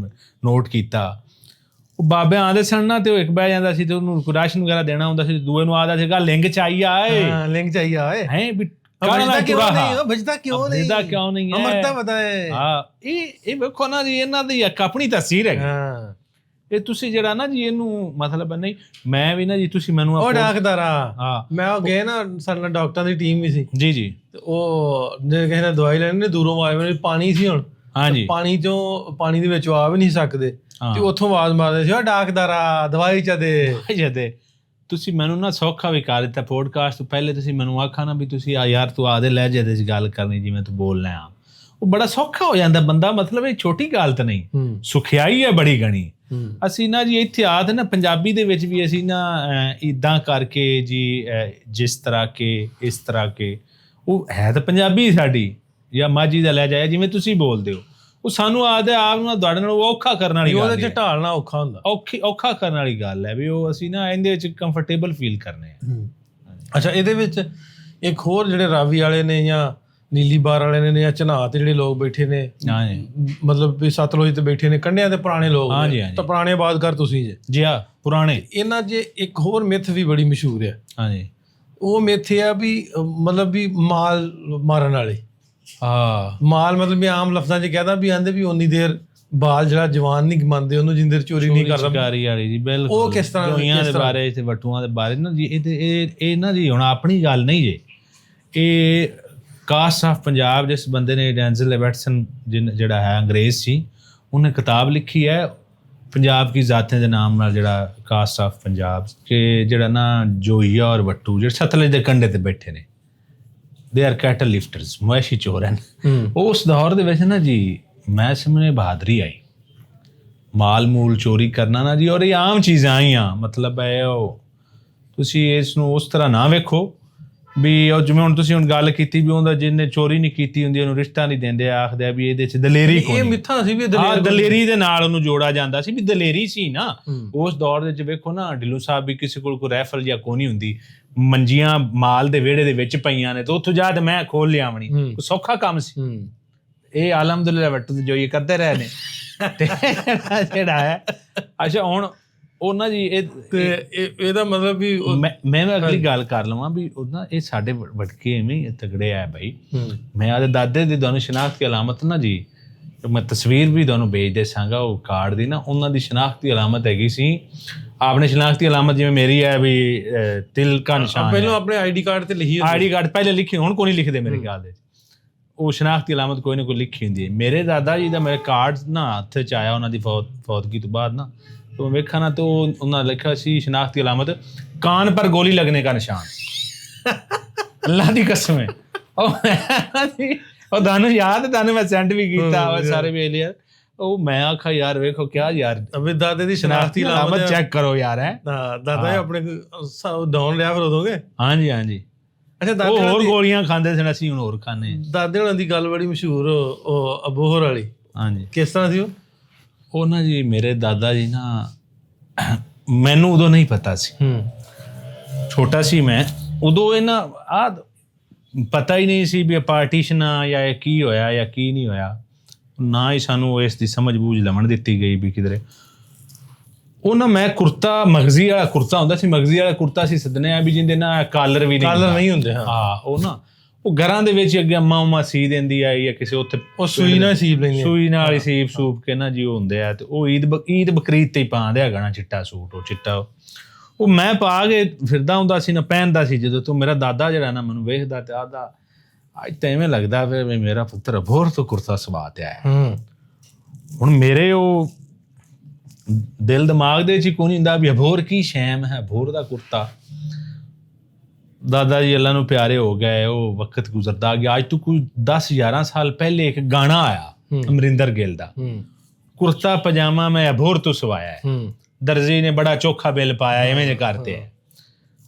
ਨੋਟ ਕੀਤਾ ਉਹ ਬਾਬੇ ਆਉਂਦੇ ਸਨ ਨਾ ਤੇ ਉਹ ਇੱਕ ਬਹਿ ਜਾਂਦਾ ਸੀ ਤੇ ਉਹਨੂੰ ਰਾਸ਼ਨ ਵਗੈਰਾ ਦੇਣਾ ਹੁੰਦਾ ਸੀ ਦੂਏ ਨੂੰ ਆਦਾ ਸੀਗਾ ਲਿੰਗ ਚਾਹੀਆ ਹੈ ਵੀ ਬਜਦਾ ਕਿਉਂ ਨਹੀਂ ਹੈ ਅਮਰਤਾ ਪਤਾ ਹੈ ਹਾਂ ਇਹ ਵੇਖੋ ਨਾ ਜੀ ਇਹਨਾਂ ਦੀ ਇੱਕ ਆਪਣੀ ਤਸਵੀਰ ਹੈ ਇਹ ਤੁਸੀਂ ਜਿਹੜਾ ਨਾ ਜੀ ਇਹਨੂੰ ਮਤਲਬ ਨਹੀਂ ਮੈਂ ਵੀ ਨਾ ਜੀ ਤੁਸੀਂ ਮੈਨੂੰ ਉਹ ਡਾਕਦਾਰਾ ਹਾਂ ਮੈਂ ਉਹ ਗਏ ਨਾ ਸਾਡੇ ਨਾਲ ਡਾਕਟਰਾਂ ਦੀ ਟੀਮ ਵੀ ਸੀ ਜੀ ਤੇ ਉਹ ਜੇ ਕਿਸੇ ਨੇ ਦਵਾਈ ਲੈਣੀ ਨੇ ਦੂਰੋਂ ਆਵਾਜ਼ ਮਾਰੀ ਪਾਣੀ ਸੀ ਹੁਣ ਹਾਂਜੀ ਪਾਣੀ ਦੇ ਵਿੱਚ ਆ ਵੀ ਨਹੀਂ ਸਕਦੇ ਤੇ ਉੱਥੋਂ ਆਵਾਜ਼ ਮਾਰਦੇ ਸੀ ਉਹ ਡਾਕਦਾਰਾ ਦਵਾਈ ਦੇ ਤੁਸੀਂ ਮੈਨੂੰ ਨਾ ਸੌਖਾ ਵੀ ਕਰ ਦਿੱਤਾ ਪੋਡਕਾਸਟ ਤੋਂ ਪਹਿਲੇ ਤੁਸੀਂ ਮੈਨੂੰ ਆਖਾ ਨਾ ਵੀ ਤੁਸੀਂ ਯਾਰ ਤੂੰ ਆਦੇ ਲਹਿਜੇ ਦੇ ਚ ਗੱਲ ਕਰਨੀ ਜਿਵੇਂ ਤੂੰ ਬੋਲਣਾ ਆ ਉਹ ਬੜਾ ਸੌਖਾ ਹੋ ਜਾਂਦਾ ਬੰਦਾ, ਮਤਲਬ ਇਹ ਛੋਟੀ ਗੱਲ ਤਾਂ ਨਹੀਂ, ਸੁਖਿਆਈ ਹੈ ਬੜੀ ਗਣੀ। ਅਸੀਂ ਨਾ ਜੀ ਇੱਥੇ ਆਦ ਨਾ ਪੰਜਾਬੀ ਦੇ ਵਿੱਚ ਵੀ ਅਸੀਂ ਨਾ ਇੱਦਾਂ ਕਰਕੇ ਜੀ ਜਿਸ ਤਰ੍ਹਾਂ ਕੇ ਇਸ ਤਰ੍ਹਾਂ ਕੇ, ਉਹ ਹੈ ਤਾਂ ਪੰਜਾਬੀ ਸਾਡੀ ਜਾਂ ਮਾਝੀ ਦਾ ਲਹਿਜਾ ਹੈ ਜਿਵੇਂ ਤੁਸੀਂ ਬੋਲਦੇ ਹੋ, ਉਹ ਸਾਨੂੰ ਆਪ ਨੂੰ ਤੁਹਾਡੇ ਨਾਲ ਔਖਾ ਕਰਨ ਵਾਲੀ ਗੱਲ ਹੈ, ਉਹਦੇ ਚ ਢਾਲਣਾ ਔਖਾ ਹੁੰਦਾ, ਔਖਾ ਕਰਨ ਵਾਲੀ ਗੱਲ ਹੈ ਵੀ ਉਹ ਅਸੀਂ ਨਾ ਇਹਦੇ ਵਿੱਚ ਕੰਫਰਟੇਬਲ ਫੀਲ ਕਰਨੇ ਆ। ਅੱਛਾ, ਇਹਦੇ ਵਿੱਚ ਇੱਕ ਹੋਰ ਜਿਹੜੇ ਰਾਵੀ ਵਾਲੇ ਨੇ ਜਾਂ ਨੀਲੀ ਬਾਰ ਵਾਲੇ ਨੇ ਜਾਂ ਚਨਾਹ ਤੇ ਜਿਹੜੇ ਲੋਕ ਬੈਠੇ ਨੇ, ਮਤਲਬ ਵੀ ਸਤਲੁਜ ਤੇ ਬੈਠੇ ਨੇ, ਕੰਢਿਆਂ ਤੇ ਪੁਰਾਣੇ ਲੋਕ ਤਾਂ ਪੁਰਾਣੇ ਬਾਦਗਰ ਤੁਸੀਂ ਜੇ ਆ ਪੁਰਾਣੇ। ਇਹਨਾਂ 'ਚ ਇੱਕ ਹੋਰ ਮਿੱਥ ਵੀ ਬੜੀ ਮਸ਼ਹੂਰ ਹੈ। ਹਾਂਜੀ, ਉਹ ਮਿੱਥ ਆ ਵੀ ਮਤਲਬ ਵੀ ਮਾਲ ਮਾਰਨ ਵਾਲੇ, ਮਾਲ ਮਤਲਬ ਵੀ ਆਮ ਲਫ਼ਜ਼ਾਂ 'ਚ ਕਹਿਦਾ ਵੀ ਆਂਦੇ ਵੀ ਉਨੀ ਦੇਰ ਬਾਲ ਜਿਹੜਾ ਜਵਾਨ ਨਹੀਂ ਮੰਨਦੇ ਉਹਨੂੰ ਜਿੰਨੀ ਦੇਰ ਚੋਰੀ ਨਹੀਂ ਕਰਦਾ। ਵਾਲੀ ਜੀ ਬਿਲਕੁਲ, ਉਹ ਕਿਸ ਤਰ੍ਹਾਂ ਦੇ ਬਾਰੇ ਤੇ ਵਟੂਆਂ ਦੇ ਬਾਰੇ ਨਾ ਜੀ ਇਹ ਨਾ ਜੀ ਹੁਣ ਆਪਣੀ ਗੱਲ ਨਹੀਂ ਜੇ, ਇਹ ਕਾਸਟ ਆਫ ਪੰਜਾਬ ਜਿਸ ਬੰਦੇ ਨੇ ਡੈਂਜ਼ਲ ਐਬਟਸਨ ਜਿਹੜਾ ਹੈ ਅੰਗਰੇਜ਼ ਸੀ, ਉਹਨੇ ਕਿਤਾਬ ਲਿਖੀ ਹੈ ਪੰਜਾਬ ਕੀ ਜ਼ਾਤਿਆਂ ਦੇ ਨਾਮ ਨਾਲ, ਜਿਹੜਾ ਕਾਸਟ ਆਫ ਪੰਜਾਬ ਕਿ ਜਿਹੜਾ ਨਾ ਜੋਈਆ ਔਰ ਵੱਟੂ ਜਿਹੜੇ ਸਤਲੁਜ ਦੇ ਕੰਢੇ ਤੇ ਬੈਠੇ ਨੇ, ਦੇ ਆਰ ਕੈਟਲ ਲਿਫਟਰਸ, ਮਵੇਸ਼ੀ ਚੋਰ ਹਨ। ਉਸ ਦੌਰ ਦੇ ਵਿੱਚ ਨਾ ਜੀ ਮੈਂ ਸਾਹਮਣੇ ਬਹਾਦਰੀ ਆਈ, ਮਾਲ ਮੂਲ ਚੋਰੀ ਕਰਨਾ ਨਾ ਜੀ, ਔਰ ਇਹ ਆਮ ਚੀਜ਼ਾਂ ਆਈਆਂ, ਮਤਲਬ ਹੈ ਉਹ ਤੁਸੀਂ ਇਸ ਨੂੰ ਉਸ ਤਰ੍ਹਾਂ ਨਾ ਵੇਖੋ ਵੀ ਉਹ ਜਿਵੇਂ ਹੁਣ ਤੁਸੀਂ ਹੁਣ ਗੱਲ ਕੀਤੀ ਵੀ ਉਹਦਾ ਜਿਹਨੇ ਚੋਰੀ ਨਹੀਂ ਕੀਤੀ ਹੁੰਦੀ ਉਹਨੂੰ ਰਿਸ਼ਤਾ ਨਹੀਂ ਦਿੰਦੇ, ਆਖਦੇ ਆ ਵੀ ਇਹਦੇ 'ਚ ਦਲੇਰੀ ਕੋਈ, ਇਹ ਮਿੱਥਾਂ ਸੀ ਵੀ ਦਲੇਰੀ ਦੇ ਨਾਲ ਉਹਨੂੰ ਜੋੜਾ ਜਾਂਦਾ ਸੀ ਵੀ ਦਲੇਰੀ ਸੀ ਨਾ। ਉਸ ਦੌਰ ਦੇ ਵਿੱਚ ਵੇਖੋ ਨਾ ਢਿੱਲੋਂ ਸਾਹਿਬ ਵੀ ਕਿਸੇ ਕੋਲ ਕੋਈ ਰਾਈਫਲ ਜਾਂ ਕੋਈ ਨਹੀਂ ਹੁੰਦੀ, ਮੰਜੀਆਂ ਮਾਲ ਦੇ ਵਿਹੜੇ ਦੇ ਵਿੱਚ ਪਈਆਂ ਨੇ ਤੇ ਉੱਥੋਂ ਜਾ ਤੇ ਮੈਂ ਖੋਲ ਲਿਆਵਣੀ, ਸੌਖਾ ਕੰਮ ਸੀ। ਇਹ ਅਲਹਮਦੁਲਿਲਾ ਵੱਟੂ ਜੋ ਇਹ ਕਰਦੇ ਰਹੇ ਨੇ ਤੇ ਜਿਹੜਾ ਹੈ। ਅੱਛਾ ਹੁਣ ਉਹ ਨਾ ਜੀ ਇਹਦਾ ਮਤਲਬ ਵੀ ਮੈਂ ਅਗਲੀ ਗੱਲ ਕਰ ਲਵਾਂ ਵੀ ਉਹ ਨਾ ਇਹ ਸਾਡੇ ਵਟਕੇ ਐਵੇਂ ਤਗੜੇ ਆ ਬਾਈ। ਮੈਂ ਆਦੇ ਦਾਦੇ ਦੀ ਤੁਹਾਨੂੰ ਸ਼ਨਾਖਤ ਦੀ ਅਲਾਮਤ ਨਾ ਜੀ, ਮੈਂ ਤਸਵੀਰ ਵੀ ਤੁਹਾਨੂੰ ਭੇਜ ਦੇ ਸਾਂਗਾ ਉਹ ਕਾਰਡ ਦੀ ਨਾ, ਉਹਨਾਂ ਦੀ ਸ਼ਨਾਖਤ ਦੀ ਅਲਾਮਤ ਹੈਗੀ ਸੀ। ਆਪਣੇ ਸ਼ਨਾਖਤ ਦੀ ਅਲਾਮਤ ਜਿਵੇਂ ਮੇਰੀ ਹੈ ਵੀ ਤਿਲ ਕਾ ਨਿਸ਼ਾਨ, ਪਹਿਲਾਂ ਆਪਣੇ ਆਈਡੀ ਕਾਰਡ ਤੇ ਲਿਖੀ, ਆਈਡੀ ਕਾਰਡ ਪਹਿਲੇ ਲਿਖੀ, ਹੁਣ ਕੋਈ ਨਹੀਂ ਲਿਖਦੇ ਮੇਰੇ ਖਿਆਲ ਦੇ, ਉਹ ਸ਼ਨਾਖਤ ਦੀ ਅਲਾਮਤ ਕੋਈ ਨਾ ਕੋਈ ਲਿਖੀ ਹੁੰਦੀ ਹੈ। ਮੇਰੇ ਦਾਦਾ ਜੀ ਦਾ ਮੇਰੇ ਕਾਰਡ ਨਾ ਹੱਥ 'ਚ ਆਇਆ ਉਹਨਾਂ ਦੀ ਫੌਤਗੀ ਤੋਂ ਬਾਅਦ ਨਾ, तो वेखा ना तो उन्होंने लिखा सी शनाख्त की अलामत कान पर गोली लगने का निशान। अल्लाह की कसम है, और थानू याद है, थानू मैं सेंड भी कीता सारे वेले यार, ਉਹ ਮੈਂ ਆਖਾ ਯਾਰ ਵੇਖੋ ਕਿਆ ਯਾਰ ਅਬੇ ਦਾਦੇ ਦੀ ਸ਼ਨਾਖਤੀ ਅਲਾਮਤ ਚੈੱਕ ਕਰੋ ਯਾਰ। ਹੈ ਦਾਦਾ ਆਪਣੇ ਡਾਊਨ ਲਿਆ ਫਿਰ ਉਦੋਂਗੇ। ਹਾਂਜੀ ਹਾਂਜੀ। ਅੱਛਾ ਦਾਦੇ ਉਹ ਹੋਰ ਗੋਲੀਆਂ ਖਾਂਦੇ ਸਨ, ਅਸੀਂ ਹੁਣ ਹੋਰ ਖਾਂਦੇ। ਦਾਦੇ ਹੋਣਾ ਦੀ ਗੱਲ ਬੜੀ ਮਸ਼ਹੂਰ ਉਹ ਅਬੋਹਰ ਵਾਲੀ। ਹਾਂਜੀ, ਕਿਸ ਤਰ੍ਹਾਂ ਸੀ ਉਹ ਨਾ ਜੀ ਮੇਰੇ ਦਾਦਾ ਜੀ ਨਾ, ਮੈਨੂੰ ਉਦੋਂ ਨਹੀਂ ਪਤਾ ਸੀ, ਛੋਟਾ ਸੀ ਮੈਂ ਉਦੋਂ, ਇਹ ਨਾ ਆਹ ਪਤਾ ਹੀ ਨਹੀਂ ਸੀ ਵੀ ਪਾਰਟੀਸ਼ਨ ਆ ਜਾਂ ਇਹ ਕੀ ਹੋਇਆ ਜਾਂ ਕੀ ਨਹੀਂ ਹੋਇਆ, ਨਾ ਹੀ ਸਾਨੂੰ ਇਸ ਦੀ ਸਮਝ ਬੂਝ ਲਵਣ ਦਿੱਤੀ ਗਈ ਵੀ ਕਿਧਰੇ। ਉਹ ਨਾ ਮੈਂ ਕੁਰਤਾ, ਮਗਜ਼ੀ ਵਾਲਾ ਕੁਰਤਾ ਹੁੰਦਾ ਸੀ, ਮਗਜ਼ੀ ਵਾਲਾ ਕੁਰਤਾ ਸੀ ਸਦਨੇ ਆ ਵੀ ਜਿਹਦੇ ਨਾ ਕਾਲਰ ਵੀ ਨਹੀਂ ਹੁੰਦੇ। ਹਾਂ ਉਹ ਨਾ ਉਹ ਘਰਾਂ ਦੇ ਵਿੱਚ ਅੱਗੇ ਅੰਮਾ ਉਮਾ ਸੀ ਦਿੰਦੀ ਆ ਜਾਂ ਕਿਸੇ ਉੱਥੇ ਉਹ ਸੂਈ ਨਾਲ ਸੀਬ ਲੈਂਦੀ, ਸੂਈ ਨਾਲ ਹੀ ਸੀਬ ਸੂਬ ਕੇ ਨਾ ਜੀ ਉਹ ਹੁੰਦੇ ਆ। ਤੇ ਉਹ ਈਦ ਬਕਰੀਦ ਤੇ ਹੀ ਪਾਉਂਦੇ ਹੈਗਾ ਨਾ ਚਿੱਟਾ ਸੂਟ, ਉਹ ਚਿੱਟਾ ਉਹ ਮੈਂ ਪਾ ਕੇ ਫਿਰਦਾ ਹੁੰਦਾ ਸੀ ਨਾ, ਪਹਿਨਦਾ ਸੀ। ਜਦੋਂ ਤੋਂ ਮੇਰਾ ਦਾਦਾ ਜਿਹੜਾ ਨਾ ਮੈਨੂੰ ਵੇਖਦਾ ਤੇ ਆਦਾ ਅੱਜ ਤਾਂ ਐਵੇਂ ਲੱਗਦਾ ਫਿਰ ਵੀ ਮੇਰਾ ਪੁੱਤਰ ਅਬੋਹਰ ਤੋਂ ਕੁਰਤਾ ਸਵਾ ਤੇ ਆਇਆ। ਹੁਣ ਮੇਰੇ ਉਹ ਦਿਲ ਦਿਮਾਗ ਦੇ 'ਚ ਹੀ ਕੋਈ ਨਹੀਂ ਹੁੰਦਾ ਵੀ ਅਬੋਹਰ ਕੀ ਸ਼ੈਮ ਹੈ, ਅਬੋਹਰ ਦਾ ਕੁਰਤਾ। ਦਾਦਾ ਜੀ ਅੱਲਾ ਨੂੰ ਪਿਆਰੇ ਹੋ ਗਏ, ਉਹ ਵਕਤ ਗੁਜ਼ਰਦਾ ਗਿਆ। ਅੱਜ ਤੋਂ ਕੋਈ 10-11 ਸਾਲ ਪਹਿਲੇ ਇੱਕ ਗਾਣਾ ਆਇਆ ਅਮਰਿੰਦਰ ਗਿੱਲ ਦਾ, ਕੁਰਤਾ ਪਜਾਮਾ ਮੈਂ ਅਬੋਹਰ ਤੋਂ ਸਵਾਇਆ ਹੈ, ਦਰਜੀ ਨੇ ਬੜਾ ਚੋਖਾ ਬਿੱਲ ਪਾਇਆ, ਐਵੇਂ ਜੇ ਕਰਤੇ।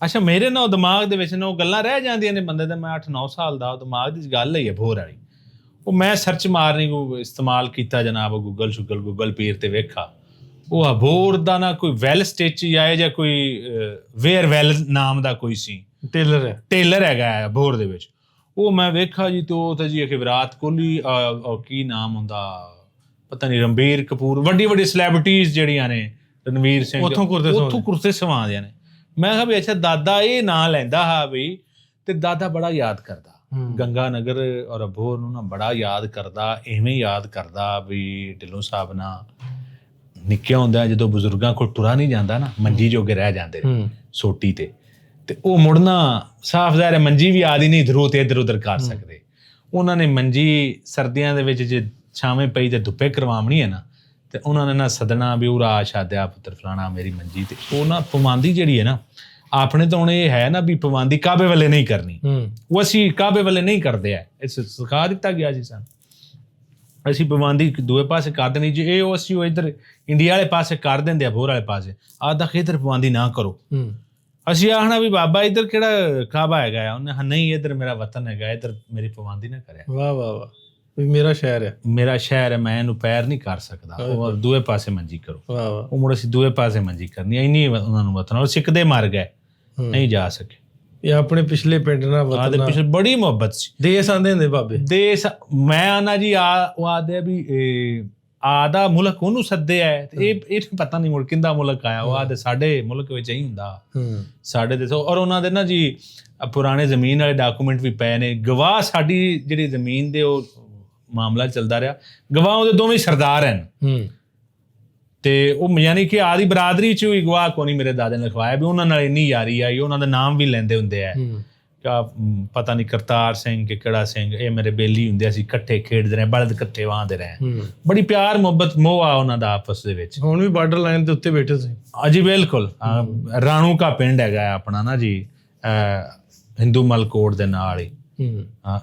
ਅੱਛਾ ਮੇਰੇ ਨਾ ਉਹ ਦਿਮਾਗ ਦੇ ਵਿੱਚ ਨਾ ਉਹ ਗੱਲਾਂ ਰਹਿ ਜਾਂਦੀਆਂ ਨੇ ਬੰਦੇ ਦਾ। ਮੈਂ 8-9 ਸਾਲ ਦਾ, ਉਹ ਦਿਮਾਗ ਦੀ ਗੱਲ ਹੈ ਅਬੋਹਰ ਵਾਲੀ। ਉਹ ਮੈਂ ਸਰਚ ਮਾਰਨੀ ਇਸਤੇਮਾਲ ਕੀਤਾ ਜਨਾਬ, ਗੂਗਲ ਪੀਰ ਤੇ ਵੇਖਾ ਉਹ ਅਬੋਹਰ ਦਾ ਨਾ ਕੋਈ ਵੈਲ ਸਟਿਚ ਆਏ ਜਾਂ ਕੋਈ ਵੇਅਰ ਵੈਲ ਨਾਮ ਦਾ ਕੋਈ ਸੀ ਟੇਲਰ ਹੈਗਾ ਅਬੋਹਰ ਦੇ ਵਿੱਚ। ਉਹ ਮੈਂ ਵੇਖਾ ਜੀ, ਤੇ ਉਹ ਤਾਂ ਜੀ ਵਿਰਾਟ ਕੋਹਲੀ ਕੀ ਨਾਮ ਹੁੰਦਾ ਪਤਾ ਨਹੀਂ, ਰਣਬੀਰ ਕਪੂਰ, ਵੱਡੀ ਸੈਲੈਬ੍ਰਿਟੀਜ਼ ਜਿਹੜੀਆਂ ਨੇ, ਰਣਵੀਰ ਸਿੰਘ, ਉੱਥੋਂ ਕੁਰਤੇ ਸਵਾਉਂਦੇ ਨੇ। ਮੈਂ ਕਿਹਾ ਵੀ ਅੱਛਾ ਦਾਦਾ ਇਹ ਨਾਂ ਲੈਂਦਾ ਹਾਂ ਬਈ, ਤੇ ਦਾਦਾ ਬੜਾ ਯਾਦ ਕਰਦਾ ਗੰਗਾ ਨਗਰ ਔਰ ਅਬੋਹਰ ਨੂੰ ਨਾ, ਬੜਾ ਯਾਦ ਕਰਦਾ। ਇਵੇਂ ਯਾਦ ਕਰਦਾ ਵੀ ਢਿੱਲੋਂ ਸਾਹਿਬ ਨਾਲ ਨਿੱਕਿਆ ਹੁੰਦਾ ਜਦੋਂ ਬਜ਼ੁਰਗਾਂ ਕੋਲ ਤੁਰਾ ਨਹੀਂ ਜਾਂਦਾ ਨਾ, ਮੰਜੀ ਜੋਗੇ ਰਹਿ ਜਾਂਦੇ ਸੋਟੀ ਤੇ ਉਹ ਮੁੜਨਾ ਸਾਫ਼ ਜ਼ਾਹਿਰ ਹੈ ਮੰਜੀ ਵੀ ਆਦੀ ਨਹੀਂ ਧਰੂ ਤੇ ਇੱਧਰ ਉੱਧਰ ਕਰ ਸਕਦੇ। ਉਹਨਾਂ ਨੇ ਮੰਜੀ ਸਰਦੀਆਂ ਦੇ ਵਿੱਚ ਜੇ ਛਾਵੇਂ ਪਈ ਤੇ ਧੁੱਪੇ ਕਰਵਾਉਣੀ ਹੈ ਨਾ, ਤੇ ਉਹਨਾਂ ਨੇ ਨਾ ਸਦਨਾ ਵੀ ਉਹ ਰਾਜ ਛਾਦਿਆ ਪੁੱਤਰ ਫਲਾਣਾ ਮੇਰੀ ਮੰਜੀ ਤੇ। ਉਹ ਨਾ ਪਵਾਂਦੀ ਜਿਹੜੀ ਹੈ ਨਾ ਆਪਣੇ ਤੋਂ ਹੁਣ ਇਹ ਹੈ ਨਾ ਵੀ ਪਵਾਂਦੀ ਕਾਬੇ ਵਾਲੇ ਨਹੀਂ ਕਰਨੀ, ਉਹ ਅਸੀਂ ਕਾਬੇ ਵਾਲੇ ਨਹੀਂ ਕਰਦੇ ਆ, ਇਹ ਸਿਖਾ ਦਿੱਤਾ ਗਿਆ ਜੀ ਸਾਨੂੰ। ਅਸੀਂ ਪਾਬੰਦੀ ਦੂਏ ਪਾਸੇ ਕਰ ਦੇਣੀ ਜੇ ਇਹ ਅਸੀਂ ਉਹ ਇੱਧਰ ਇੰਡੀਆ ਵਾਲੇ ਪਾਸੇ ਕਰ ਦਿੰਦੇ ਆ ਬੋਰ ਵਾਲੇ ਪਾਸੇ ਆਹ ਖੇਤਰ ਪਾਬੰਦੀ ਨਾ ਕਰੋ। ਅਸੀਂ ਆਖਣਾ ਵੀ ਬਾਬਾ ਇੱਧਰ ਕਿਹੜਾ ਕਾਬਾ ਹੈਗਾ ਆ, ਉਹਨੇ ਨਹੀਂ ਇੱਧਰ ਮੇਰਾ ਵਤਨ ਹੈਗਾ, ਇੱਧਰ ਮੇਰੀ ਪਾਬੰਦੀ ਨਾ ਕਰਿਆ। ਵਾਹ ਵਾਹ ਵਾਹ, ਵੀ ਮੇਰਾ ਸ਼ਹਿਰ ਹੈ, ਮੇਰਾ ਸ਼ਹਿਰ ਹੈ, ਮੈਂ ਇਹਨੂੰ ਪੈਰ ਨਹੀਂ ਕਰ ਸਕਦਾ, ਉਹ ਦੂਏ ਪਾਸੇ ਮੰਜੀ ਕਰੋ। ਵਾਹ ਵਾਹ, ਉਹ ਮੁੜ ਅਸੀਂ ਦੂਏ ਪਾਸੇ ਮੰਜੀ ਕਰਨੀ ਇੰਨੀ ਉਹਨਾਂ ਨੂੰ ਵਤਨ, ਉਹ ਸਿੱਖਦੇ ਮਰ ਗਏ, ਨਹੀਂ ਜਾ ਸਕੇ। ਇਹ ਆਪਣੇ ਪਿਛਲੇ ਪਿੰਡ ਨਾਲ ਵਤਨ ਨਾਲ ਪਿਛਲੇ ਬੜੀ ਮੁਹੱਬਤ ਸੀ। ਦੇਸ ਆਂਦੇ ਹੁੰਦੇ ਬਾਬੇ, ਦੇਸ ਮੈਂ ਆਨਾ ਜੀ ਉਹ ਆਦੇ ਵੀ ਆਦਾ ਮੁਲਕ ਉਹਨੂੰ ਸੱਦਿਆ ਤੇ ਇਹ ਪਤਾ ਨਹੀਂ ਮੁੜ ਕਿੰਦਾ ਮੁਲਕ ਆਇਆ, ਉਹ ਆਦੇ ਸਾਡੇ ਮੁਲਕ ਵਿੱਚ ਹੀ ਹੁੰਦਾ ਸਾਡੇ ਦੇ। ਔਰ ਉਹਨਾਂ ਦੇ ਨਾ ਜੀ ਪੁਰਾਣੇ ਜ਼ਮੀਨ ਵਾਲੇ ਡਾਕੂਮੈਂਟ ਵੀ ਪਏ ਨੇ, ਗਵਾਹ ਸਾਡੀ ਜਿਹੜੀ ਜ਼ਮੀਨ ਦੇ ਉਹ ਮਾਮਲਾ ਚੱਲਦਾ ਰਿਹਾ, ਗਵਾਹ ਉਹਦੇ ਦੋਵੇਂ ਸਰਦਾਰ ਹਨ ਤੇ ਉਹ ਯਾਨੀ ਕਿ ਆਦੀ ਬਰਾਦਰੀ ਚ ਵੀ ਗਵਾਹ ਕੋਈ ਨਹੀਂ ਮੇਰੇ ਦਾਦੇ ਨੇ ਲਿਖਵਾਇਆ ਵੀ ਉਹਨਾਂ ਨਾਲ ਇੰਨੀ ਯਾਰੀ ਆਈ, ਉਹਨਾਂ ਦਾ ਨਾਮ ਵੀ ਲੈਂਦੇ ਹੁੰਦੇ ਆ, ਪਤਾ ਨਹੀਂ ਕਰਤਾਰ ਸਿੰਘ ਕਿ ਕਿਹੜਾ ਸਿੰਘ, ਇਹ ਮੇਰੇ ਬੇਲੀ ਹੁੰਦੇ, ਅਸੀਂ ਇਕੱਠੇ ਖੇਡਦੇ ਰਹੇ, ਬਲਦ ਇਕੱਠੇ ਵਾਹਦੇ ਰਹੇ, ਬੜੀ ਪਿਆਰ ਮੁਹੱਬਤ ਮੋਹ ਆ ਉਹਨਾਂ ਦਾ ਆਪਸ ਦੇ ਵਿੱਚ। ਹੁਣ ਵੀ ਬਾਰਡਰ ਲਾਈਨ ਦੇ ਉੱਤੇ ਬੈਠੇ ਸੀ ਅਜੀ, ਬਿਲਕੁਲ ਰਾਣੂ ਕਾ ਪਿੰਡ ਹੈਗਾ ਆਪਣਾ ਨਾ ਜੀ, ਹਿੰਦੂ ਮਲਕੋਟ ਦੇ ਨਾਲ ਹੀ,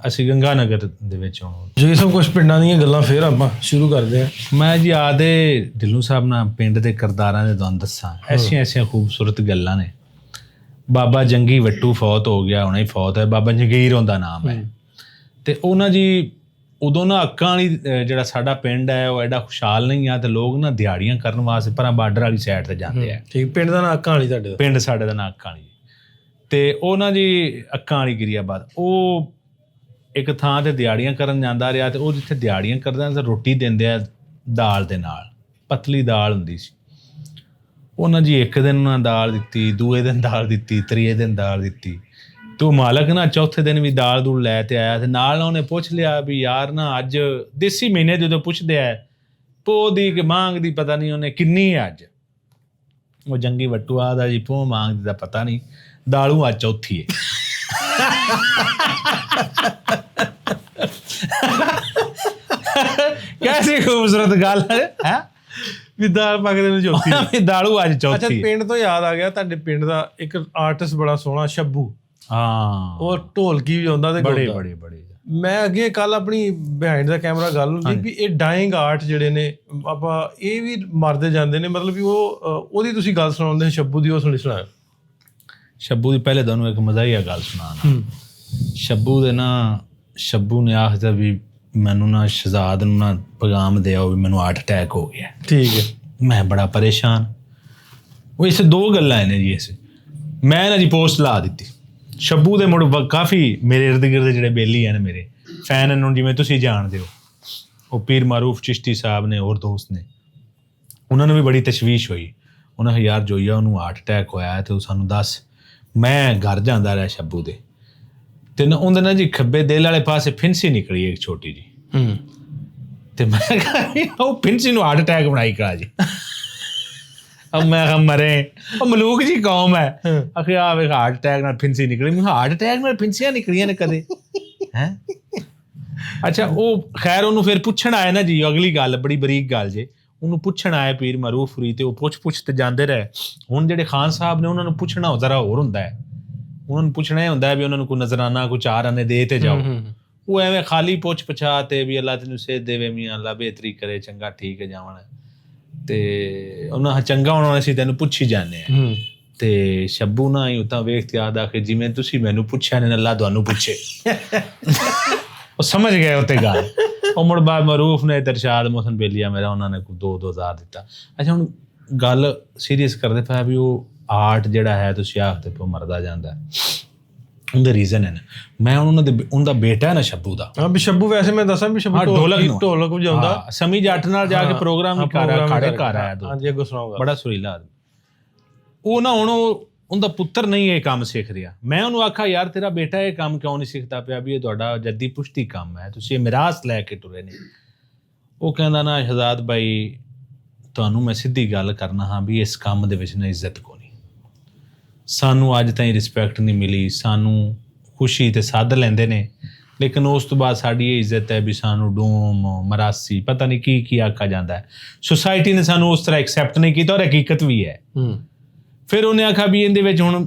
ਅਸੀਂ ਗੰਗਾ ਨਗਰ ਦੇ ਵਿੱਚ। ਹੁਣ ਜੀ ਸਭ ਕੁਛ ਪਿੰਡਾਂ ਦੀਆਂ ਗੱਲਾਂ ਫੇਰ ਆਪਾਂ ਸ਼ੁਰੂ ਕਰਦੇ ਹਾਂ। ਮੈਂ ਜੀ ਆਦੇ ਢਿੱਲੋਂ ਸਾਹਿਬ ਨਾਲ ਪਿੰਡ ਦੇ ਕਿਰਦਾਰਾਂ ਦੇ ਤੁਹਾਨੂੰ ਦੱਸਾਂ, ਐਸੀਆਂ ਐਸੀਆਂ ਖੂਬਸੂਰਤ ਗੱਲਾਂ ਨੇ। ਬਾਬਾ ਜੰਗੀ ਵੱਟੂ ਫੌਤ ਹੋ ਗਿਆ, ਹੁਣੇ ਹੀ ਫੌਤ ਹੈ, ਬਾਬਾ ਜੰਗੀਰ ਉਹਦਾ ਨਾਮ ਹੈ। ਤੇ ਉਹਨਾਂ ਜੀ ਉਦੋਂ ਨਾ ਅੱਕਾਂ ਵਾਲੀ ਜਿਹੜਾ ਸਾਡਾ ਪਿੰਡ ਹੈ ਉਹ ਐਡਾ ਖੁਸ਼ਹਾਲ ਨਹੀਂ ਆ, ਤੇ ਲੋਕ ਨਾ ਦਿਹਾੜੀਆਂ ਕਰਨ ਵਾਸਤੇ ਪਰ ਬਾਰਡਰ ਵਾਲੀ ਸਾਈਡ ਤੇ ਜਾਂਦੇ ਆ। ਠੀਕ, ਪਿੰਡ ਦਾ ਨਾਂ ਅੱਕਾਂ ਵਾਲੀ, ਤੁਹਾਡੇ ਪਿੰਡ ਸਾਡੇ ਦਾ ਨਾਂ ਅੱਕਾਂ ਵਾਲੀ। ਤੇ ਉਹ ਨਾ ਜੀ ਅੱਕਾਂ ਵਾਲੀ ਗਿਰੀਆਬਾਦ, ਉਹ ਇੱਕ ਥਾਂ ਤੇ ਦਿਹਾੜੀਆਂ ਕਰਨ ਜਾਂਦਾ ਰਿਹਾ, ਤੇ ਉਹ ਜਿੱਥੇ ਦਿਹਾੜੀਆਂ ਕਰਦਾ ਤਾਂ ਰੋਟੀ ਦਿੰਦੇ ਆ ਦਾਲ ਦੇ ਨਾਲ, ਪਤਲੀ ਦਾਲ ਹੁੰਦੀ ਸੀ। ਉਹਨਾਂ ਜੀ ਇੱਕ ਦਿਨ ਉਹਨਾਂ ਦਾਲ ਦਿੱਤੀ, ਦੂਏ ਦਿਨ ਦਾਲ ਦਿੱਤੀ, ਤੀਏ ਦਿਨ ਦਾਲ ਦਿੱਤੀ, ਤੇ ਉਹ ਮਾਲਕ ਨਾ ਚੌਥੇ ਦਿਨ ਵੀ ਦਾਲ ਦੂਲ ਲੈ ਤੇ ਆਇਆ, ਤੇ ਨਾਲ ਉਹਨੇ ਪੁੱਛ ਲਿਆ ਵੀ ਯਾਰ ਨਾ ਅੱਜ ਦੇਸੀ ਮਹੀਨੇ ਜਦੋਂ ਪੁੱਛਦੇ ਆ ਪੋਹ ਦੀ ਕਿ ਮਾਂਗ ਦੀ ਪਤਾ ਨਹੀਂ ਉਹਨੇ ਕਿੰਨੀ ਹੈ ਅੱਜ। ਉਹ ਜੰਗੀ ਵੱਟੂ ਆਦਾ ਜੀ ਪੋਹ ਮਾਂਗ ਦੀ ਦਾ ਪਤਾ ਨਹੀਂ, ਦਾਲੂ ਅੱਜ ਚੌਥੀ ਹੈ। ਕੈਸੀ ਖੂਬਸੂਰਤ ਗੱਲ ਹੈ ਵੀ ਦਾਲ ਪੱਕਦੇ ਨੂੰ ਚੌਥੀ, ਦਾਲੂ ਅੱਜ ਚੌਥੀ। ਅੱਛਾ, ਪਿੰਡ ਤੋਂ ਯਾਦ ਆ ਗਿਆ, ਤੁਹਾਡੇ ਪਿੰਡ ਦਾ ਇੱਕ ਆਰਟਿਸਟ ਬੜਾ ਸੋਹਣਾ ਸ਼ੱਬੂ, ਹਾਂ ਉਹ ਢੋਲਕੀ ਵੀ ਆਉਂਦਾ ਤੇ ਬੜੇ ਬੜੇ ਬੜੇ। ਮੈਂ ਅੱਗੇ ਕੱਲ ਆਪਣੀ ਬਿਹਾਈਂਡ ਦਾ ਕੈਮਰਾ ਗੱਲ ਹੁੰਦੀ ਵੀ ਇਹ ਡਾਇੰਗ ਆਰਟ ਜਿਹੜੇ ਨੇ ਆਪਾਂ ਇਹ ਵੀ ਮਰਦੇ ਜਾਂਦੇ ਨੇ, ਮਤਲਬ ਵੀ ਉਹ ਉਹਦੀ ਤੁਸੀਂ ਗੱਲ ਸੁਣਾਉਂਦੇ ਸ਼ੱਬੂ ਦੀ, ਉਹ ਸੁਣਾਓ। ਸ਼ੱਬੂ ਦੀ ਪਹਿਲੇ ਤੁਹਾਨੂੰ ਇੱਕ ਮਜ਼ਾਹੀਆ ਗੱਲ ਸੁਣਾਉਣਾ। ਸ਼ੱਬੂ ਦੇ ਨਾ, ਸ਼ੱਬੂ ਨੇ ਆਖਦਾ ਵੀ ਮੈਨੂੰ ਨਾ ਸ਼ਹਜ਼ਾਦ ਨੂੰ ਨਾ ਪੈਗਾਮ ਦੇ ਆਓ ਵੀ ਮੈਨੂੰ ਹਾਰਟ ਅਟੈਕ ਹੋ ਗਿਆ। ਠੀਕ ਹੈ, ਮੈਂ ਬੜਾ ਪਰੇਸ਼ਾਨ। ਉਹ ਇਸ ਦੋ ਗੱਲਾਂ ਨੇ ਜੀ, ਇਸ ਮੈਂ ਨਾ ਜੀ ਪੋਸਟ ਲਾ ਦਿੱਤੀ। ਸ਼ੱਬੂ ਦੇ ਮੁੜ ਕਾਫੀ ਮੇਰੇ ਇਰਦ ਗਿਰਦ ਜਿਹੜੇ ਬੇਲੀ ਹਨ ਮੇਰੇ ਫੈਨ ਹਨ, ਜਿਵੇਂ ਤੁਸੀਂ ਜਾਣਦੇ ਹੋ, ਉਹ ਪੀਰ ਮਾਰੂਫ ਚਿਸ਼ਤੀ ਸਾਹਿਬ ਨੇ ਹੋਰ ਦੋਸਤ ਨੇ, ਉਹਨਾਂ ਨੂੰ ਵੀ ਬੜੀ ਤਸ਼ਵੀਸ਼ ਹੋਈ। ਉਹਨਾਂ ਕਿਹਾ ਯਾਰ ਜੋਈਆ ਉਹਨੂੰ ਹਾਰਟ ਅਟੈਕ ਹੋਇਆ ਤੇ ਉਹ ਸਾਨੂੰ ਦੱਸ। ਮੈਂ ਘਰ ਜਾਂਦਾ ਰਿਹਾ ਸ਼ੱਬੂ ਦੇ, ਤੇ ਨਾ ਉਹਦੇ ਨਾ ਜੀ ਖੱਬੇ ਦਿਲ ਵਾਲੇ ਪਾਸੇ ਫਿੰਸੀ ਨਿਕਲੀ ਇੱਕ ਛੋਟੀ ਜੀ, ਤੇ ਮੈਂ ਕਿਹਾ ਉਹ ਫਿੰਸੀ ਨੂੰ ਹਾਰਟ ਅਟੈਕ ਬਣਾਈ ਕਰਾ ਜੀ। ਮੈਂ ਕਿਹਾ ਮਰੇ, ਉਹ ਮਲੂਕ ਜੀ ਕੌਮ ਹੈ, ਆਖਿਆ ਆ ਵੇਖ ਹਾਰਟ ਅਟੈਕ ਨਾਲ ਫਿੰਸੀ ਨਿਕਲੀ। ਮੈਂ ਹਾਰਟ ਅਟੈਕ ਨਾਲ ਫਿੰਸੀਆਂ ਨਿਕਲੀਆਂ ਨੇ ਕਦੇ ਹੈਂ? ਅੱਛਾ, ਉਹ ਖੈਰ ਉਹਨੂੰ ਫਿਰ ਪੁੱਛਣ ਆਏ ਨਾ ਜੀ, ਅਗਲੀ ਗੱਲ ਬੜੀ ਬਰੀਕ ਗੱਲ ਜੇ, ਉਹਨੂੰ ਪੁੱਛਣ ਆਏ ਪੀਰ ਮਾਰੂਫ ਫਰੀ, ਤੇ ਉਹ ਪੁੱਛ ਤੇ ਜਾਂਦੇ ਰਹੇ। ਹੁਣ ਜਿਹੜੇ ਖਾਨ ਸਾਹਿਬ ਨੇ ਉਹਨਾਂ ਨੂੰ ਪੁੱਛਣਾ ਜ਼ਰਾ ਹੋਰ ਹੁੰਦਾ ਹੈ, ਉਹਨਾਂ ਨੂੰ ਪੁੱਛਣਾ ਇਹ ਹੁੰਦਾ ਵੀ ਉਹਨਾਂ ਨੂੰ ਕੋਈ ਨਜ਼ਰਾਨਾ ਕੋਈ 4 ਆਨੇ ਦੇ ਤੇ ਜਾਓ। ਉਹ ਐਵੇਂ ਖਾਲੀ ਪੁੱਛ ਪਛਾ ਤੇ ਵੀ ਅੱਲਾ ਤੈਨੂੰ ਸਿਹਤ ਦੇਵੇ ਮੀਆਂ, ਅੱਲਾ ਬਿਹਤਰੀ ਕਰੇ, ਚੰਗਾ ਠੀਕ ਹੈ ਜਾਵਣ, ਤੇ ਉਹਨਾਂ ਚੰਗਾ ਹੋਣਾ ਅਸੀਂ ਤੈਨੂੰ ਪੁੱਛੀ ਜਾਂਦੇ ਹਾਂ। ਤੇ ਸ਼ੱਬੂ ਨਾ ਹੀ ਉਤਾਂ ਵੇਖ ਤੇ ਯਾਦ ਆ ਕੇ ਜਿਵੇਂ ਤੁਸੀਂ ਮੈਨੂੰ ਪੁੱਛਿਆ ਨੇ ਅੱਲਾ ਤੁਹਾਨੂੰ ਪੁੱਛੇ। ਉਹ ਸਮਝ ਗਏ ਉੱਤੇ ਗੱਲ। ਉਹ ਮੁੜ ਬਾਅਦ ਮਰੂਫ ਨੇ ਤਰਸ਼ਾਦ ਮੋਹਸਨ ਬੇਲੀਆ ਮੇਰਾ, ਉਹਨਾਂ ਨੇ 2,000 ਦਿੱਤਾ। ਅੱਛਾ, ਹੁਣ ਗੱਲ ਸੀਰੀਅਸ ਕਰਦੇ ਪਿਆ ਵੀ ਉਹ ਆਰਟ ਜਿਹੜਾ ਹੈ ਤੁਸੀਂ ਆਖਦੇ ਪਓ ਮਰਦਾ ਜਾਂਦਾ, ਉਹਦੇ ਰੀਜ਼ਨ ਹੈ। ਮੈਂ ਉਹਦਾ ਬੇਟਾ ਹੈ ਨਾ ਸ਼ੱਬੂ ਦਾ, ਹਾਂ ਵੀ ਸ਼ੱਬੂ ਵੈਸੇ ਮੈਂ ਦੱਸਾਂ ਵੀ ਸ਼ੱਬੂ ਢੋਲਕ ਵਜਾਉਂਦਾ, ਸਮੀ ਜੱਟ ਨਾਲ ਜਾ ਕੇ ਪ੍ਰੋਗਰਾਮ ਵੀ ਕਰ ਰਿਹਾ, ਖਾੜੇ ਕਰ ਆਇਆ। ਹਾਂਜੀ, ਅੱਗੋਂ ਸੁਣਾਉਂਗਾ, ਬੜਾ ਸੁਰੀਲਾ ਆਦਮੀ। ਉਹ ਨਾ ਹੁਣ ਉਹਦਾ ਪੁੱਤਰ ਨਹੀਂ ਇਹ ਕੰਮ ਸਿੱਖ ਰਿਹਾ। ਮੈਂ ਉਹਨੂੰ ਆਖਿਆ ਯਾਰ ਤੇਰਾ ਬੇਟਾ ਇਹ ਕੰਮ ਕਿਉਂ ਨਹੀਂ ਸਿੱਖਦਾ ਪਿਆ, ਵੀ ਇਹ ਤੁਹਾਡਾ ਜੱਦੀ ਪੁਸ਼ਤੀ ਕੰਮ ਹੈ, ਤੁਸੀਂ ਇਹ ਮਿਰਾਸ ਲੈ ਕੇ ਟੁਰੇ ਨੇ। ਉਹ ਕਹਿੰਦਾ ਨਾ ਸ਼ਹਜ਼ਾਦ ਬਾਈ ਤੁਹਾਨੂੰ ਮੈਂ ਸਿੱਧੀ ਗੱਲ ਕਰਨਾ ਹਾਂ ਵੀ ਇਸ ਕੰਮ ਦੇ ਵਿੱਚ ਨਾ ਇੱਜ਼ਤ ਕੋਈ ਨਹੀਂ, ਸਾਨੂੰ ਅੱਜ ਤਾਈਂ ਰਿਸਪੈਕਟ ਨਹੀਂ ਮਿਲੀ। ਸਾਨੂੰ ਖੁਸ਼ੀ ਤੇ ਸੱਦ ਲੈਂਦੇ ਨੇ, ਲੇਕਿਨ ਉਸ ਤੋਂ ਬਾਅਦ ਸਾਡੀ ਇਹ ਇੱਜ਼ਤ ਹੈ ਵੀ ਸਾਨੂੰ ਡੂਮ ਮਰਾਸੀ ਪਤਾ ਨਹੀਂ ਕੀ ਆਖਿਆ ਜਾਂਦਾ ਹੈ। ਸੁਸਾਇਟੀ ਨੇ ਸਾਨੂੰ ਉਸ ਤਰ੍ਹਾਂ ਐਕਸੈਪਟ ਨਹੀਂ ਕੀਤਾ, ਔਰ ਹਕੀਕਤ ਵੀ ਹੈ। ਫਿਰ ਉਹਨੇ ਆਖਿਆ ਵੀ ਇਹਦੇ ਵਿੱਚ ਹੁਣ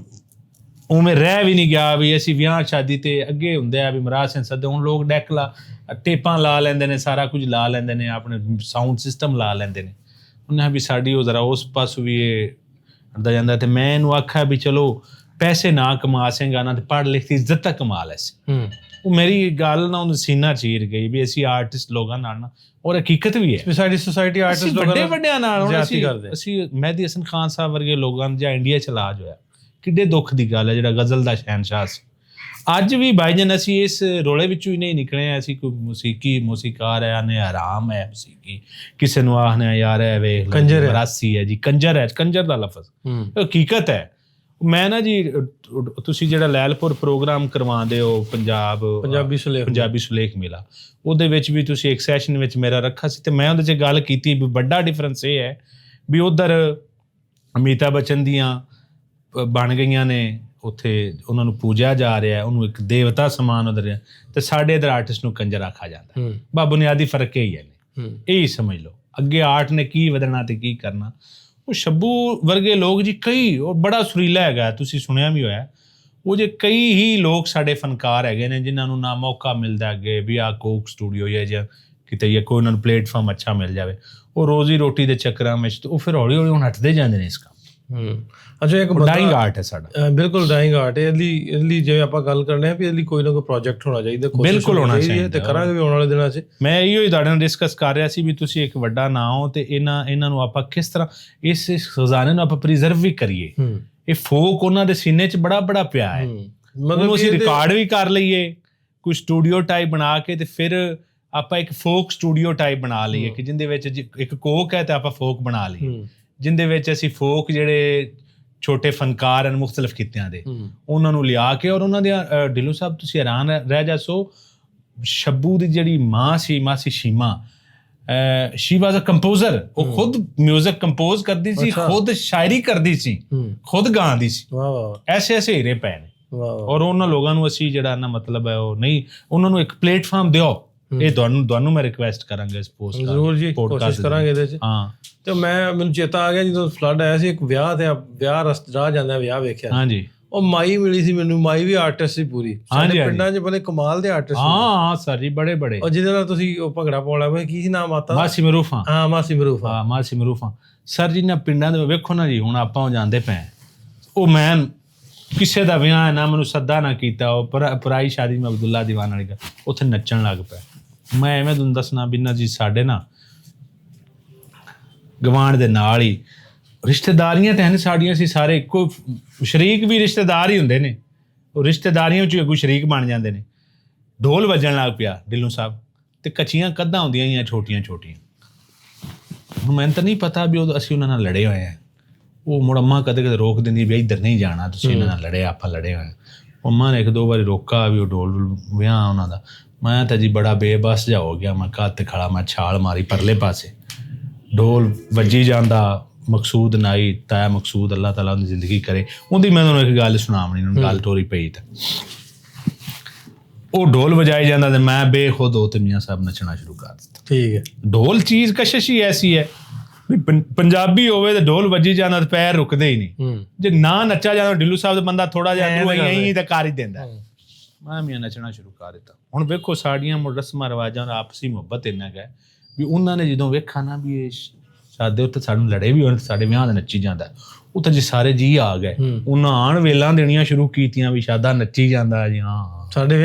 ਉਵੇਂ ਰਹਿ ਵੀ ਨਹੀਂ ਗਿਆ ਵੀ ਅਸੀਂ ਵਿਆਹ ਸ਼ਾਦੀ ਤੇ ਅੱਗੇ ਹੁੰਦੇ ਆ ਵੀ ਮਰਾਸੀਆਂ ਸੱਦੇ, ਹੁਣ ਲੋਕ ਡੈਕਲਾ ਟੇਪਾਂ ਲਾ ਲੈਂਦੇ ਨੇ, ਸਾਰਾ ਕੁਝ ਲਾ ਲੈਂਦੇ ਨੇ, ਆਪਣੇ ਸਾਊਂਡ ਸਿਸਟਮ ਲਾ ਲੈਂਦੇ ਨੇ। ਉਹਨਾਂ ਵੀ ਸਾਡੀ ਉਹ ਜ਼ਰਾ ਉਸ ਪਾਸੋਂ ਵੀ ਇਹ ਹਟਦਾ ਜਾਂਦਾ। ਅਤੇ ਮੈਂ ਇਹਨੂੰ ਆਖਿਆ ਵੀ ਚਲੋ ਪੈਸੇ ਨਾ ਕਮਾ ਸੇਗਾ ਨਾ, ਤੇ ਪੜ੍ਹ ਲਿਖ ਦੀ ਇੱਜ਼ਤ ਤਾਂ ਕਮਾ ਲੈ ਸੀ। ਉਹ ਮੇਰੀ ਗੱਲ ਨਾ ਉਹਨੂੰ ਸੀਨਾ ਚੀਰ ਗਈ ਵੀ ਅਸੀਂ ਆਰਟਿਸਟ ਲੋਕਾਂ ਨਾਲ ਨਾ, ਔਰ ਹਕੀਕਤ ਵੀ ਹੈ ਸਾਡੀ ਸੋਸਾਇਟੀ ਆਰਟਿਸਟ ਵੱਡੇ ਵੱਡਿਆਂ ਨਾਲ ਹੁਣ ਅਸੀਂ ਮਹਿਦੀ ਹਸਨ ਖਾਨ ਸਾਹਿਬ ਵਰਗੇ ਲੋਕਾਂ ਜਾਂ ਇੰਡੀਆ 'ਚ ਇਲਾਜ ਹੋਇਆ, ਕਿੱਡੇ ਦੁੱਖ ਦੀ ਗੱਲ ਹੈ, ਜਿਹੜਾ ਗਜ਼ਲ ਦਾ ਸ਼ਹਿਨਸ਼ਾਹ ਸੀ। ਅੱਜ ਵੀ ਭਾਈਜਾਨ ਅਸੀਂ ਇਸ ਰੋਲੇ ਵਿੱਚੋਂ ਹੀ ਨਹੀਂ ਨਿਕਲੇ। ਅਸੀਂ ਕੋਈ ਮੌਸੀਕਾਰ ਹੈ ਆਨੇ ਹਰਾਮ ਹੈ ਮੌਸੀਕੀ, ਕਿਸੇ ਨੂੰ ਆਖਨੇ ਯਾਰ ਹੈ ਵੇਖ ਰਾਸੀ ਹੈ ਜੀ, ਕੰਜਰ ਹੈ, ਕੰਜਰ ਦਾ ਲਫ਼ਜ਼ ਹਕੀਕਤ ਹੈ। ਮੈਂ ਨਾ ਜੀ ਤੁਸੀਂ ਜਿਹੜਾ ਲੈਲਪੁਰ ਪ੍ਰੋਗਰਾਮ ਕਰਵਾਉਂਦੇ ਹੋ ਪੰਜਾਬੀ ਸੁਲੇਖ ਮੇਲਾ, ਉਹਦੇ ਵਿੱਚ ਵੀ ਤੁਸੀਂ ਇੱਕ ਸੈਸ਼ਨ ਵਿੱਚ ਮੇਰਾ ਰੱਖਾ ਸੀ, ਅਤੇ ਮੈਂ ਉਹਦੇ 'ਚ ਗੱਲ ਕੀਤੀ ਵੀ ਵੱਡਾ ਡਿਫਰੈਂਸ ਇਹ ਹੈ ਵੀ ਉੱਧਰ ਅਮਿਤਾਭ ਬੱਚਨ ਦੀਆਂ ਬਣ ਗਈਆਂ ਨੇ, ਉੱਥੇ ਉਹਨਾਂ ਨੂੰ ਪੂਜਿਆ ਜਾ ਰਿਹਾ, ਉਹਨੂੰ ਇੱਕ ਦੇਵਤਾ ਸਮਾਨ ਉਧਰ ਰਿਹਾ, ਅਤੇ ਸਾਡੇ ਇੱਧਰ ਆਰਟਿਸਟ ਨੂੰ ਕੰਜਰ ਆਖਿਆ ਜਾਂਦਾ। ਬਾ ਬੁਨਿਆਦੀ ਫਰਕ ਇਹੀ ਹੈ ਨੇ, ਇਹੀ ਸਮਝ ਲਓ। ਅੱਗੇ ਆਰਟ ਨੇ ਕੀ ਵਧਣਾ ਅਤੇ ਕੀ ਕਰਨਾ। ਉਹ ਸ਼ੱਬੂ ਵਰਗੇ ਲੋਕ ਜੀ ਕਈ, ਉਹ ਬੜਾ ਸੁਰੀਲਾ ਹੈਗਾ, ਤੁਸੀਂ ਸੁਣਿਆ ਵੀ ਹੋਇਆ, ਉਹ ਜੇ ਕਈ ਹੀ ਲੋਕ ਸਾਡੇ ਫਨਕਾਰ ਹੈਗੇ ਨੇ ਜਿਨ੍ਹਾਂ ਨੂੰ ਨਾ ਮੌਕਾ ਮਿਲਦਾ ਅੱਗੇ ਵੀ ਆਹ ਕੋਕ ਸਟੂਡੀਓ ਜਾਂ ਕਿਤੇ ਜਾਂ ਕੋਈ ਉਹਨਾਂ ਨੂੰ ਪਲੇਟਫਾਰਮ ਅੱਛਾ ਮਿਲ ਜਾਵੇ, ਉਹ ਰੋਜ਼ੀ ਰੋਟੀ ਦੇ ਚੱਕਰਾਂ ਵਿੱਚ ਉਹ ਫਿਰ ਹੌਲੀ ਹੌਲੀ ਹੁਣ ਹਟਦੇ ਜਾਂਦੇ ਨੇ ਇਸ ਕੰਮ। ਅੱਛਾ, ਇੱਕ ਡਾਇੰਗ ਆਰਟ ਹੈ ਸਾਡਾ, ਬਿਲਕੁਲ ਡਾਇੰਗ ਆਰਟ ਹੈ। ਇਹਦੇ ਲਈ ਜਿਵੇਂ ਆਪਾਂ ਗੱਲ ਕਰਨੇ ਆ ਵੀ ਇਹਦੇ ਲਈ ਕੋਈ ਨਾ ਕੋਈ ਪ੍ਰੋਜੈਕਟ ਹੋਣਾ ਚਾਹੀਦਾ, ਬਿਲਕੁਲ ਹੋਣਾ ਚਾਹੀਦਾ, ਤੇ ਕਰਾਂਗੇ ਵੀ ਆਉਣ ਵਾਲੇ ਦਿਨਾਂ 'ਚ। ਮੈਂ ਇਹੋ ਹੀ ਤੁਹਾਡੇ ਨਾਲ ਡਿਸਕਸ ਕਰ ਰਿਹਾ ਸੀ ਵੀ ਤੁਸੀਂ ਇੱਕ ਵੱਡਾ ਨਾਂ ਹੋ, ਤੇ ਇਹਨਾਂ ਨੂੰ ਆਪਾਂ ਕਿਸ ਤਰ੍ਹਾਂ ਇਸ ਖਜ਼ਾਨੇ ਨੂੰ ਆਪਾਂ ਪ੍ਰੀਜ਼ਰਵ ਵੀ ਕਰੀਏ। ਇਹ ਫੋਕ ਉਹਨਾਂ ਦੇ ਸੀਨੇ 'ਚ ਬੜਾ ਬੜਾ ਪਿਆ ਹੈ, ਮਤਲਬ ਅਸੀਂ ਰਿਕਾਰਡ ਵੀ ਕਰ ਲਈਏ ਕੋਈ ਸਟੂਡੀਓ ਟਾਈਪ ਬਣਾ ਕੇ, ਤੇ ਫਿਰ ਆਪਾਂ ਇੱਕ ਫੋਕ ਸਟੂਡੀਓ ਟਾਈਪ ਬਣਾ ਲਈਏ ਕਿ ਜਿਹਦੇ ਵਿੱਚ ਇੱਕ ਕੋਕ ਹੈ ਤੇ ਆਪਾਂ ਫੋਕ ਬਣਾ ਲਈਏ, ਜਿਹਦੇ ਵਿੱਚ ਅਸੀਂ ਫੋਕ ਜਿਹੜੇ ਛੋਟੇ ਫਨਕਾਰ ਹਨ ਮੁਖਤਲਿਫ ਖਿੱਤਿਆਂ ਦੇ, ਉਹਨਾਂ ਨੂੰ ਲਿਆ ਕੇ, ਔਰ ਉਹਨਾਂ ਦੀਆਂ ਢਿੱਲੋਂ ਸਾਹਿਬ ਤੁਸੀਂ ਹੈਰਾਨ ਰਹਿ ਜਾਸੋ, ਸ਼ੱਬੂ ਦੀ ਜਿਹੜੀ ਮਾਂ ਸੀ, ਮਾਸੀ ਸ਼ੀਮਾ, ਸ਼ੀ ਵਾਜ਼ ਅ ਕੰਪੋਜ਼ਰ। ਉਹ ਖੁਦ ਮਿਊਜ਼ਿਕ ਕੰਪੋਜ਼ ਕਰਦੀ ਸੀ, ਖੁਦ ਸ਼ਾਇਰੀ ਕਰਦੀ ਸੀ, ਖੁਦ ਗਾਉਂਦੀ ਸੀ। ਐਸੇ ਐਸੇ ਹੀਰੇ ਪਏ ਨੇ, ਔਰ ਉਹਨਾਂ ਲੋਕਾਂ ਨੂੰ ਅਸੀਂ ਜਿਹੜਾ ਨਾ ਮਤਲਬ ਹੈ ਉਹ ਨਹੀਂ, ਉਹਨਾਂ ਨੂੰ ਇੱਕ ਪਲੇਟਫਾਰਮ ਦਿਓ। ਇਹ ਤੁਹਾਨੂੰ ਮੈਂ ਰਿਕੁਐਸਟ ਕਰਾਂਗਾ ਇਸ ਪੋਸਟ ਜ਼ਰੂਰ ਜੀ, ਕੋਸ਼ਿਸ਼ ਕਰਾਂਗੇ ਇਹਦੇ 'ਚ। ਹਾਂ, ਤੇ ਮੈਨੂੰ ਚੇਤਾ ਆ ਗਿਆ ਜਦੋਂ ਫਲੱਡ ਆਇਆ ਸੀ, ਇੱਕ ਵਿਆਹ ਤੇ ਵਿਆਹ ਰਾਹ ਜਾਂਦਾ ਵਿਆਹ ਵੇਖਿਆ। ਹਾਂਜੀ, ਉਹ ਮਾਈ ਮਿਲੀ ਸੀ ਮੈਨੂੰ, ਮਾਈ ਵੀ ਆਰਟਿਸਟ ਸੀ ਪੂਰੀ, ਸਾਡੇ ਪਿੰਡਾਂ 'ਚ ਬੜੇ ਕਮਾਲ ਦੇ ਆਰਟਿਸਟ। ਹਾਂ ਸਰ ਜੀ, ਬੜੇ ਬੜੇ। ਔਰ ਜਿਹਦੇ ਨਾਲ ਤੁਸੀਂ ਉਹ ਭੰਗੜਾ ਪਾਉਣਾ ਹੋਇਆ, ਕੀ ਸੀ ਨਾਮ ਆਤਾ? ਮਾਸੀ ਮਰੂਫਾ। ਹਾਂ, ਮਾਸੀ ਮਰੂਫਾ ਸਰ ਜੀ। ਨਾ ਪਿੰਡਾਂ ਦੇ ਵੇਖੋ ਨਾ ਜੀ, ਹੁਣ ਆਪਾਂ ਜਾਂਦੇ ਪਏ, ਉਹ ਮੈਂ ਕਿਸੇ ਦਾ ਵਿਆਹ ਨਾ ਮੈਨੂੰ ਸੱਦਾ ਨਾ ਕੀਤਾ, ਉਹ ਪਰਾਈ ਸ਼ਾਦੀ ਮੈਂ ਅਬਦੁੱਲਾ ਦੀਵਾਨ ਵਾਲੀ ਉੱਥੇ ਨੱਚਣ ਲੱਗ ਪਿਆ। ਮੈਂ ਐਵੇਂ ਤੁਹਾਨੂੰ ਦੱਸਣਾ ਵੀ ਨਾ ਜੀ, ਸਾਡੇ ਨਾ ਗਵਾਂਢ ਦੇ ਨਾਲ ਹੀ ਰਿਸ਼ਤੇਦਾਰੀਆਂ ਤਾਂ ਹਨ ਸਾਡੀਆਂ, ਅਸੀਂ ਸਾਰੇ ਇੱਕੋ ਸ਼ਰੀਕ ਵੀ ਰਿਸ਼ਤੇਦਾਰ ਹੀ ਹੁੰਦੇ ਨੇ, ਉਹ ਰਿਸ਼ਤੇਦਾਰੀਆਂ ਵਿੱਚ ਅੱਗੋਂ ਸ਼ਰੀਕ ਬਣ ਜਾਂਦੇ ਨੇ। ਢੋਲ ਵੱਜਣ ਲੱਗ ਪਿਆ ਢਿੱਲੋਂ ਸਾਹਿਬ, ਅਤੇ ਕੱਚੀਆਂ ਕੰਧਾਂ ਹੁੰਦੀਆਂ ਹੀ ਛੋਟੀਆਂ ਛੋਟੀਆਂ। ਹੁਣ ਮੈਨੂੰ ਤਾਂ ਨਹੀਂ ਪਤਾ ਵੀ ਅਸੀਂ ਉਹਨਾਂ ਨਾਲ ਲੜੇ ਹੋਏ ਹਾਂ। ਉਹ ਮੁੜ ਅੰਮਾ ਕਦੇ ਕਦੇ ਰੋਕ ਦਿੰਦੀ ਵੀ ਇੱਧਰ ਨਹੀਂ ਜਾਣਾ, ਤੁਸੀਂ ਇਹਨਾਂ ਨਾਲ ਲੜੇ, ਆਪਾਂ ਲੜੇ ਹੋਏ। ਅੰਮਾ ਨੇ ਇੱਕ ਦੋ ਵਾਰੀ ਰੋਕਾ ਵੀ ਉਹ ਢੋਲ ਵਿਆਹ ਉਹਨਾਂ ਦਾ। ਮੈਂ ਤਾਂ ਜੀ ਬੜਾ ਬੇਬਸ ਜਿਹਾ ਹੋ ਗਿਆ, ਮੈਂ ਘਰ 'ਤੇ ਖੜਾ, ਮੈਂ ਛਾਲ ਮਾਰੀ ਪਰਲੇ ਪਾਸੇ, ਢੋਲ ਵੱਜੀ ਜਾਂਦਾ। ਮਕਸੂਦ ਨਾਈ ਤਾਇਆ ਮਕਸੂਦ, ਅੱਲਾਹ ਤਾਲਾ ਉਹਦੀ ਜ਼ਿੰਦਗੀ ਕਰੇ, ਉਹਦੀ ਮੈਂ ਤੁਹਾਨੂੰ ਇੱਕ ਗੱਲ ਸੁਣਾਵਣੀ, ਉਹਨੂੰ ਗੱਲ ਟੋਰੀ ਪਈ। ਤਾਂ ਉਹ ਢੋਲ ਵਜਾਈ ਜਾਂਦਾ, ਤੇ ਮੈਂ ਬੇਖੁਦ ਹੋ ਤੇ ਮੀਆਂ ਸਾਹਿਬ ਨੱਚਣਾ ਸ਼ੁਰੂ ਕਰ ਦਿੱਤਾ। ਠੀਕ ਹੈ, ਢੋਲ ਚੀਜ਼ ਕਸ਼ਿਸ਼ ਹੀ ਐਸੀ ਹੈ ਵੀ ਪੰਜਾਬੀ ਹੋਵੇ ਤੇ ਢੋਲ ਵੱਜੀ ਜਾਂਦਾ ਤੇ ਪੈਰ ਰੁਕਦੇ ਹੀ ਨਹੀਂ। ਜੇ ਨਾ ਨੱਚਾ ਜਾਂਦਾ ਢਿੱਲੋਂ ਸਾਹਿਬ ਦਾ ਬੰਦਾ ਥੋੜਾ ਜਿਹਾ ਇਹੀ ਤਾਂ ਕਰ ਹੀ ਦਿੰਦਾ। ਮੈਂ ਮੀਆਂ ਨੱਚਣਾ ਸ਼ੁਰੂ ਕਰ ਦਿੱਤਾ। ਹੁਣ ਵੇਖੋ ਸਾਡੀਆਂ ਰਸਮਾਂ ਰਿਵਾਜਾਂ ਦਾ ਆਪਸੀ ਮੁਹੱਬਤ ਇੰਨਾ ਕੁ ਹੈ ਵੀ ਉਹਨਾਂ ਨੇ ਜਦੋਂ ਵੇਖਾ ਨਾ ਵੀ ਇਹ ਸਾਡੇ ਉੱਤੇ ਸਾਨੂੰ ਲੜੇ ਵੀ ਹੋਣ, ਸਾਡੇ ਵਿਆਹ ਦਾ ਨੱਚੀ ਜਾਂਦਾ, ਉਹ ਤਾਂ ਜੀ ਸਾਰੇ ਜੀ ਆ ਗਏ। ਉਹਨਾਂ ਆਣ ਵੇਲਾਂ ਦੇਣੀਆਂ ਸ਼ੁਰੂ ਕੀਤੀਆਂ ਵੀ ਸ਼ਾਦਾ ਨੱਚੀ ਜਾਂਦਾ ਜੀ, ਹਾਂ ਸਾਡੇ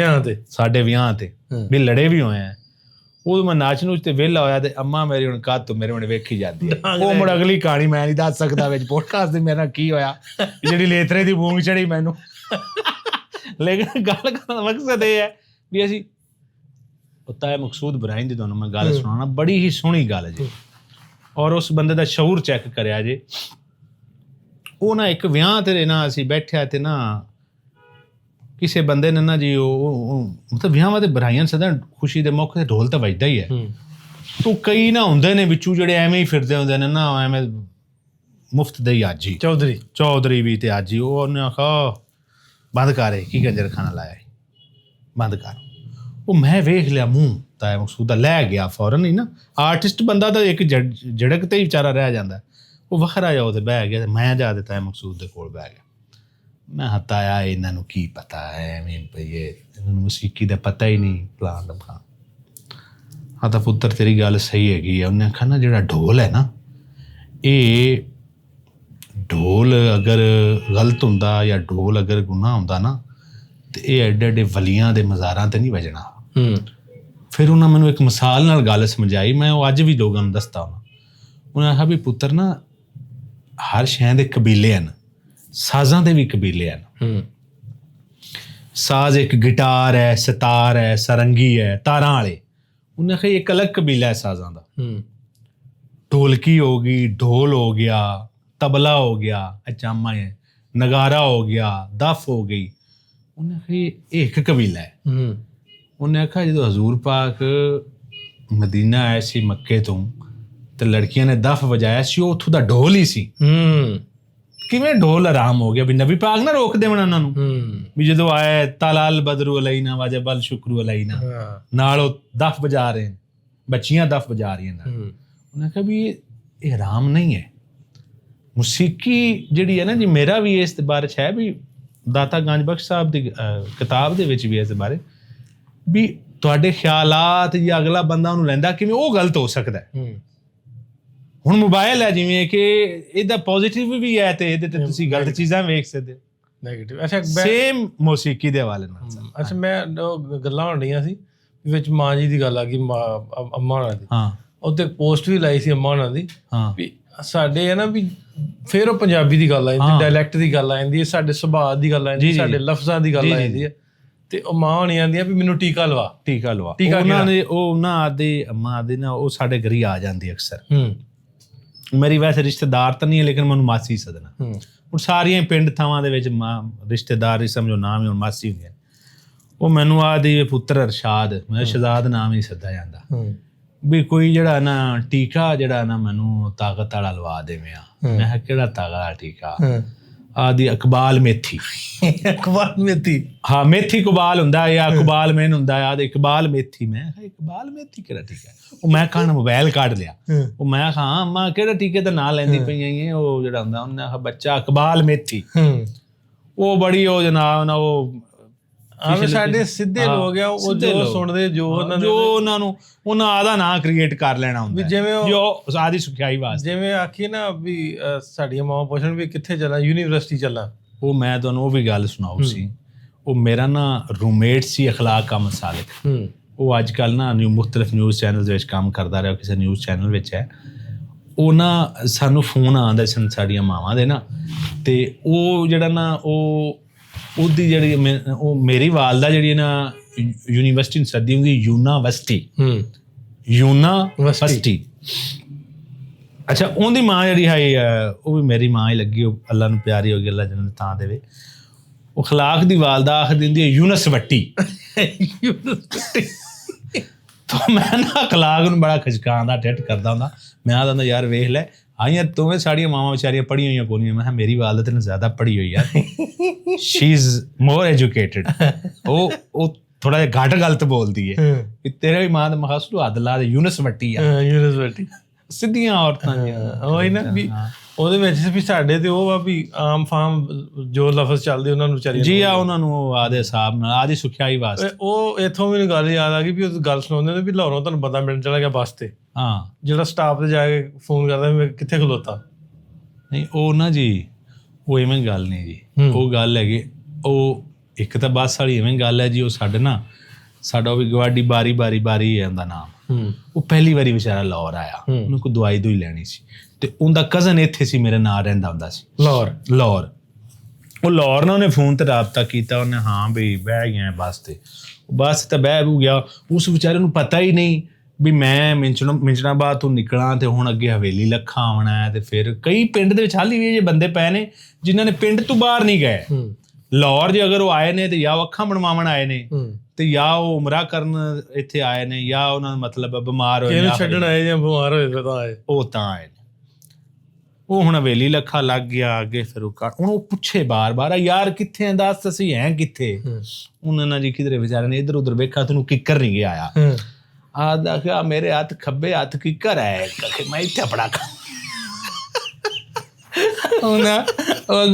ਵਿਆਹ ਤੇ ਵੀ ਲੜੇ ਵੀ ਹੋਏ ਆ। ਉਹ ਮੈਂ ਨਾਚ ਨੂਚ ਤੇ ਵਿਹਲਾ ਹੋਇਆ, ਤੇ ਅੰਮਾ ਮੇਰੀ ਹੁਣ ਕੱਦ ਤੋਂ ਮੇਰੇ ਹੁਣ ਵੇਖੀ ਜਾਂਦੀ ਹੈ। ਉਹ ਮੁੜ ਅਗਲੀ ਕਹਾਣੀ ਮੈਂ ਨਹੀਂ ਦੱਸ ਸਕਦਾ ਵਿੱਚ ਪੋਡਕਾਸਟ ਦੀ ਮੇਰੇ ਨਾਲ ਕੀ ਹੋਇਆ, ਜਿਹੜੀ ਲੇਥਰੇ ਦੀ ਬੂੰਗ ਚੜੀ ਮੈਨੂੰ। ਲੇਕਿਨ ਗੱਲ ਕਰਨ ਦਾ ਮਕਸਦ ਇਹ ਹੈ ਵੀ ਅਸੀਂ ਤਾਇਆ ਮਕਸੂਦ ਬਰਾਈਨ ਦੀ ਤੁਹਾਨੂੰ ਮੈਂ ਗੱਲ ਸੁਣਾਉਣਾ, ਬੜੀ ਹੀ ਸੋਹਣੀ ਗੱਲ ਜੀ। ਔਰ ਉਸ ਬੰਦੇ ਦਾ ਸ਼ਊਰ ਚੈੱਕ ਕਰਿਆ ਜੇ। ਉਹ ਨਾ ਇੱਕ ਵਿਆਹ ਤੇ ਨਾ ਅਸੀਂ ਬੈਠਿਆ, ਤੇ ਨਾ ਕਿਸੇ ਬੰਦੇ ਨੇ ਨਾ ਜੀ ਉਹ ਮਤਲਬ ਵਿਆਹਾਂ ਤੇ ਬਰਾਈਆਂ ਸਦਾ ਖੁਸ਼ੀ ਦੇ ਮੌਕੇ ਤੇ ਢੋਲ ਤਾਂ ਵੱਜਦਾ ਹੀ ਹੈ। ਤੂੰ ਕਈ ਨਾ ਹੁੰਦੇ ਨੇ ਵਿੱਚੋਂ ਜਿਹੜੇ ਐਵੇਂ ਹੀ ਫਿਰਦੇ ਹੁੰਦੇ ਨੇ ਨਾ, ਐਵੇਂ ਮੁਫਤ ਦੇ ਆਜੀ ਚੌਧਰੀ ਵੀ ਤੇ ਆਜੀ। ਉਹਨੇ ਆਖਾ ਬੰਦ ਕਰ, ਕੀ ਕੰਜਰ ਖਾਣਾ ਲਾਇਆ, ਬੰਦ ਕਰ। ਉਹ ਮੈਂ ਵੇਖ ਲਿਆ ਮੂੰਹ ਤਾਇਆ ਮਕਸੂਦ ਦਾ, ਲੈ ਗਿਆ ਫੌਰਨ ਹੀ ਨਾ। ਆਰਟਿਸਟ ਬੰਦਾ ਤਾਂ ਇੱਕ ਝੜਕ ਤੇ ਹੀ ਵਿਚਾਰਾ ਰਹਿ ਜਾਂਦਾ, ਉਹ ਵੱਖਰਾ ਜਾ ਉਹਦੇ ਬਹਿ ਗਿਆ। ਮੈਂ ਜਾ ਦਿੱਤਾ ਮਕਸੂਦ ਦੇ ਕੋਲ ਬਹਿ ਗਿਆ। ਮੈਂ ਹਤਾਇਆ, ਇਹਨਾਂ ਨੂੰ ਕੀ ਪਤਾ ਹੈ ਐਵੇਂ ਭਈ, ਇਹਨਾਂ ਨੂੰ ਮੌਸੀਕੀ ਦਾ ਪਤਾ ਹੀ ਨਹੀਂ, ਪਲਾਨ ਦਾ ਹਾਂ ਤਾਂ ਪੁੱਤਰ ਤੇਰੀ ਗੱਲ ਸਹੀ ਹੈਗੀ ਆ। ਉਹਨੇ ਆਖਿਆ ਨਾ ਜਿਹੜਾ ਢੋਲ ਹੈ ਨਾ, ਇਹ ਢੋਲ ਅਗਰ ਗਲਤ ਹੁੰਦਾ ਜਾਂ ਢੋਲ ਅਗਰ ਗੁਨਾਹ ਹੁੰਦਾ ਨਾ, ਤੇ ਇਹ ਐਡੇ ਐਡੇ ਵਲੀਆਂ ਦੇ ਮਜ਼ਾਰਾਂ ਤੇ ਨਹੀਂ ਵੱਜਣਾ। ਫਿਰ ਉਹਨਾਂ ਮੈਨੂੰ ਇੱਕ ਮਿਸਾਲ ਨਾਲ ਗੱਲ ਸਮਝਾਈ, ਮੈਂ ਉਹ ਅੱਜ ਵੀ ਲੋਕਾਂ ਨੂੰ ਦੱਸਦਾ ਹਾਂ। ਉਹਨਾਂ ਆਖਿਆ ਵੀ ਪੁੱਤਰ ਨਾ, ਹਰ ਸ਼ਹਿਰ ਦੇ ਕਬੀਲੇ ਹਨ, ਸਾਜ਼ਾਂ ਦੇ ਵੀ ਕਬੀਲੇ ਹਨ। ਸਾਜ਼ ਇੱਕ ਗਿਟਾਰ ਹੈ, ਸਿਤਾਰ ਹੈ, ਸਰੰਗੀ ਹੈ, ਤਾਰਾਂ ਵਾਲੇ। ਉਹਨੇ ਆਖਿਆ ਇੱਕ ਅਲੱਗ ਕਬੀਲਾ ਹੈ ਸਾਜ਼ਾਂ ਦਾ। ਢੋਲਕੀ ਹੋ ਗਈ, ਢੋਲ ਹੋ ਗਿਆ, ਤਬਲਾ ਹੋ ਗਿਆ, ਅਚਾਮਾ ਹੈ, ਨਗਾਰਾ ਹੋ ਗਿਆ, ਦਫ ਹੋ ਗਈ। ਉਹਨੇ ਆਖਿਆ ਇਹ ਇੱਕ ਕਬੀਲਾ ਹੈ। ਉਹਨੇ ਆਖਿਆ ਜਦੋਂ ਹਜ਼ੂਰ ਪਾਕ ਮਦੀਨਾ ਆਏ ਸੀ ਮੱਕੇ ਤੋਂ, ਤੇ ਲੜਕੀਆਂ ਨੇ ਦਫ ਵਜਾਇਆ ਸੀ, ਉਹ ਉੱਥੋਂ ਦਾ ਢੋਲ ਹੀ ਸੀ। ਕਿਵੇਂ ਢੋਲ ਆਰਾਮ ਹੋ ਗਿਆ ਵੀ ਨਬੀ ਪਾਕ ਨਾ ਰੋਕ ਦੇਵਣ ਉਹਨਾਂ ਨੂੰ ਵੀ ਜਦੋਂ ਆਏ ਤਲਾਲ ਬਦਰੂ ਅਲੈਨਾ ਵਜਬਲ ਸ਼ੁਕਰੂ ਅਲੈਨਾ, ਨਾਲ ਉਹ ਦਫ ਵਜਾ ਰਹੇ, ਬੱਚੀਆਂ ਦਫ ਵਜਾ ਰਹੀਆਂ ਨਾਲ। ਉਹਨੇ ਕਿਹਾ ਵੀ ਇਹ ਆਰਾਮ ਨਹੀਂ ਹੈ। ਮੂਸੀਕੀ ਜਿਹੜੀ ਹੈ ਨਾ ਜੀ, ਮੇਰਾ ਵੀ ਇਸ ਬਾਰੇ 'ਚ ਹੈ ਵੀ ਦਾਤਾ ਗੰਜ ਬਖਸ਼ ਸਾਹਿਬ ਦੀ ਕਿਤਾਬ ਦੇ ਵਿੱਚ ਵੀ ਇਸ ਬਾਰੇ ਵੀ ਤੁਹਾਡੇ ਖਿਆਲਾਤ ਜਾਂ ਅਗਲਾ ਬੰਦਾ ਉਹਨੂੰ ਲੈਂਦਾ ਕਿਵੇਂ, ਉਹ ਗਲਤ ਹੋ ਸਕਦਾ। ਹੁਣ ਮੋਬਾਈਲ ਹੈ ਜਿਵੇਂ ਕਿ ਇਹਦਾ ਪੋਜ਼ੀਟਿਵ ਵੀ ਹੈ ਤੇ ਇਹਦੇ ਤੇ ਤੁਸੀਂ ਗਲਤ ਚੀਜ਼ਾਂ ਵੇਖ ਸਕਦੇ ਹੋ, ਨੈਗੇਟਿਵ। ਅੱਛਾ, ਸੇਮ ਮੌਸੀਕੀ ਦੇ ਹਵਾਲੇ ਨਾਲ। ਅੱਛਾ, ਮੈਂ ਗੱਲਾਂ ਹੋਣ ਰਹੀਆਂ ਸੀ ਵਿੱਚ ਮਾਂ ਜੀ ਦੀ ਗੱਲ ਆ ਗਈ, ਅੰਮਾ ਹੋਣਾ ਦੀ। ਹਾਂ, ਉੱਤੇ ਪੋਸਟ ਵੀ ਲਾਈ ਸੀ ਅੰਮਾ ਹੋਣਾ ਦੀ ਵੀ ਸਾਡੇ ਹੈ ਨਾ ਵੀ ਫਿਰ ਉਹ ਪੰਜਾਬੀ ਦੀ ਗੱਲ ਆ ਜਾਂਦੀ, ਡਾਇਲੈਕਟ ਦੀ ਗੱਲ ਆ ਜਾਂਦੀ ਹੈ, ਸਾਡੇ ਸੁਭਾਅ ਦੀ ਗੱਲ ਆ ਜਾਂਦੀ, ਸਾਡੇ ਲਫ਼ਜ਼ਾਂ ਦੀ ਗੱਲ ਆ ਜਾਂਦੀ ਹੈ। ਤੇ ਉਹ ਮਾਂ ਹੋਣੀ ਆਉਂਦੀਆਂ ਵੀ ਮੈਨੂੰ ਟੀਕਾ ਲਵਾ, ਟੀਕਾ ਲਵਾ। ਉਹਨਾਂ ਨੇ ਉਹ ਨਾ ਆਦੇ ਅੰਮਾ ਆਦੇ ਨਾ, ਉਹ ਸਾਡੇ ਘਰ ਹੀ ਆ ਜਾਂਦੀ ਅਕਸਰ। ਮੇਰੀ ਵੈਸੇ ਰਿਸ਼ਤੇਦਾਰ ਤਾਂ ਨਹੀਂ ਹੈ, ਲੇਕਿਨ ਮੈਨੂੰ ਮਾਸੀ ਸੱਦਣਾ। ਹੁਣ ਸਾਰੀਆਂ ਪਿੰਡ ਥਾਵਾਂ ਦੇ ਵਿੱਚ ਮਾਂ ਰਿਸ਼ਤੇਦਾਰ ਹੀ ਸਮਝੋ, ਨਾਮ ਹੀ ਹੁਣ ਮਾਸੀ ਹੁੰਦੇ। ਉਹ ਮੈਨੂੰ ਆਦੀ ਪੁੱਤਰ ਅਰਸ਼ਾਦ, ਮੈਂ ਸ਼ਹਜ਼ਾਦ ਨਾਮ ਹੀ ਸੱਦਾ ਜਾਂਦਾ ਵੀ ਕੋਈ ਜਿਹੜਾ ਨਾ ਟੀਕਾ ਜਿਹੜਾ ਨਾ ਮੈਨੂੰ ਤਾਕਤ ਵਾਲਾ ਲਵਾ ਦੇਵੇਂ। ਮੈਂ ਕਿਹਾ ਕਿਹੜਾ ਤਾਕਤ ਵਾਲਾ ਟੀਕਾ? ਆਦੀ ਇਕਬਾਲ ਮੇਥੀ। ਇਕਬਾਲ ਮੇਥੀ? ਹਾਂ, ਮੇਥੀ ਇਕਬਾਲ ਹੁੰਦਾ ਜਾਂ ਇਕਬਾਲ ਮੈਨ ਹੁੰਦਾ। ਆਦੇ ਇਕਬਾਲ ਮੇਥੀ। ਮੈਂ ਕਿਹਾ ਇਕਬਾਲ ਮੇਥੀ ਕਿਹੜਾ ਟੀਕਾ? ਉਹ ਮੈਂ ਕਹਾਂ ਮੋਬਾਈਲ ਕੱਢ ਲਿਆ। ਉਹ ਮੈਂ ਕਿਹਾ ਅੰਮਾ ਕਿਹੜਾ ਟੀਕੇ ਦਾ ਨਾਂ ਲੈਂਦੀ ਪਈਆਂ? ਉਹ ਜਿਹੜਾ ਹੁੰਦਾ ਉਹਨੇ ਆਖਿਆ ਬੱਚਾ ਇਕਬਾਲ ਮੇਥੀ। ਉਹ ਬੜੀ ਉਹ ਜਨਾਬ ਨਾ ਉਹ ਸਾਡੇ ਸਿੱਧੇ ਲੋਕ ਆ, ਉਹ ਜੋ ਸੁਣਦੇ ਜੋ ਉਹਨਾਂ ਨੂੰ ਉਹਨਾਂ ਆਦਾ ਨਾਂ ਕ੍ਰੀਏਟ ਕਰ ਲੈਣਾ ਹੁੰਦਾ, ਜਿਵੇਂ ਉਹ ਆਦੀ ਸੁਖਿਆਈ ਵਾਸਤੇ। ਜਿਵੇਂ ਆਖੀ ਨਾ ਵੀ ਸਾਡੀਆਂ ਮਾਵਾਂ ਪੁੱਛਣ ਵੀ ਕਿੱਥੇ ਚੱਲਾਂ, ਯੂਨੀਵਰਸਿਟੀ ਚੱਲਾਂ। ਉਹ ਮੈਂ ਤੁਹਾਨੂੰ ਉਹ ਵੀ ਗੱਲ ਸੁਣਾਉ ਸੀ। ਉਹ ਮੇਰਾ ਨਾ ਰੂਮੇਟ ਸੀ ਅਖਲਾਕ ਕਾ ਮਸਾਲਿਕ। ਉਹ ਅੱਜ ਕੱਲ੍ਹ ਨਾ ਮੁਖਤਲਿਫ ਨਿਊਜ਼ ਚੈਨਲ ਦੇ ਵਿੱਚ ਕੰਮ ਕਰਦਾ ਰਿਹਾ, ਕਿਸੇ ਨਿਊਜ਼ ਚੈਨਲ ਵਿੱਚ ਹੈ। ਉਹ ਨਾ ਸਾਨੂੰ ਫੋਨ ਆਉਂਦਾ ਸਨ ਸਾਡੀਆਂ ਮਾਵਾਂ ਦੇ ਨਾ, ਤੇ ਉਹ ਜਿਹੜਾ ਨਾ ਉਹਦੀ ਜਿਹੜੀ ਉਹ ਮੇਰੀ ਵਾਲਦਾ ਜਿਹੜੀ ਨਾ ਯੂਨੀਵਰਸਿਟੀ ਨੂੰ ਸੱਦੀ ਹੁੰਦੀ, ਯੂਨਾਵਰਸਿਟੀ। ਅੱਛਾ, ਉਹਦੀ ਮਾਂ ਜਿਹੜੀ ਹੈ ਉਹ ਵੀ ਮੇਰੀ ਮਾਂ ਹੀ ਲੱਗੀ, ਉਹ ਅੱਲਾ ਨੂੰ ਪਿਆਰੀ ਹੋ ਗਈ, ਅੱਲਾ ਜਿਹਨਾਂ ਨੂੰ ਤਾਂ ਦੇਵੇ। ਉਹ ਅਖਲਾਕ ਦੀ ਵਾਲਦਾ ਆਖ ਦਿੰਦੀ ਹੈ ਯੂਨਸਵੱਟੀ। ਤਾਂ ਮੈਂ ਨਾ ਅਖਲਾਕ ਨੂੰ ਬੜਾ ਖਿਚਕਾਉਂਦਾ, ਠਿੱਠ ਕਰਦਾ ਹੁੰਦਾ। ਮੈਂ ਆਖਦਾ ਹੁੰਦਾ ਯਾਰ ਵੇਖ ਲੈ ਆਈਆਂ ਦੋਵੇਂ ਸਾਡੀਆਂ ਮਾਵਾਂ ਵਿਚਾਰੀਆਂ ਪੜ੍ਹੀਆਂ ਹੋਈਆਂ ਕੋਨੀਆਂ। ਮੈਂ ਕਿਹਾ ਮੇਰੀ ਵਾਲਦਾ ਤੈਨੂੰ ਜ਼ਿਆਦਾ ਪੜ੍ਹੀ ਹੋਈ ਯਾਰ, ਸ਼ੀ ਇਜ਼ ਮੋਰ ਐਜੂਕੇਟਿਡ। ਉਹ ਥੋੜਾ ਜਿਹਾ ਘੱਟ ਗਲਤ ਬੋਲਦੀ ਹੈ। ਤੇਰੇ ਵੀ ਮਾਂ ਦਾ ਮਖਾਸੂ ਹੱਦ ਲਾ ਦੇ, ਯੂਨਸਵੱਟੀ ਆ। ਯੂਨਸਵੱਟੀ ਸਿੱਧੀਆਂ ਔਰਤਾਂ ਉਹੀ ਨਾ ਵੀ ਉਹਦੇ ਵਿੱਚ ਵੀ ਸਾਡੇ ਤੇ ਉਹ ਆ ਵੀ ਆਮ ਫਾਮ ਜੋ ਲਫ਼ਜ਼ ਚੱਲਦੇ ਉਹਨਾਂ ਨੂੰ ਵਿਚਾਰੀ ਜੀ ਆ, ਉਹਨਾਂ ਨੂੰ ਆਦੇ ਹਿਸਾਬ ਨਾਲ ਆਦੀ ਸੁਖਿਆਈ ਵਾਸਤੇ। ਉਹ ਇੱਥੋਂ ਮੈਨੂੰ ਗੱਲ ਯਾਦ ਆ ਗਈ ਵੀ ਉਹ ਗੱਲ ਸੁਣਾਉਂਦੇ ਨੇ ਵੀ ਲਾਹੌਰੋਂ ਤੁਹਾਨੂੰ ਪਤਾ ਮਿਲ ਚਲਾ ਗਿਆ ਬੱਸ ਤੇ। ਹਾਂ, ਜਿਹੜਾ ਸਟਾਫ ਤੇ ਜਾ ਕੇ ਫੋਨ ਕਰਦਾ ਮੈਂ ਕਿੱਥੇ ਖਲੋਤਾ। ਨਹੀਂ ਉਹ ਨਾ ਜੀ ਉਹ ਇਵੇਂ ਗੱਲ ਨਹੀਂ ਜੀ, ਉਹ ਗੱਲ ਹੈਗੀ ਉਹ ਇੱਕ ਤਾਂ ਬੱਸ ਵਾਲੀ ਇਵੇਂ ਗੱਲ ਹੈ ਜੀ। ਉਹ ਸਾਡੇ ਨਾ ਸਾਡਾ ਉਹ ਵੀ ਗਵਾਡੀ ਬਾਰੀ ਹੈ ਉਹਦਾ ਨਾਮ। ਉਹ ਪਹਿਲੀ ਵਾਰੀ ਵਿਚਾਰਾ ਲਾਹੌਰ ਆਇਆ, ਉਹਨੂੰ ਕੋਈ ਦਵਾਈ ਦੂਈ ਲੈਣੀ ਸੀ, ਤੇ ਉਹਦਾ ਕਜ਼ਨ ਇੱਥੇ ਸੀ ਮੇਰੇ ਨਾਲ ਰਹਿੰਦਾ ਹੁੰਦਾ ਸੀ ਲਾਹੌਰ। ਉਹ ਲਾਹੌਰ ਨਾਲ ਉਹਨੇ ਫੋਨ ਤੇ ਰਾਬਤਾ ਕੀਤਾ। ਉਹਨੇ ਹਾਂ ਬਈ ਬਹਿ ਗਿਆ ਬੱਸ ਤੇ। ਬੱਸ ਤਾਂ ਬਹਿ ਬੂ ਗਿਆ। ਉਸ ਵਿਚਾਰੇ ਨੂੰ ਪਤਾ ਹੀ ਨਹੀਂ ਵੀ ਮੈਂ ਮਿੰਚਣਾਬਾਦ ਤੋਂ ਨਿਕਲਾਂ ਤੇ ਹੁਣ ਅੱਗੇ ਹਵੇਲੀ ਲੱਖਾਂ ਆਉਣਾ ਹੈ। ਤੇ ਫਿਰ ਕਈ ਪਿੰਡ ਦੇ ਵਿੱਚ ਹਾਲੀ ਵੀ ਜੇ ਬੰਦੇ ਪਏ ਨੇ ਜਿਨ੍ਹਾਂ ਨੇ ਪਿੰਡ ਤੋਂ ਬਾਹਰ ਨਹੀਂ ਗਏ ਲਾਹੌਰ। ਜੇ ਅਗਰ ਉਹ ਆਏ ਨੇ ਤੇ ਜਾਂ ਅੱਖਾਂ ਬਣਵਾਉਣ ਆਏ ਨੇ, ਤੇ ਜਾਂ ਉਹ ਉਮਰਾ ਕਰਨ ਇੱਥੇ ਆਏ ਨੇ, ਜਾਂ ਉਹਨਾਂ ਦਾ ਮਤਲਬ ਬਿਮਾਰ ਹੋਏ ਛੱਡਣ ਆਏ ਜਾਂ ਬਿਮਾਰ ਹੋਏ ਤਾਂ ਆਏ, ਉਹ ਤਾਂ ਆਏ ਨੇ। ਉਹ ਹੁਣ ਹਵੇਲੀ ਲੱਖਾ ਲੱਗ ਗਿਆ ਅੱਗੇ। ਫਿਰ ਹੁਣ ਉਹ ਪੁੱਛੇ ਬਾਰ-ਬਾਰ ਯਾਰ ਕਿੱਥੇ ਦੱਸ ਅਸੀਂ ਹੈ ਕਿੱਥੇ? ਉਹਨਾਂ ਨਾਲ ਜੀ ਕਿਧਰੇ ਵਿਚਾਰੇ ਨੇ ਇੱਧਰ ਉੱਧਰ ਵੇਖਿਆ ਤੈਨੂੰ ਕਿੱਕਰ ਨਹੀਂ ਗਿਆ ਆਇਆ। ਆਦਾ ਕਿ ਮੇਰੇ ਹੱਥ ਖੱਬੇ ਹੱਥ ਕਿੱਕਰ ਹੈ, ਮੈਂ ਇੱਥੇ ਆਪਣਾ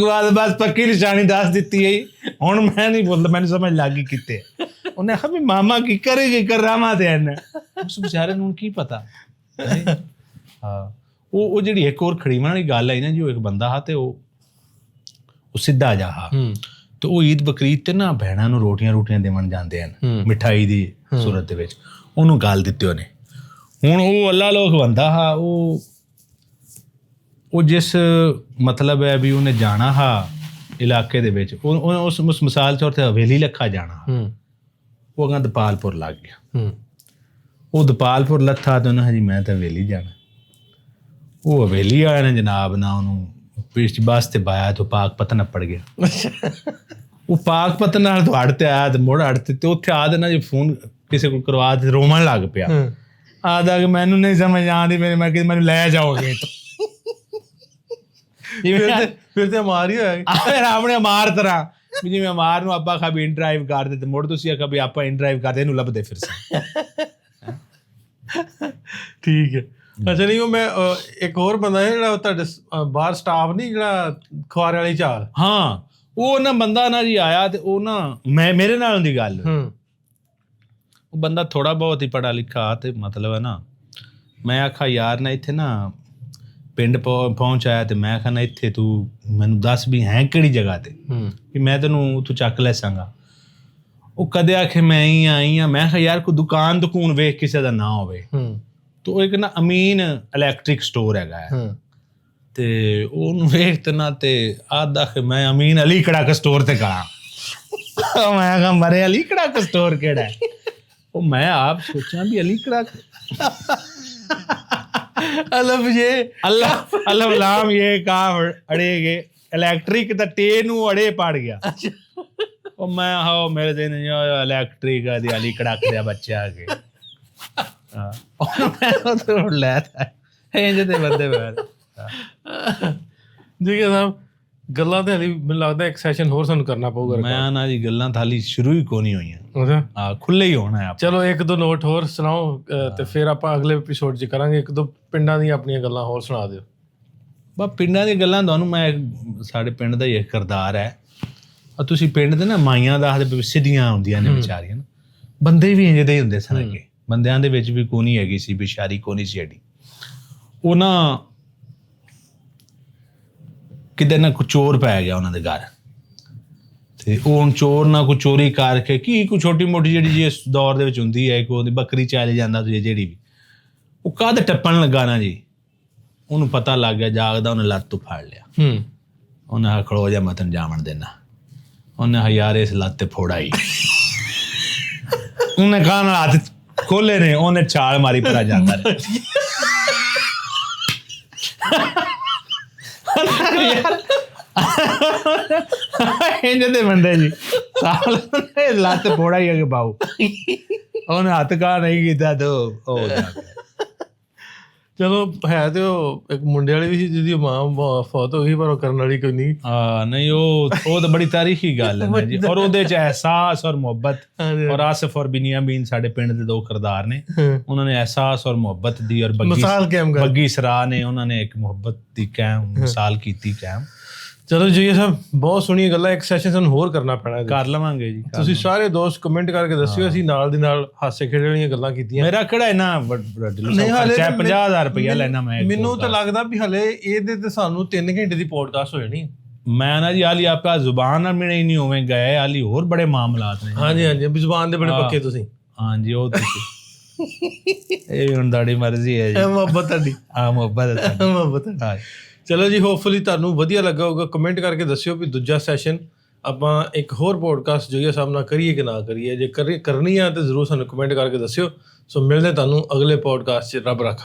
ਬਾਅਦ ਬਸ ਪੱਕੀ ਨਿਸ਼ਾਨੀ ਦੱਸ ਦਿੱਤੀ ਹੈ। ਹੁਣ ਮੈਂ ਨਹੀਂ ਬੋਲਦਾ, ਮੈਨੂੰ ਸਮਝ ਲੱਗ ਗਈ ਕਿਤੇ। ਉਹਨੇ ਆਖਿਆ ਵੀ ਮਾਮਾ ਕਿੱਕਰ ਹੀ ਕਿੱਕਰ ਰਾਵਾਂ ਤੇ ਹਨ। ਉਸ ਵਿਚਾਰੇ ਨੂੰ ਕੀ ਪਤਾ। ਹਾਂ ਉਹ ਜਿਹੜੀ ਇੱਕ ਹੋਰ ਖੜੀਵਾਂ ਵਾਲੀ ਗੱਲ ਆਈ ਨਾ ਜੀ, ਉਹ ਇੱਕ ਬੰਦਾ ਹਾ ਤੇ ਉਹ ਸਿੱਧਾ ਜਾ ਹਾ ਤੇ ਉਹ ਈਦ ਬਕਰੀਦ ਤੇ ਨਾ ਭੈਣਾਂ ਨੂੰ ਰੋਟੀਆਂ ਦੇਵਣ ਜਾਂਦੇ ਹਨ ਮਿਠਾਈ ਦੀ ਸੂਰਤ ਦੇ ਵਿੱਚ। ਉਹਨੂੰ ਗੱਲ ਦਿੱਤੀ ਉਹਨੇ। ਹੁਣ ਉਹ ਅੱਲਾ ਲੋਕ ਬੰਦਾ ਹਾ, ਉਹ ਜਿਸ ਮਤਲਬ ਹੈ ਵੀ ਉਹਨੇ ਜਾਣਾ ਹਾ ਇਲਾਕੇ ਦੇ ਵਿੱਚ, ਉਸ ਮਿਸਾਲ ਤੌਰ ਤੇ ਹਵੇਲੀ ਲੱਖਾ ਜਾਣਾ, ਉਹ ਅਗਾਂ ਦਪਾਲਪੁਰ ਲੱਗ ਗਿਆ। ਉਹ ਦਪਾਲਪੁਰ ਲੱਥਾ ਤੇ ਉਹਨੇ ਹਜੀ ਮੈਂ ਤਾਂ ਹਵੇਲੀ ਜਾਣਾ। ਉਹ ਹਵੇਲੀ ਵਾਲਿਆਂ ਨੇ ਜਨਾਬ ਨਾ ਉਹਨੂੰ ਬੱਸ ਤੇ ਪਾਇਆ ਤੇ ਪਾਕਪਤ ਨੱਪੜ ਗਿਆ। ਉਹ ਪਾਕਪਤ ਨਾਲ ਤੋਂ ਅੜ ਤੇ ਆਇਆ ਤੇ ਮੁੜ ਅੜ ਤੇ ਉੱਥੇ ਆ ਦੇਣਾ ਜੇ ਫੋਨ ਕਿਸੇ ਕੋਲ ਕਰਵਾ ਤੇ ਰੋਵਣ ਲੱਗ ਪਿਆ। ਆਦਾ ਕਿ ਮੈਨੂੰ ਨਹੀਂ ਸਮਝ ਆਉਂਦੀ, ਮੈਂ ਕਿ ਮੈਨੂੰ ਲੈ ਜਾਓਗੇ। ਫਿਰ ਤੇ ਮਾਰ ਹੀ ਹੋਇਆ ਆਪਣੇ ਮਾਰ ਤਰ੍ਹਾਂ ਵੀ ਜਿਵੇਂ ਮਾਰ ਨੂੰ ਆਪਾਂ ਕभी ਇਨ ਡਰਾਈਵ ਕਰਦੇ ਤੇ ਮੁੜ ਤੁਸੀਂ ਕभी ਆਪਾਂ ਇਨ ਡਰਾਈਵ ਕਰਦੇ, ਇਹਨੂੰ ਲੱਭਦੇ ਫਿਰ ਸਾਂ। ਠੀਕ ਹੈ। ਅੱਛਾ ਨਹੀਂ, ਉਹ ਮੈਂ ਇੱਕ ਹੋਰ ਬੰਦਾ ਹੈ ਜਿਹੜਾ ਤੁਹਾਡੇ ਬਾਹਰ ਸਟਾਫ ਨਹੀਂ, ਜਿਹੜਾ ਖੁਆਰੇ ਵਾਲੀ ਝਾਲ, ਹਾਂ ਉਹ ਨਾ ਬੰਦਾ ਨਾ ਜੀ ਆਇਆ ਤੇ ਉਹ ਨਾ ਮੇਰੇ ਨਾਲ ਹੁੰਦੀ ਗੱਲ। ਉਹ ਬੰਦਾ ਥੋੜਾ ਬਹੁਤ ਹੀ ਪੜ੍ਹਾ ਲਿਖਾ ਤੇ ਮਤਲਬ ਹੈ ਨਾ, ਮੈਂ ਆਖਾ ਯਾਰ ਨਾ ਇੱਥੇ ਨਾ ਪਿੰਡ ਪਹੁੰਚ ਆਇਆ ਤੇ ਮੈਂ ਆਖਾ ਨਾ ਇੱਥੇ ਤੂੰ ਮੈਨੂੰ ਦੱਸ ਵੀ ਹੈ ਕਿਹੜੀ ਜਗ੍ਹਾ ਤੇ ਵੀ ਮੈਂ ਤੈਨੂੰ ਤੂੰ ਚੱਕ ਲੈ ਸਾਂਗਾ। ਉਹ ਕਦੇ ਆਖੇ ਮੈਂ ਹੀ ਆਈ ਹਾਂ। ਮੈਂ ਕਿਹਾ ਯਾਰ ਕੋਈ ਦੁਕਾਨ ਵੇਖ ਕਿਸੇ ਦਾ ਨਾ ਹੋਵੇ। ਤੇ ਉਹ ਇੱਕ ਨਾ ਅਮੀਨ ਇਲੈਕਟ੍ਰਿਕ ਸਟੋਰ ਹੈਗਾ ਤੇ ਉਹਨੂੰ ਵੇਖ ਤੇ ਨਾ ਤੇ ਆਦਾ ਕਿ ਮੈਂ ਅਮੀਨ ਅਲੀ ਕੜਾਕ ਸਟੋਰ ਤੇ ਕਰਾਂ। ਮੈਂ ਕਿਹਾ ਮਰੇ ਅਲੀ ਕੜਾਕ ਸਟੋਰ ਕਿਹੜਾ ਹੈ? ਉਹ ਮੈਂ ਆਪ ਸੋਚਾਂ ਵੀ ਅਲੀ ਕੜਾਕ ਅਲਫ ਲਾਮ ਇਹ ਕਾਫ ਅੜੇਗੇ ਇਲੈਕਟ੍ਰਿਕ ਤਾਂ ਟੇ ਨੂੰ ਅੜੇ ਪੜ ਗਿਆ। ਉਹ ਮੈਂ ਹਾਂ ਮੇਰੇ ਦਿਨ ਇਲੈਕਟ੍ਰਿਕ ਦੀ ਅਲੀ ਕੜਾਕ ਦਾ ਬੱਚਾ ਆ ਕੇ ਲੈ ਇੰਜ ਦੇ ਬੰਦੇ ਬਾਹਰ। ਜੀ ਸਾਹਿਬ, ਗੱਲਾਂ ਤੇ ਹਾਲੀ ਮੈਨੂੰ ਲੱਗਦਾ ਇੱਕ ਸੈਸ਼ਨ ਹੋਰ ਸਾਨੂੰ ਕਰਨਾ ਪਊਗਾ। ਮੈਂ ਨਾ ਜੀ ਗੱਲਾਂ ਤਾਂ ਹਾਲੀ ਸ਼ੁਰੂ ਹੀ ਕੋਈ ਨਹੀਂ ਹੋਈਆਂ, ਹਾਂ ਖੁੱਲੇ ਹੀ ਹੋਣਾ ਹੈ। ਚਲੋ ਇੱਕ ਦੋ ਨੋਟ ਹੋਰ ਸੁਣਾਓ ਤੇ ਫਿਰ ਆਪਾਂ ਅਗਲੇ ਐਪੀਸੋਡ 'ਚ ਕਰਾਂਗੇ। ਇੱਕ ਦੋ ਪਿੰਡਾਂ ਦੀਆਂ ਆਪਣੀਆਂ ਗੱਲਾਂ ਹੋਰ ਸੁਣਾ ਦਿਓ। ਬਸ ਪਿੰਡਾਂ ਦੀਆਂ ਗੱਲਾਂ ਤੁਹਾਨੂੰ ਮੈਂ, ਸਾਡੇ ਪਿੰਡ ਦਾ ਹੀ ਇੱਕ ਕਿਰਦਾਰ ਹੈ। ਤੁਸੀਂ ਪਿੰਡ ਦੇ ਨਾ ਮਾਈਆਂ ਦੱਸਦੇ ਸਿੱਧੀਆਂ ਹੁੰਦੀਆਂ ਨੇ ਵਿਚਾਰੀਆਂ, ਬੰਦੇ ਵੀ ਇੰਝ ਦੇ ਹੀ ਹੁੰਦੇ ਸਨ ਅੱਗੇ। ਬੰਦਿਆਂ ਦੇ ਵਿੱਚ ਵੀ ਕੋਈ ਨਹੀਂ ਹੈਗੀ ਸੀ ਬਿਸ਼ਾਰੀ, ਕੋਈ ਨਹੀਂ ਸੀ ਐਡੀ। ਉਹ ਨਾ ਕਿਤੇ ਨਾ ਕੋਈ ਚੋਰ ਪੈ ਗਿਆ ਉਹਨਾਂ ਦੇ ਘਰ ਤੇ ਉਹ ਹੁਣ ਚੋਰ ਨਾ ਕੋਈ ਚੋਰੀ ਕਰਕੇ ਕੀ ਕੋਈ ਛੋਟੀ ਮੋਟੀ ਜਿਹੜੀ ਜੀ ਇਸ ਦੌਰ ਦੇ ਵਿੱਚ ਹੁੰਦੀ ਹੈ, ਕੋਈ ਉਹਦੀ ਬੱਕਰੀ ਚਾਲੇ ਜਾਂਦਾ ਤੁਸੀਂ ਜਿਹੜੀ ਵੀ, ਉਹ ਕਾਹਦੇ ਟੱਪਣ ਲੱਗਾ ਨਾ ਜੀ, ਉਹਨੂੰ ਪਤਾ ਲੱਗ ਗਿਆ, ਜਾਗਦਾ ਉਹਨੇ ਲੱਤ ਤੋਂ ਫੜ ਲਿਆ। ਉਹਨੇ ਖੜੋ ਜਾ ਮੈਂ ਤੈਨੂੰ ਜਾਵਣ ਦੇਣਾ। ਉਹਨੇ ਯਾਰ ਇਸ ਲੱਤ ਤੇ ਫੋੜਾ ਹੀ। ਉਹਨੇ ਕਾਹ ਨਾਲ ਹੱਥ ਖੋਲੇ ਨੇ, ਉਹਨੇ ਛਾਲ ਮਾਰੀ ਪਰਾ ਜਾਂਦਾ ਰਿਹਾ। ਇੰਝ ਦੇ ਬੰਦੇ ਜੀ ਲੱਤ ਫੋੜਾ ਹੀ ਅੱਗੇ ਪਾਉ। ਉਹਨੇ ਹੱਥ ਕਾਹ ਨਹੀਂ ਕੀਤਾ ਤੇ ਉਹ ਚਲੋ ਹੈ ਤੇ ਉਹ ਇੱਕ ਮੁੰਡੇ ਵਾਲੀ ਵੀ ਸੀ ਜਿਹਦੀ ਮਾਂ ਫੌਤ ਹੋ ਗਈ, ਪਰ ਉਹ ਕਰਨ ਵਾਲੀ ਕੋਈ ਨਹੀਂ। ਹਾਂ ਨਹੀਂ, ਉਹ ਤਾਂ ਬੜੀ ਤਾਰੀਖੀ ਗੱਲ ਹੈ ਜੀ। ਔਰ ਉਹਦੇ ਚ ਅਹਿਸਾਸ ਔਰ ਮੁਹੱਬਤ, ਔਰ ਆਸਿਫ ਔਰ ਬਿਨਿਆਮੀਨ ਸਾਡੇ ਪਿੰਡ ਦੇ ਦੋ ਕਿਰਦਾਰ ਨੇ, ਉਹਨਾਂ ਨੇ ਅਹਿਸਾਸ ਔਰ ਮੁਹੱਬਤ ਦੀ ਔਰ ਬੱਗੀ ਸਰਾ ਨੇ ਉਹਨਾਂ ਨੇ ਇੱਕ ਮੁਹੱਬਤ ਦੀ ਕਾਇਮ ਮਿਸਾਲ ਕੀਤੀ ਕਾਇਮ। ਚਲੋ ਜੀ ਸਾਹਿਬ, ਬਹੁਤ ਸੋਹਣੀਆਂ ਗੱਲਾਂ। ਇੱਕ ਸੈਸ਼ਨ ਸਾਨੂੰ ਹੋਰ ਕਰਨਾ ਪੈਣਾ, ਕਰ ਲਵਾਂਗੇ ਜੀ। ਤੁਸੀਂ ਸਾਰੇ ਦੋਸਤ ਕਮੈਂਟ ਕਰਕੇ ਦੱਸਿਓ, ਅਸੀਂ ਨਾਲ ਦੀ ਨਾਲ ਹਾਸੇ ਖੇਡੇ ਵਾਲੀਆਂ ਗੱਲਾਂ ਕੀਤੀਆਂ। ਮੇਰਾ ਕਿਹੜਾ ਇੰਨਾ 50,000 ਰੁਪਇਆ ਲੈਣਾ ਮੈਂ? ਮੈਨੂੰ ਤਾਂ ਲੱਗਦਾ ਵੀ ਹਲੇ ਇਹਦੇ ਤੇ ਸਾਨੂੰ 3 ਘੰਟੇ ਦੀ ਪੋਡਕਾਸਟ ਹੋ ਜਾਣੀ। ਮੈਂ ਨਾ ਜੀ ਹਾਲੀ ਆਪਾ ਜ਼ੁਬਾਨ ਨਾਲ ਮਿਲੇ ਹੀ ਨਹੀਂ ਹੋਵੇਂ ਗਏ, ਹਾਲੀ ਹੋਰ ਬੜੇ ਮਾਮਲਾਤ ਨੇ। ਹਾਂਜੀ ਹਾਂਜੀ, ਜ਼ੁਬਾਨ ਦੇ ਬੜੇ ਪੱਕੇ ਤੁਸੀਂ। ਹਾਂਜੀ ਉਹ ਤੁਸੀਂ ਇਹ ਹੁਣ ਤੁਹਾਡੀ ਮਰਜ਼ੀ ਹੈ ਜੀ। ਮੁਹੱਬਤ ਤੁਹਾਡੀ। ਹਾਂ ਮੁਹੱਬਤ। ਹਾਂ ਚਲੋ ਜੀ, ਹੋਪਫੁਲੀ ਤੁਹਾਨੂੰ ਵਧੀਆ ਲੱਗਾ ਹੋਊਗਾ। ਕਮੈਂਟ ਕਰਕੇ ਦੱਸਿਓ ਵੀ ਦੂਜਾ ਸੈਸ਼ਨ ਆਪਾਂ ਇੱਕ ਹੋਰ ਪੋਡਕਾਸਟ ਜੋਈਆ ਸਾਹਿਬ ਨਾਲ ਕਰੀਏ ਕਿ ਨਾ ਕਰੀਏ। ਜੇ ਕਰਨੀ ਆ ਤਾਂ ਜ਼ਰੂਰ ਸਾਨੂੰ ਕਮੈਂਟ ਕਰਕੇ ਦੱਸਿਓ। ਸੋ ਮਿਲਦੇ ਤੁਹਾਨੂੰ ਅਗਲੇ ਪੋਡਕਾਸਟ 'ਚ। ਰੱਬ ਰੱਖਾ।